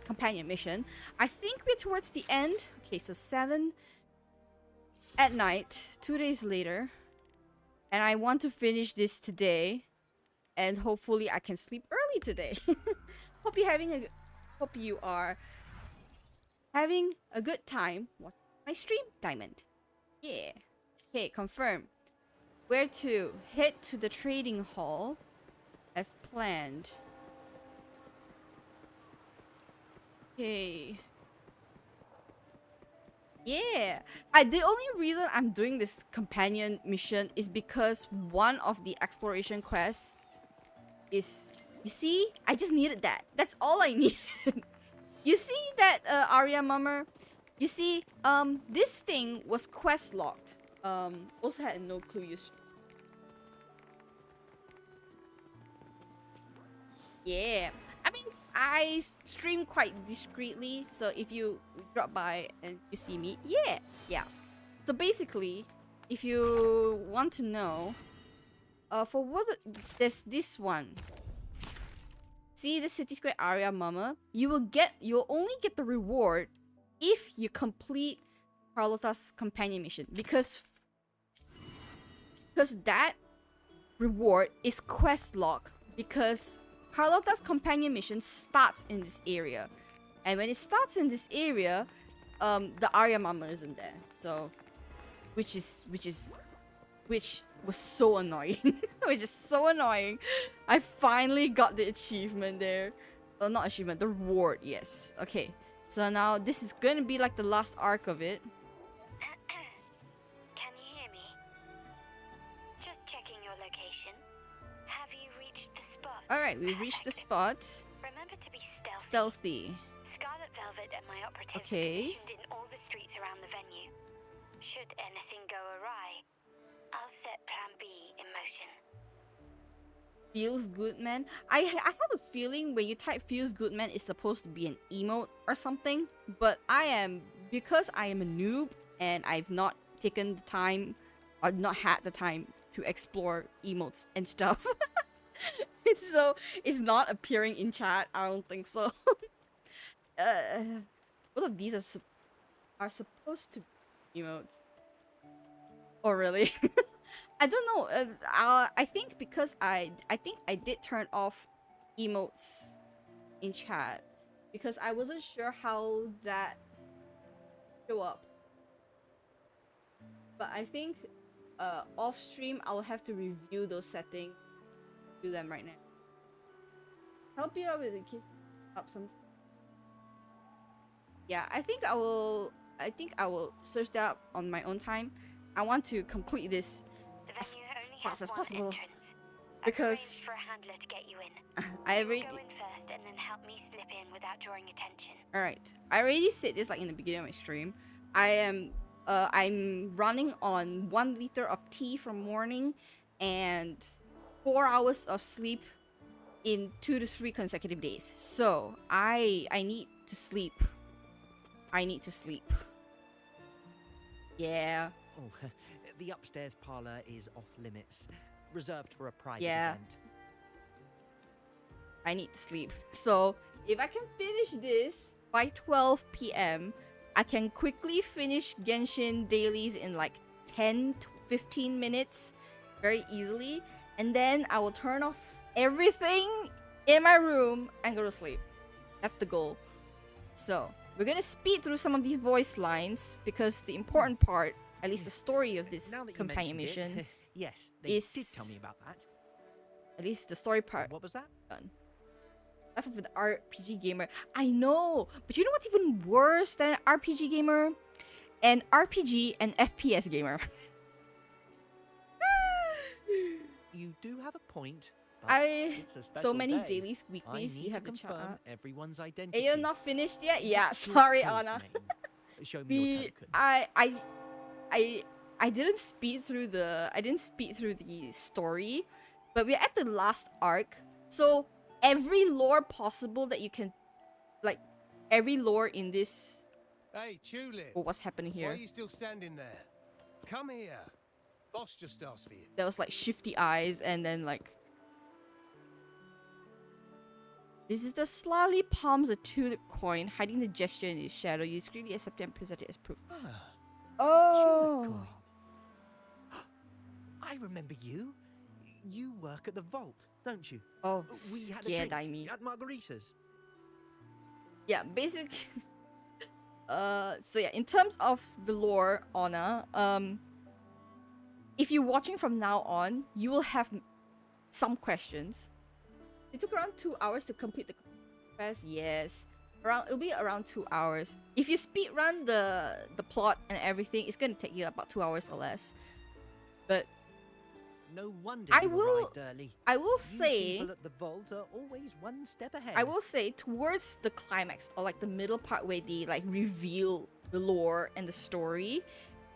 companion mission. I think we're towards the end. Okay, so 7 at night, 2 days later. And I want to finish this today. And hopefully I can sleep early today. Hope you are having a good time watching my stream, Diamond. Yeah. Okay, confirm. Where to? Head to the trading hall as planned. Okay. Yeah. The only reason I'm doing this companion mission is because one of the exploration quests is... You see? I just needed that. That's all I needed. You see that, Arya Mummer? You see, this thing was quest locked. Also had no clue you... Yeah, I mean, I stream quite discreetly, so if you drop by and you see me, yeah. So basically, if you want to know, for what there's this one. See the City Square Area Mama? You'll only get the reward if you complete Carlotta's companion mission, because that reward is quest lock, because Carlotta's companion mission starts in this area, and when it starts in this area, the Arya Mama isn't there. So, which was so annoying. It was just so annoying. I finally got the achievement there. Well, not achievement, the reward, yes. Okay, so now this is gonna be like the last arc of it. Can you hear me? Just checking your location. Have you reached the spot? Alright, we've reached the spot. Remember to be stealthy. Stealthy. Scarlet Velvet and my operatives Okay. are positioned in all the streets around the venue. Should anything go awry, I'll set Plan B in motion. Feels good, man. I have a feeling when you type feels good, man, it's supposed to be an emote or something. But because I am a noob and I've not taken the time or not had the time to explore emotes and stuff. So it's not appearing in chat. I don't think so. All of these are supposed to be emotes. Oh really? I don't know. I think because I think I did turn off emotes in chat because I wasn't sure how that show up. But I think off stream I'll have to review those settings. Do them right now. Help you out with the kiss up sometime. Yeah, I think I will search that up on my own time. I want to complete this as fast as possible because for a handler to get you in. I already. Go in first and then help me slip in without drawing attention. All right, I already said this like in the beginning of my stream. I'm running on 1 liter of tea from morning and 4 hours of sleep in 2 to 3 consecutive days. So I need to sleep. I need to sleep. Yeah. Oh, the upstairs parlor is off limits, reserved for a private Yeah. event. I need to sleep. So if I can finish this by 12 p.m., I can quickly finish Genshin dailies in like 10 to 15 minutes very easily. And then I will turn off everything in my room and go to sleep. That's the goal. So we're gonna speed through some of these voice lines because the important part, at least the story of this Now that you companion mentioned mission, it, yes, they is did tell me about that. at least the story part. What was that? Done. Life of an RPG gamer. I know, but you know what's even worse than an RPG gamer? An RPG and FPS gamer. You do have a point. But I it's a special so many day. dailies, weeklies. I You need have to the chat. confirm Up. everyone's Are identity. you not finished yet? Yeah. Your Sorry, code Anna. name. Show me your token. I didn't speed through the story, but we're at the last arc. So every lore possible that you can, like every lore in this. Hey, Tulip. Or what's happening here? Why are you still standing there? Come here. Boss just asked for you. There was like shifty eyes and then like. This is the slyly palms a tulip coin, hiding the gesture in its shadow. You discreetly accept it and present it as proof. Oh. I remember you. You work at the vault, don't you? Oh, we had a scared drink me. at Margarita's. Yeah, basic. So yeah, in terms of the lore, Honor, if you're watching from now on, you will have some questions. It took around 2 hours to complete the quest. Yes, it'll be around 2 hours. If you speed run the plot and everything, it's gonna take you about 2 hours or less. But No wonder I you will- arrived early. I will You say- people at the vault are always one step ahead. I will say towards the climax or like the middle part where they like reveal the lore and the story,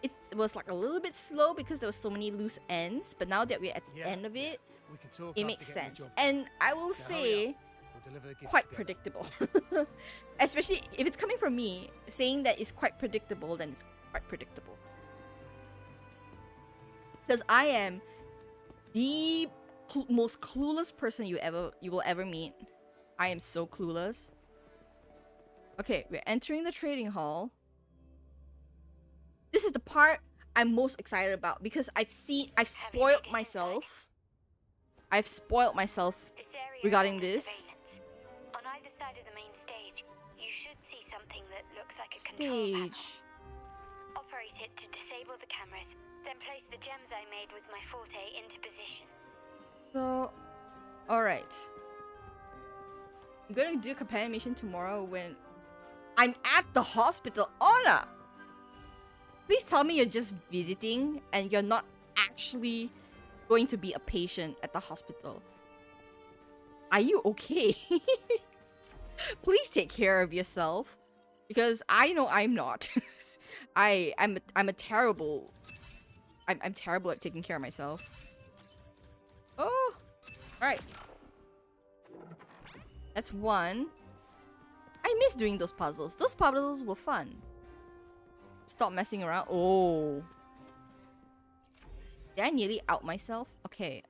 it was like a little bit slow because there was so many loose ends. But now that we're at the end of it, We can talk it after makes getting the sense. job. And I will Now hurry say, up. We'll deliver the gifts quite together. predictable. Especially if it's coming from me, saying that it's quite predictable, then it's quite predictable. Because I am the most clueless person you will ever meet. I am so clueless. Okay, we're entering the trading hall. This is the part I'm most excited about because I've spoiled myself. I've spoiled myself regarding this. On either side of the main stage, you should see something that looks like a control panel. Stage. operate it to disable the cameras, then place the gems I made with my forte into position. So, alright. I'm gonna do a companion mission tomorrow when I'm at the hospital. Anna! Please tell me you're just visiting and you're not actually going to be a patient at the hospital. Are you okay? Please take care of yourself. Because I know I'm not. I'm terrible at taking care of myself. Oh! Alright. That's one. I miss doing those puzzles. Those puzzles were fun. Stop messing around. Oh. Did I nearly out myself? Okay,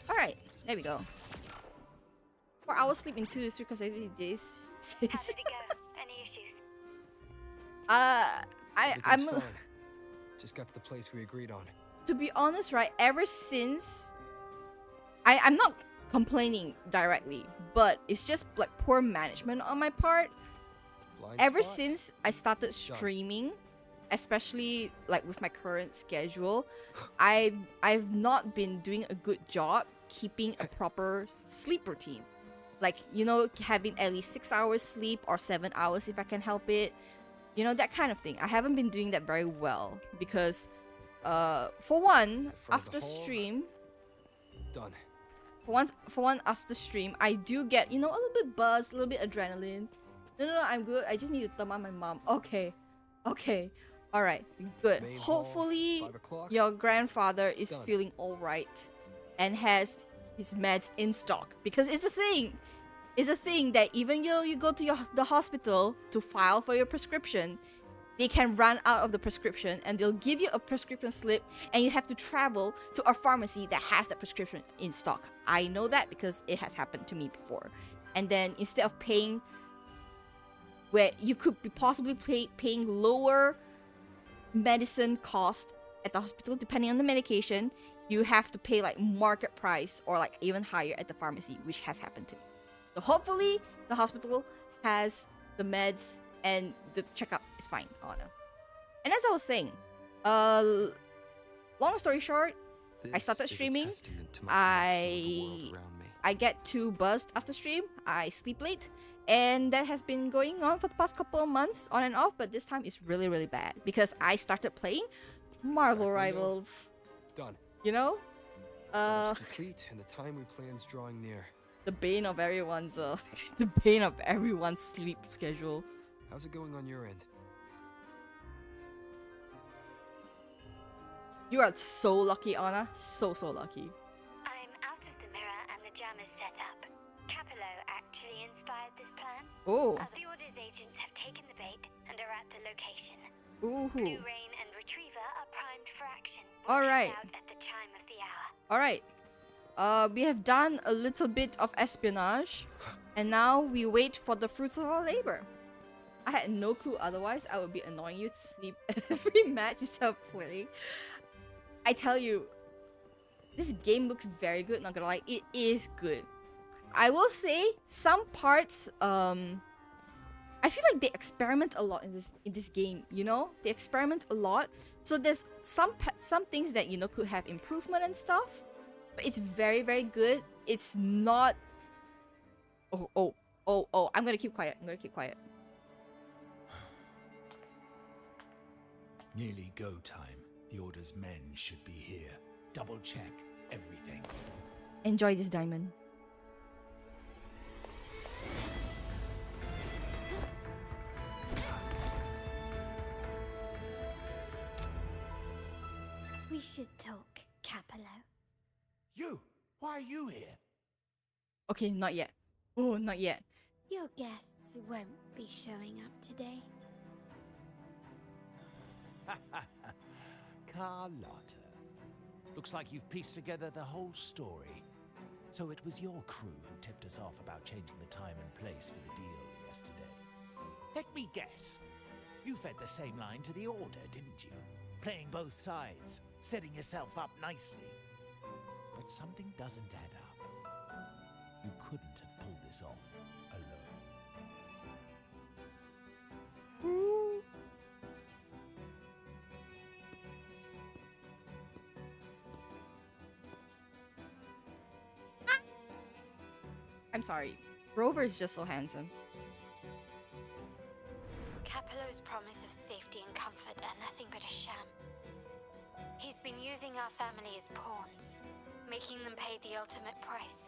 Alright, there we go. 4 hours sleep in 2 to 3 consecutive days. How did it go? Any issues? I'm fine. Just got to the place we agreed on. To be honest, right, ever since I'm not complaining directly, but it's just like poor management on my part. Ever since I started streaming, especially like with my current schedule, I've not been doing a good job keeping a proper sleep routine. Like, you know, having at least 6 hours sleep or 7 hours if I can help it. You know, that kind of thing. I haven't been doing that very well because for one, after stream, done. For one after stream, I do get, you know, a little bit buzz, a little bit adrenaline. No, I'm good. I just need to tell my mom. Okay. All right, good. Hopefully your grandfather is feeling all right and has his meds in stock, because it's a thing. It's a thing that even though you go to the hospital to file for your prescription, they can run out of the prescription and they'll give you a prescription slip and you have to travel to a pharmacy that has that prescription in stock. I know that because it has happened to me before. And then instead of paying where you could be possibly paying lower medicine cost at the hospital depending on the medication, you have to pay like market price or like even higher at the pharmacy, which has happened to me. So hopefully the hospital has the meds and the checkup is fine. Oh no. And as I was saying, long story short, I started streaming. I get too buzzed after stream. I sleep late. And that has been going on for the past couple of months, on and off, but this time is really, really bad because I started playing Marvel Rivals. Done. You know? Setups complete, and the time we plan's drawing near. The bane of everyone's sleep schedule. How's it going on your end? You are so lucky, Anna. So lucky. I'm out of the mirror and the jam is set up. Capello actually inspired this plan. Oh. The Order's agents have taken the bait and are at the location. Ooh. Blue Rain and Retriever are primed for action. All right. Out at the chime of the hour. All right. We have done a little bit of espionage, and now we wait for the fruits of our labor. I had no clue otherwise. I would be annoying you to sleep every match instead of playing. I tell you, this game looks very good. Not gonna lie, it is good. I will say some parts. I feel like they experiment a lot in this game. You know, they experiment a lot. So there's some things that, you know, could have improvement and stuff. But it's very, very good. It's not. Oh! I'm gonna keep quiet. Nearly go time. The Order's men should be here. Double check everything. Enjoy this diamond. We should talk, Capello. You! Why are you here? Okay, not yet. Oh, not yet. Your guests won't be showing up today. Carlotta. Looks like you've pieced together the whole story. So it was your crew who tipped us off about changing the time and place for the deal yesterday. Let me guess. You fed the same line to the Order, didn't you? Playing both sides, setting yourself up nicely. But something doesn't add up. You couldn't have pulled this off alone. I'm sorry. Rover is just so handsome. Capello's promise of safety and comfort are nothing but a sham. He's been using our family as pawns, making them pay the ultimate price.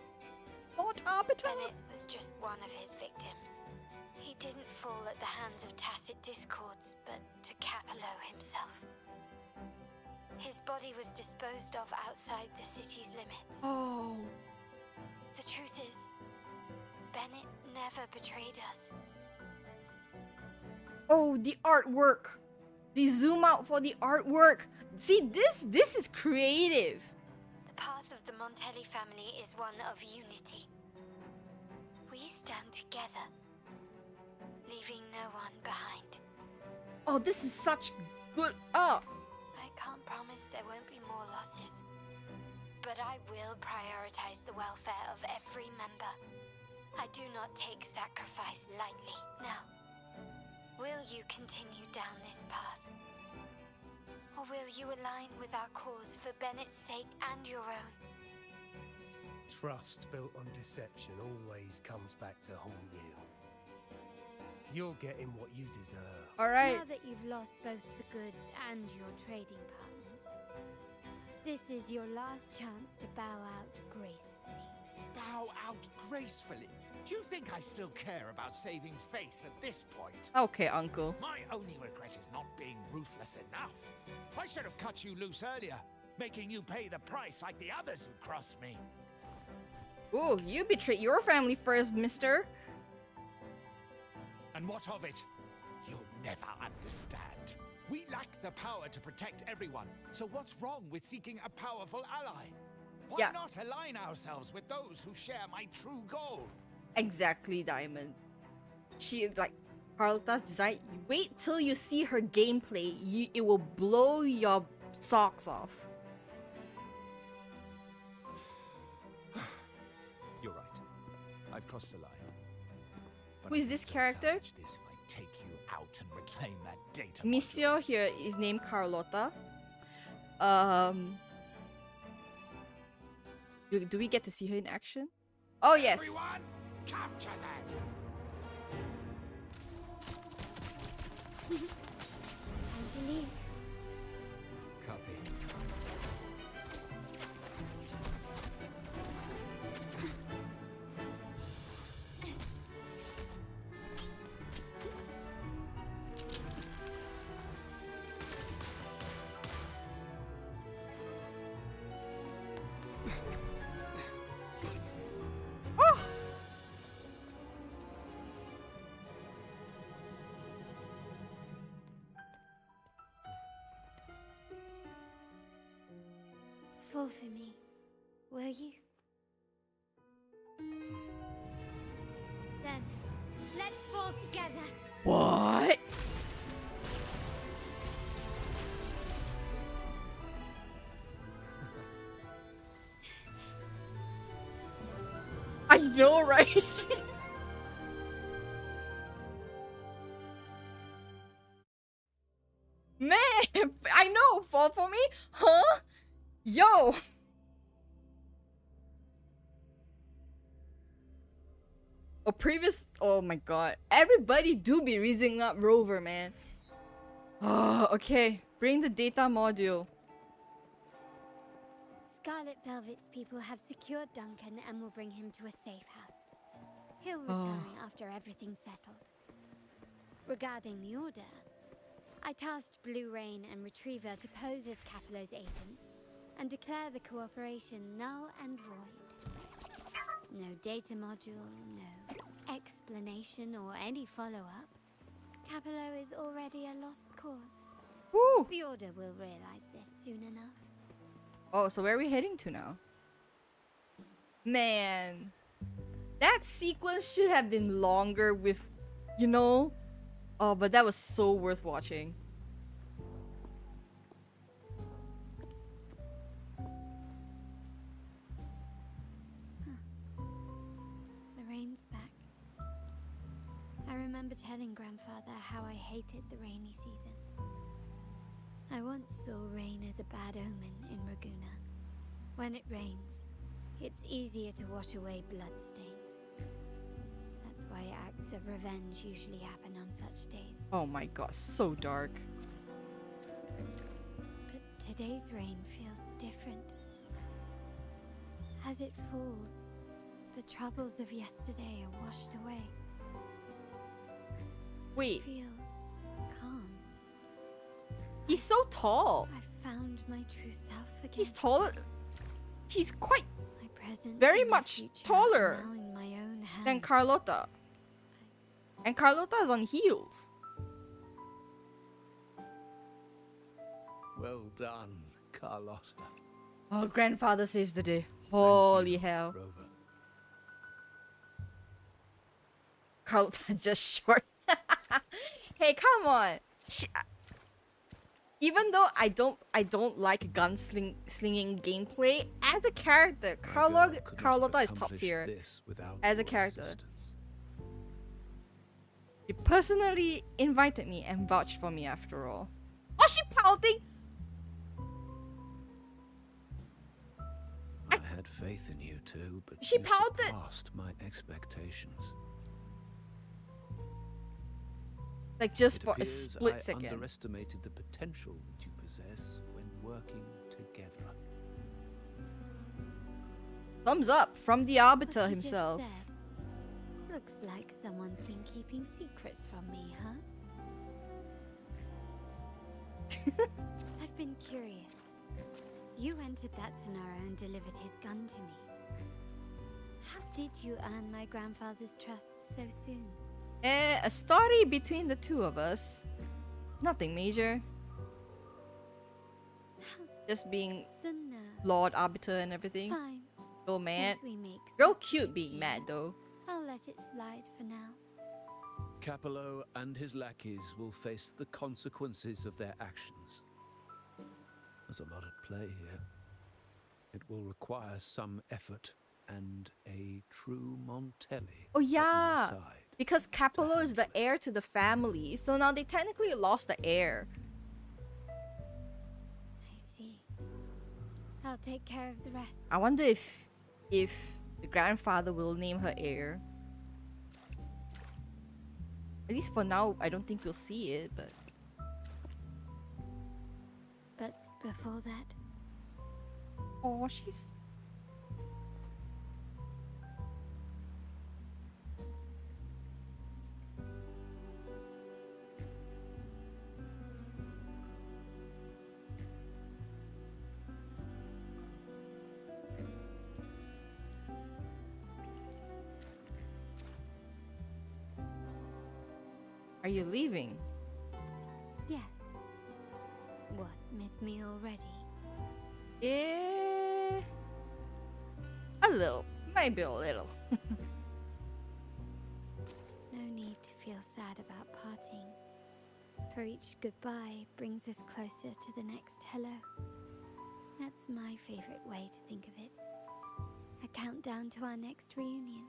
Not arbiter! Bennett was just one of his victims. He didn't fall at the hands of tacit discords, but to Capello himself. His body was disposed of outside the city's limits. Oh. The truth is, Bennett never betrayed us. Oh, the artwork. They zoom out for the artwork. See, this is creative. The path of the Montelli family is one of unity. We stand together, leaving no one behind. Oh, this is such good art. I can't promise there won't be more losses, but I will prioritize the welfare of every member. I do not take sacrifice lightly. Now, will you continue down this path? Or will you align with our cause for Bennett's sake and your own? Trust built on deception always comes back to haunt you. You're getting what you deserve. Alright. Now that you've lost both the goods and your trading partners, this is your last chance to bow out gracefully. Bow out gracefully? Do you think I still care about saving face at this point? Okay, uncle. My only regret is not being ruthless enough. I should have cut you loose earlier, making you pay the price like the others who crossed me. Ooh, you betrayed your family first, mister. And what of it? You'll never understand. We lack the power to protect everyone, so what's wrong with seeking a powerful ally? Why not align ourselves with those who share my true goal? Exactly, Diamond. She, like, Carlotta's design. Wait till you see her gameplay. It will blow your socks off. You're right. I've crossed the line. Who is this character? This if I take you out and reclaim that data. Monsieur here is named Carlotta. Do we get to see her in action? Oh yes. Everyone, capture them. Time to leave. Copy. Fall for me, will you? Then, let's fall together. What? I know, right? Man, I know. Fall for me? Huh? Yo! Oh my god. Everybody do be raising up Rover, man. Oh, okay. Bring the data module. Scarlet Velvet's people have secured Duncan and will bring him to a safe house. He'll return after everything's settled. Regarding the order, I tasked Blue Rain and Retriever to pose as Capello's agents and declare the cooperation null and void. No data module, no explanation or any follow-up. Capello is already a lost cause. Woo! The Order will realize this soon enough. Oh, so where are we heading to now? Man, that sequence should have been longer with, you know? Oh, but that was so worth watching. The rain's back. I remember telling Grandfather how I hated the rainy season. I once saw rain as a bad omen in Raguna. When it rains, it's easier to wash away bloodstains. why acts of revenge usually happen on such days. Oh my god, so dark. But today's rain feels different. As it falls, the troubles of yesterday are washed away. Wait. I feel calm. He's so tall. I found my true self again. He's taller. He's quite My present very and my much future taller are now in my own hands. than Carlotta. And Carlotta is on heels. Well done, Carlotta. Oh, grandfather saves the day. Holy hell. Rover. Carlotta just short. Hey, come on. Even though I don't like slinging gameplay, as a character, Carlotta is top tier. As a character. She personally invited me and vouched for me after all. Oh, she pouting! I had faith in you too, but she you pouted. surpassed my expectations. Like just It for a appears split I second. underestimated the potential that you possess when working together. Thumbs up from the Arbiter What you just himself. said. Looks like someone's been keeping secrets from me, huh? I've been curious. You entered that scenario and delivered his gun to me. How did you earn my grandfather's trust so soon? A story between the two of us. Nothing major. Just being The nerve. Lord Arbiter and everything. Fine. Girl mad. Since we make Girl such cute big being deal, mad though. I'll let it slide for now. Capello and his lackeys will face the consequences of their actions. There's a lot at play here. It will require some effort and a true Montelli Oh at my yeah. side. Because Capello is the heir to the family, so now they technically lost the heir. I see. I'll take care of the rest. I wonder if the grandfather will name her heir. At least for now, I don't think we'll see it, but But before that, oh, she's Are you leaving? yes. What, miss me already? A little. Maybe a little. No need to feel sad about parting. For each goodbye brings us closer to the next hello. That's my favorite way to think of it. A countdown to our next reunion.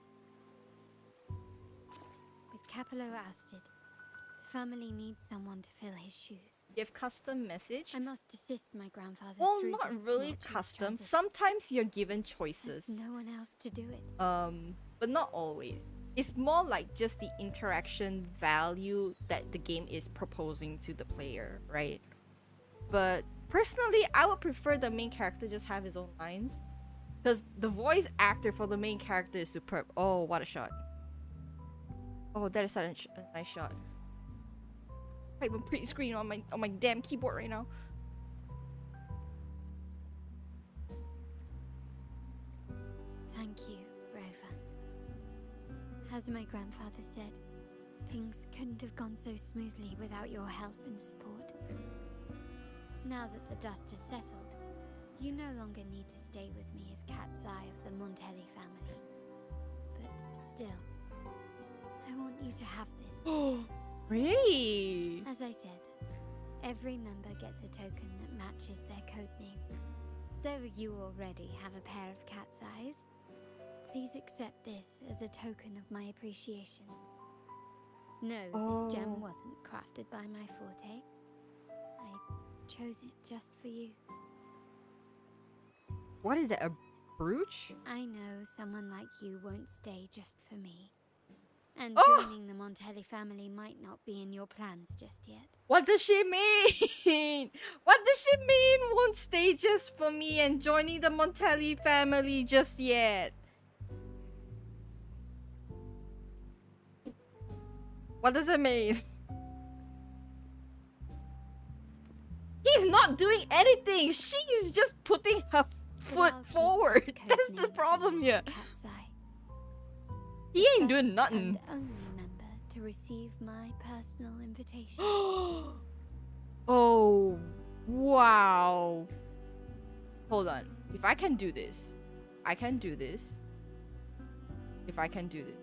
With Capello ousted, the family needs someone to fill his shoes. Give custom message? I must assist my grandfather Well, through not this really tumultuous custom. transition. Sometimes you're given choices. There's no one else to do it. But not always. It's more like just the interaction value that the game is proposing to the player, right? But personally, I would prefer the main character just have his own lines. Because the voice actor for the main character is superb. Oh, what a shot. Oh, that is such a nice shot. I have a pretty screen on my damn keyboard right now. Thank you, Rover. As my grandfather said, things couldn't have gone so smoothly without your help and support. Now that the dust has settled, you no longer need to stay with me as cat's eye of the Montelli family. But still, I want you to have this. Really? As I said, every member gets a token that matches their codename. Though you already have a pair of cat's eyes, please accept this as a token of my appreciation. No, this gem wasn't crafted by my forte. I chose it just for you. What is it, a brooch? I know someone like you won't stay just for me. And Oh! joining the Montelli family might not be in your plans just yet. What does she mean? What does she mean won't stay just for me and joining the Montelli family just yet? What does it mean? He's not doing anything. She's just putting her foot forward. That's the problem here. He ain't doing nothing. And only member to receive my personal invitation. Oh, wow. Hold on. If I can do this, I can do this. If I can do this,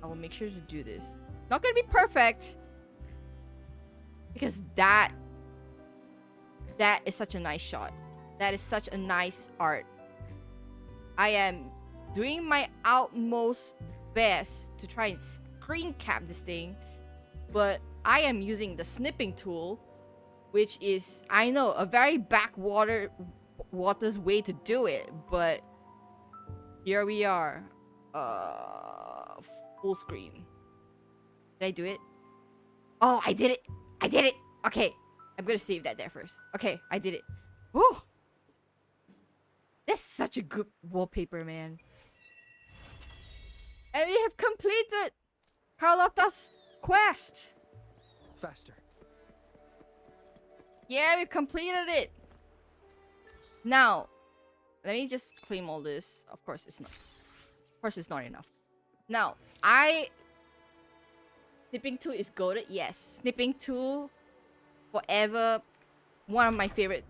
I will make sure to do this. Not gonna be perfect, because that is such a nice shot. That is such a nice art. I am doing my utmost best to try and screen cap this thing, but I am using the snipping tool, which is, I know, a very water's way to do it, but here we are. Full screen. Did I do it? Oh, I did it! I did it! Okay, I'm gonna save that there first. Okay, I did it. Woo! That's such a good wallpaper, man. And we have completed Carlotta's quest. Faster. Yeah, we completed it. Now, let me just claim all this. Of course, it's not. Of course, it's not enough. Now, Snipping tool is goated. Yes, snipping tool, forever. One of my favorite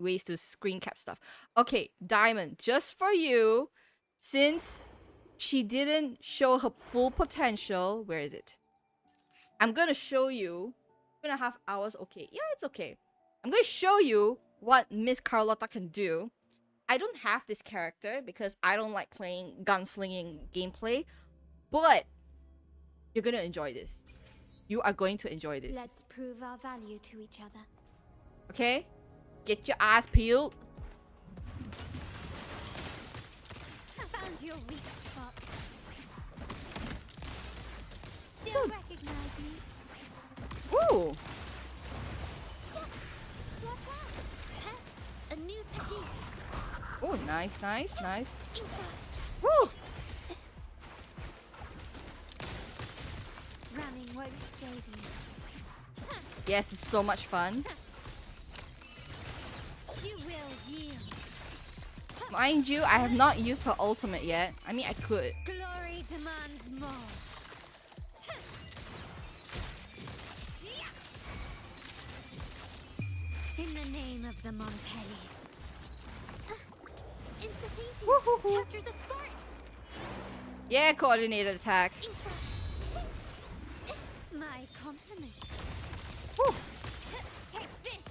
ways to screen cap stuff. Okay, Diamond, just for you, since she didn't show her full potential. Where is it? I'm gonna show you. 2.5 hours. Okay, yeah, it's okay. I'm gonna show you what Miss Carlotta can do. I don't have this character because I don't like playing gunslinging gameplay, but you're gonna enjoy this. You are going to enjoy this. Let's prove our value to each other. Okay? Get your eyes peeled. I found your weak spot. So recognize me. Ooh. Watch out! A new technique. Oh, nice. Woo! Running won't save you. Yes, it's so much fun. You will yield. Mind you, I have not used her ultimate yet. I mean, I could. Glory demands more. In the name of the Montellis. Capture the spark. Yeah, coordinated attack. My compliments. Woo. Take this.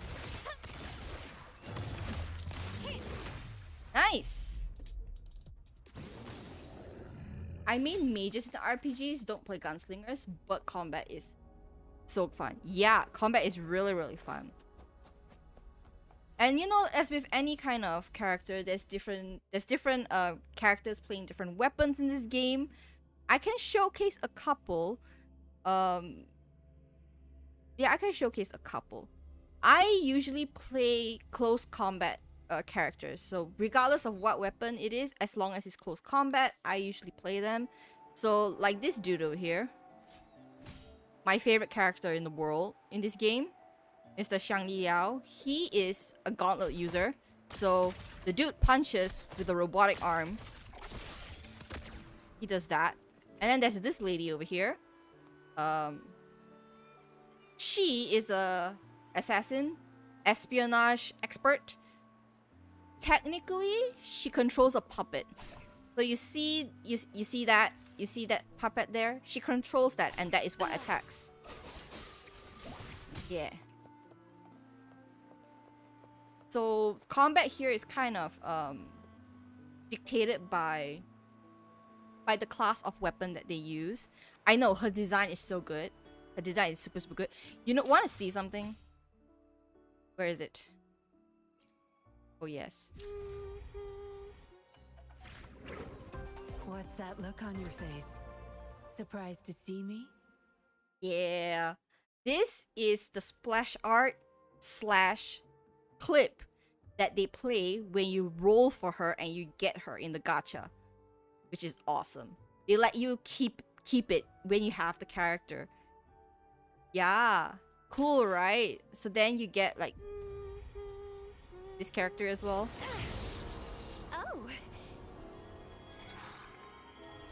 Nice. I mean, mages in the RPGs don't play gunslingers, but combat is so fun. Yeah, combat is really, really fun. And you know, as with any kind of character, there's different characters playing different weapons in this game. I can showcase a couple. Yeah, I can showcase a couple. I usually play close combat characters, so regardless of what weapon it is, as long as it's close combat, I usually play them. So like this dude over here, my favorite character in the world in this game, Mr. Shang Liao. He is a gauntlet user, so the dude punches with a robotic arm. He does that. And then there's this lady over here. She is a assassin, espionage expert. Technically, she controls a puppet. So you see that puppet there? She controls that, and that is what attacks. Yeah. So combat here is kind of dictated by the class of weapon that they use. I know her design is so good. Her design is super good. You know, want to see something? Where is it? Oh yes. What's that look on your face? Surprised to see me? Yeah. This is the splash art slash clip that they play when you roll for her and you get her in the gacha, which is awesome. They let you keep it when you have the character. Yeah. Cool, right? So then you get like this character as well. Oh.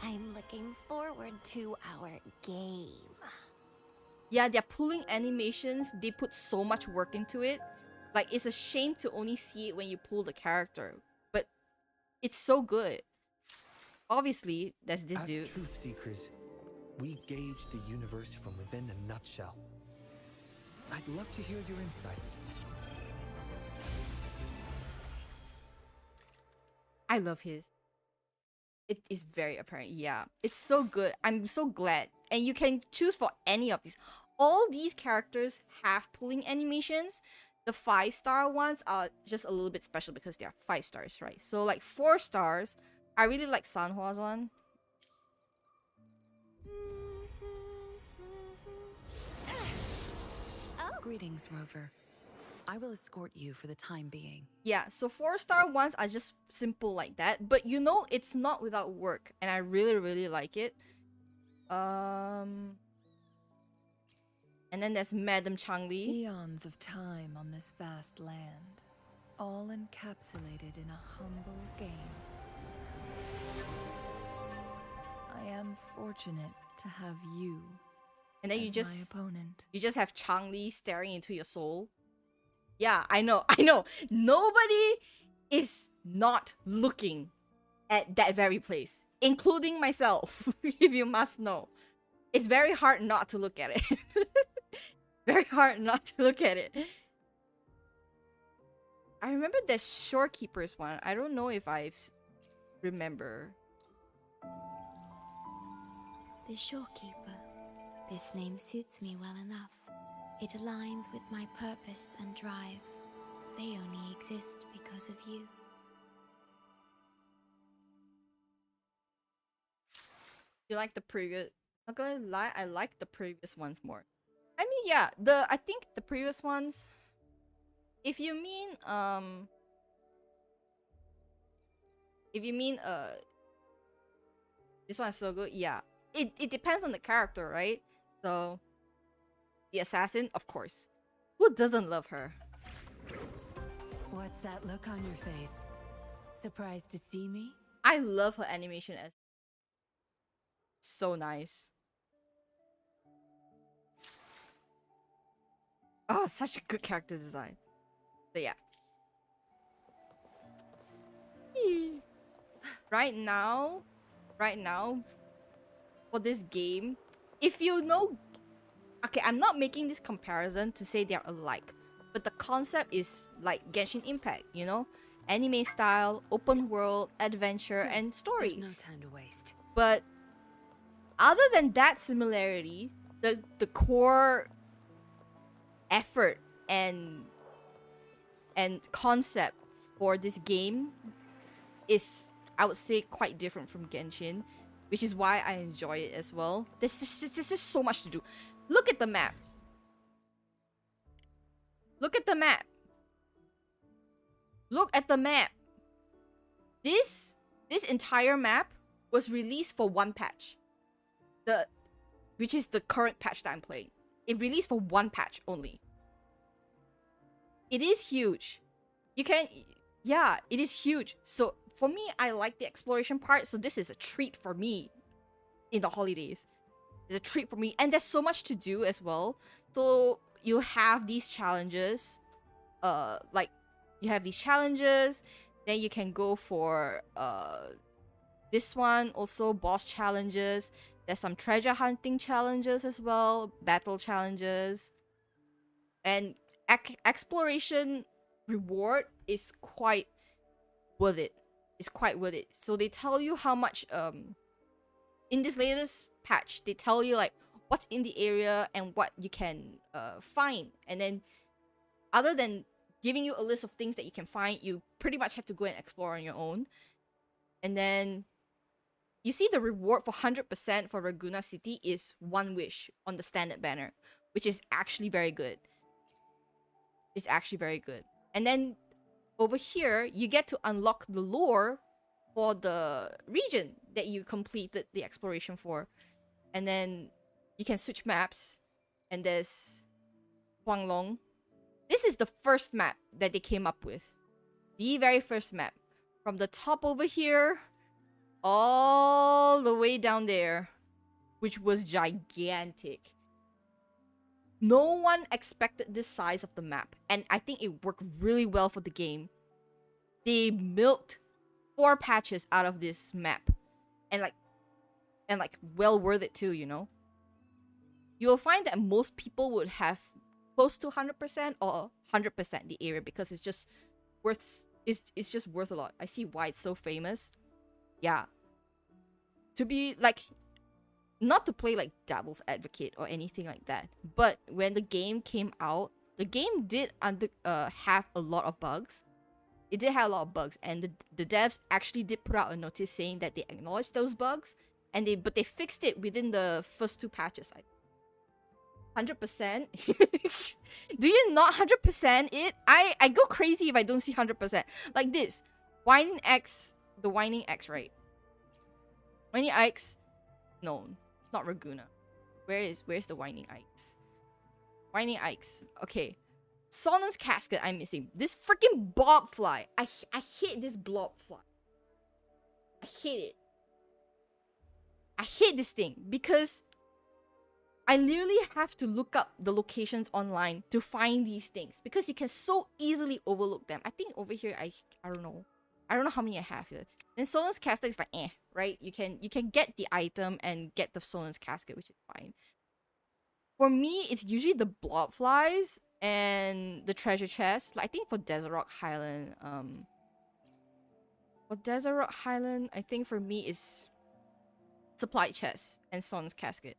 I'm looking forward to our game. Yeah, they're pulling animations. They put so much work into it. Like, it's a shame to only see it when you pull the character. But it's so good. Obviously, there's this As dude. truth seekers, we gauge the universe from within a nutshell. I'd love to hear your insights. I love his. It is very apparent. Yeah, it's so good. I'm so glad. And you can choose for any of these. All these characters have pulling animations. The 5-star ones are just a little bit special because they are 5 stars, right? So like 4 stars, I really like Sanhwa's one. Greetings, Rover. I will escort you for the time being. Yeah, so 4-star ones are just simple like that, but you know it's not without work, and I really, really like it. And then there's Madam Changli. Eons of time on this vast land, all encapsulated in a humble game. I am fortunate to have you And then you as just my opponent. you just have Changli staring into your soul. Yeah, I know, I know. Nobody is not looking at that very place, including myself, if you must know. It's very hard not to look at it. Very hard not to look at it. I remember the Shorekeepers one. I don't know if I remember. The Shorekeeper. This name suits me well enough. It aligns with my purpose and drive. They only exist because of you. You like the previous? Not gonna lie, I like the previous ones more. I mean, yeah, I think the previous ones. If you mean this one's so good, yeah. It depends on the character, right? So the assassin, of course. Who doesn't love her? What's that look on your face? Surprised to see me? I love her animation as so nice. Oh, such a good character design. So yeah. Right now, for this game, if you know, okay, I'm not making this comparison to say they're alike, but the concept is like Genshin Impact, you know, anime style, open world, adventure, and story. There's no time to waste. But other than that similarity, the core effort and concept for this game is, I would say, quite different from Genshin, which is why I enjoy it as well. There's just so much to do. Look at the map. Look at the map. Look at the map. This entire map was released for one patch. Which is the current patch that I'm playing. It released for one patch only. It is huge. Yeah, it is huge. So for me, I like the exploration part. So this is a treat for me in the holidays. It's a treat for me. And there's so much to do as well. So you'll have these challenges. Like, you have these challenges. Then you can go for this one. Also, boss challenges. There's some treasure hunting challenges as well. Battle challenges. And exploration reward is quite worth it. It's quite worth it. So they tell you how much in this latest patch, they tell you like what's in the area and what you can find. And then other than giving you a list of things that you can find, you pretty much have to go and explore on your own. And then you see the reward for 100% for Raguna City is 1 wish on the standard banner, which is actually very good. It's actually very good. And then over here, you get to unlock the lore for the region that you completed the exploration for. And then you can switch maps. And there's Huanglong. This is the first map that they came up with. The very first map. From the top over here, all the way down there, which was gigantic. No one expected this size of the map, and I think it worked really well for the game. They milked 4 patches out of this map, and like well worth it too, you know. You will find that most people would have close to 100% or 100% the area because it's just worth a lot. I see why it's so famous. Yeah. To be like, not to play like devil's advocate or anything like that, but when the game came out, the game did have a lot of bugs. It did have a lot of bugs, and the devs actually did put out a notice saying that they acknowledged those bugs, and they fixed it within the first 2 patches. 100%? Do you not 100% it? I go crazy if I don't see 100%. Like this. Whining X, the Whining X, right? Whining X, no, not Raguna. Where's the Whining X? Whining X. Okay. Sonen's Casket I'm missing. This freaking blobfly. I hate this blobfly. I hate it. I hate this thing because I literally have to look up the locations online to find these things because you can so easily overlook them. I think over here I don't know. I don't know how many I have here. Then Sonen's Casket is like right? You can get the item and get the Sonen's Casket, which is fine. For me, it's usually the blobflies and the treasure chest. Like, I think for Desert Rock Highland, I think for me is supply chest and Sonen's Casket.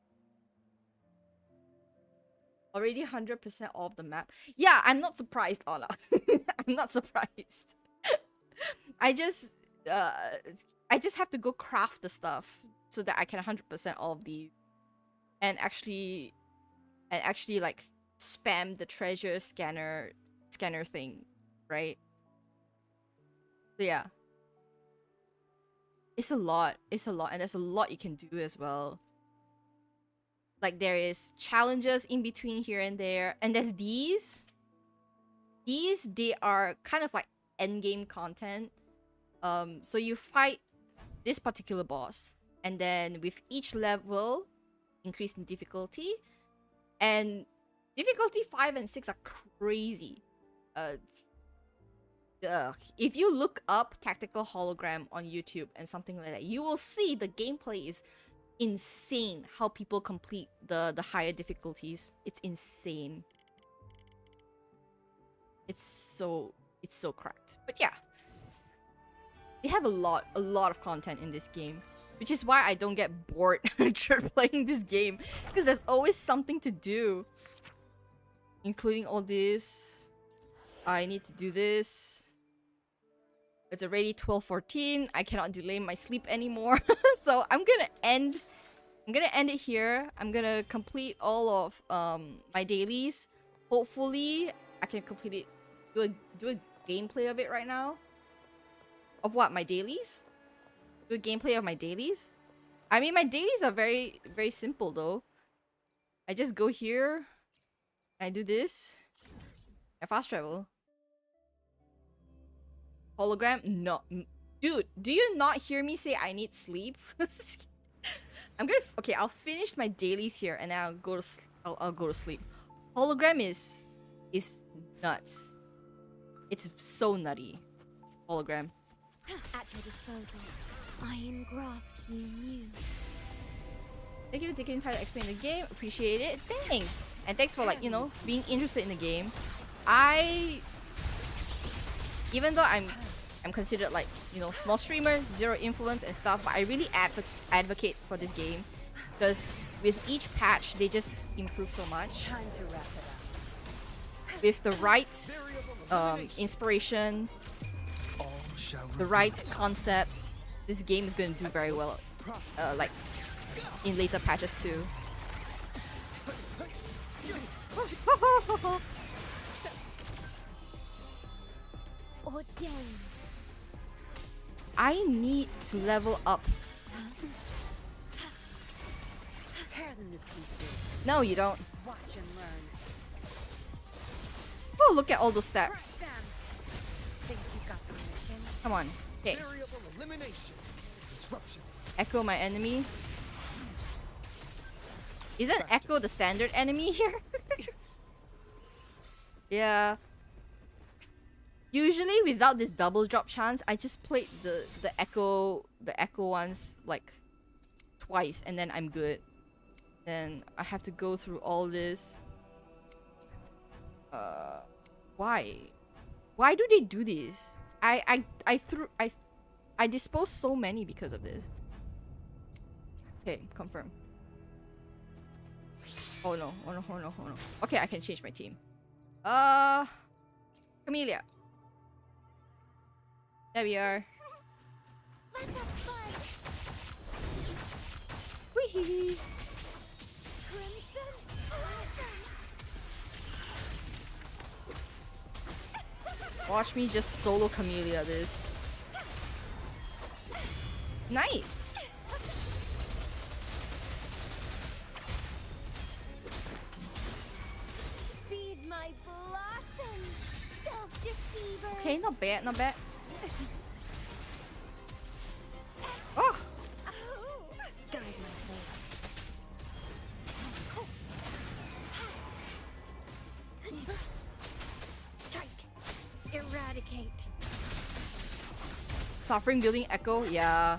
Already 100% off the map. Yeah, I'm not surprised, Ola. I'm not surprised. I just have to go craft the stuff so that I can 100% all of these, and actually like spam the treasure scanner thing, right? So yeah, it's a lot, and there's a lot you can do as well. Like, there is challenges in between here and there, and there's these they are kind of like endgame content. So you fight this particular boss, and then with each level increase in difficulty, and difficulty 5 and 6 are crazy. If you look up Tactical Hologram on YouTube and something like that, you will see the gameplay is insane. How people complete the higher difficulties, it's insane. It's so cracked. But yeah, they have a lot of content in this game, which is why I don't get bored playing this game, because there's always something to do, including all this. I need to do this. It's already 12:14. I cannot delay my sleep anymore. So I'm gonna end it here. I'm gonna complete all of my dailies. Hopefully I can complete it. Do a gameplay of it right now. Of what? My dailies? Do a gameplay of my dailies? I mean, my dailies are very, very simple though. I just go here, I do this, I fast travel. Hologram? No. Dude, do you not hear me say I need sleep? Okay, I'll finish my dailies here and then I'll go to sleep. Hologram is nuts. It's so nutty. Hologram. At your disposal. I engraft you new. Thank you for taking time to explain the game. Appreciate it. Thanks. And thanks for, like, you know, being interested in the game. Even though I'm considered, like, you know, small streamer, zero influence and stuff, but I really advocate for this game because with each patch they just improve so much. Time to wrap it up. With the right inspiration, the right concepts, this game is going to do very well like in later patches too. Ordained. I need to level up. Tear them to pieces. No, you don't. Watch and learn. Oh, look at all those stacks. Crush them. Think you got the mission? Come on. Okay. Variable elimination. Disruption. Echo my enemy. Isn't Echo the standard enemy here? Yeah. Usually without this double drop chance, I just played the Echo ones like twice and then I'm good. Then I have to go through all this. Why? Why do they do this? I disposed so many because of this. Okay, confirm. Oh no, oh no, oh no, oh no. Okay, I can change my team. Camellia. There we are. Let's have fun. Wee. Crimson Blossom. Watch me just solo Camellia this. Nice. Feed my blossoms, self-deceivers. Okay, not bad, not bad. Oh! Guide my fate. Strike. Eradicate. Suffering building Echo, yeah.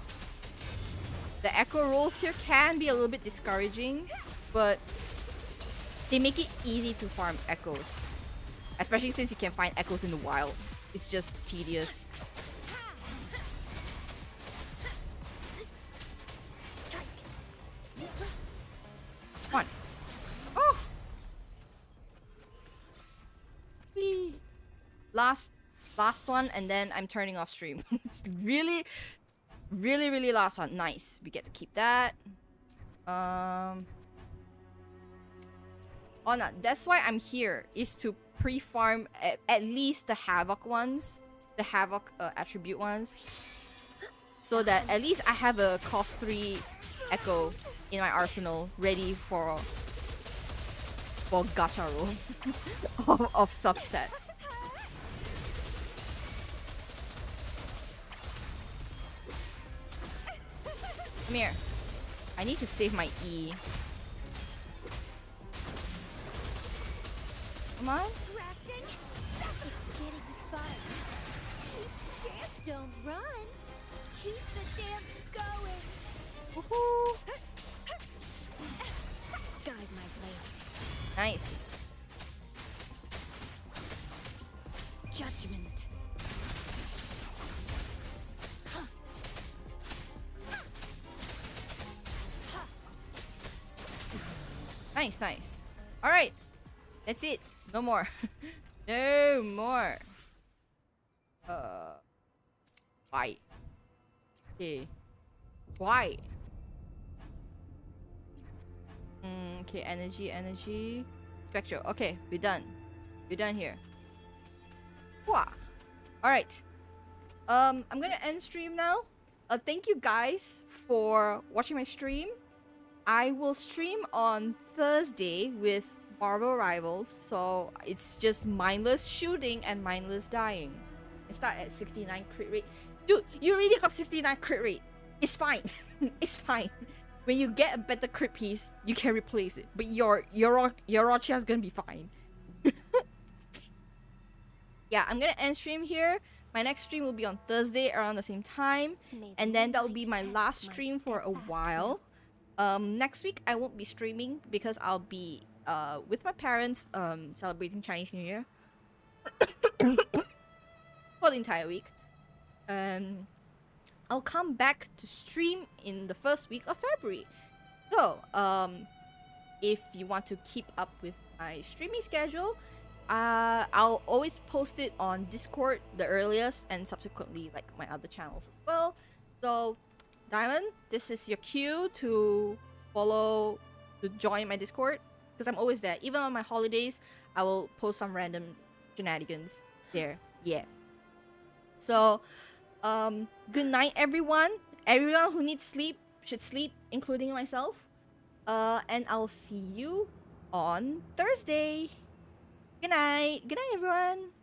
The Echo rolls here can be a little bit discouraging, but they make it easy to farm Echoes. Especially since you can find Echoes in the wild. It's just tedious. Come on. Oh! Whee. Last one, and then I'm turning off stream. It's really last one. Nice. We get to keep that. Oh no, that's why I'm here, is to pre-farm at least the Havoc ones, the Havoc attribute ones, so that at least I have a cost 3 Echo in my arsenal ready for gacha rolls of substats. Come here. I need to save my E. Come on. Crafting. It's getting fun. Dance, don't run. Keep the dance going. Woohoo! Guide my blade. Nice. Judgment. Nice, nice. Alright. That's it. No more. No more. Why? Okay. Why? Okay, energy. Spectral. Okay, we're done. We're done here. Wah. Alright. I'm gonna end stream now. Thank you guys for watching my stream. I will stream on Thursday with Marvel Rivals, so it's just mindless shooting and mindless dying. I start at 69 crit rate. Dude, you already got 69 crit rate. It's fine. It's fine. When you get a better crit piece, you can replace it. But your Rocha is gonna be fine. Yeah, I'm gonna end stream here. My next stream will be on Thursday around the same time, and then that will be my last stream for a while. Next week I won't be streaming because I'll be with my parents celebrating Chinese New Year for the entire week. I'll come back to stream in the first week of February. So if you want to keep up with my streaming schedule, I'll always post it on Discord the earliest, and subsequently like my other channels as well. So Diamond, this is your cue to follow, to join my Discord, because I'm always there. Even on my holidays, I will post some random shenanigans there. Yeah. So, good night, everyone. Everyone who needs sleep should sleep, including myself. And I'll see you on Thursday. Good night. Good night, everyone.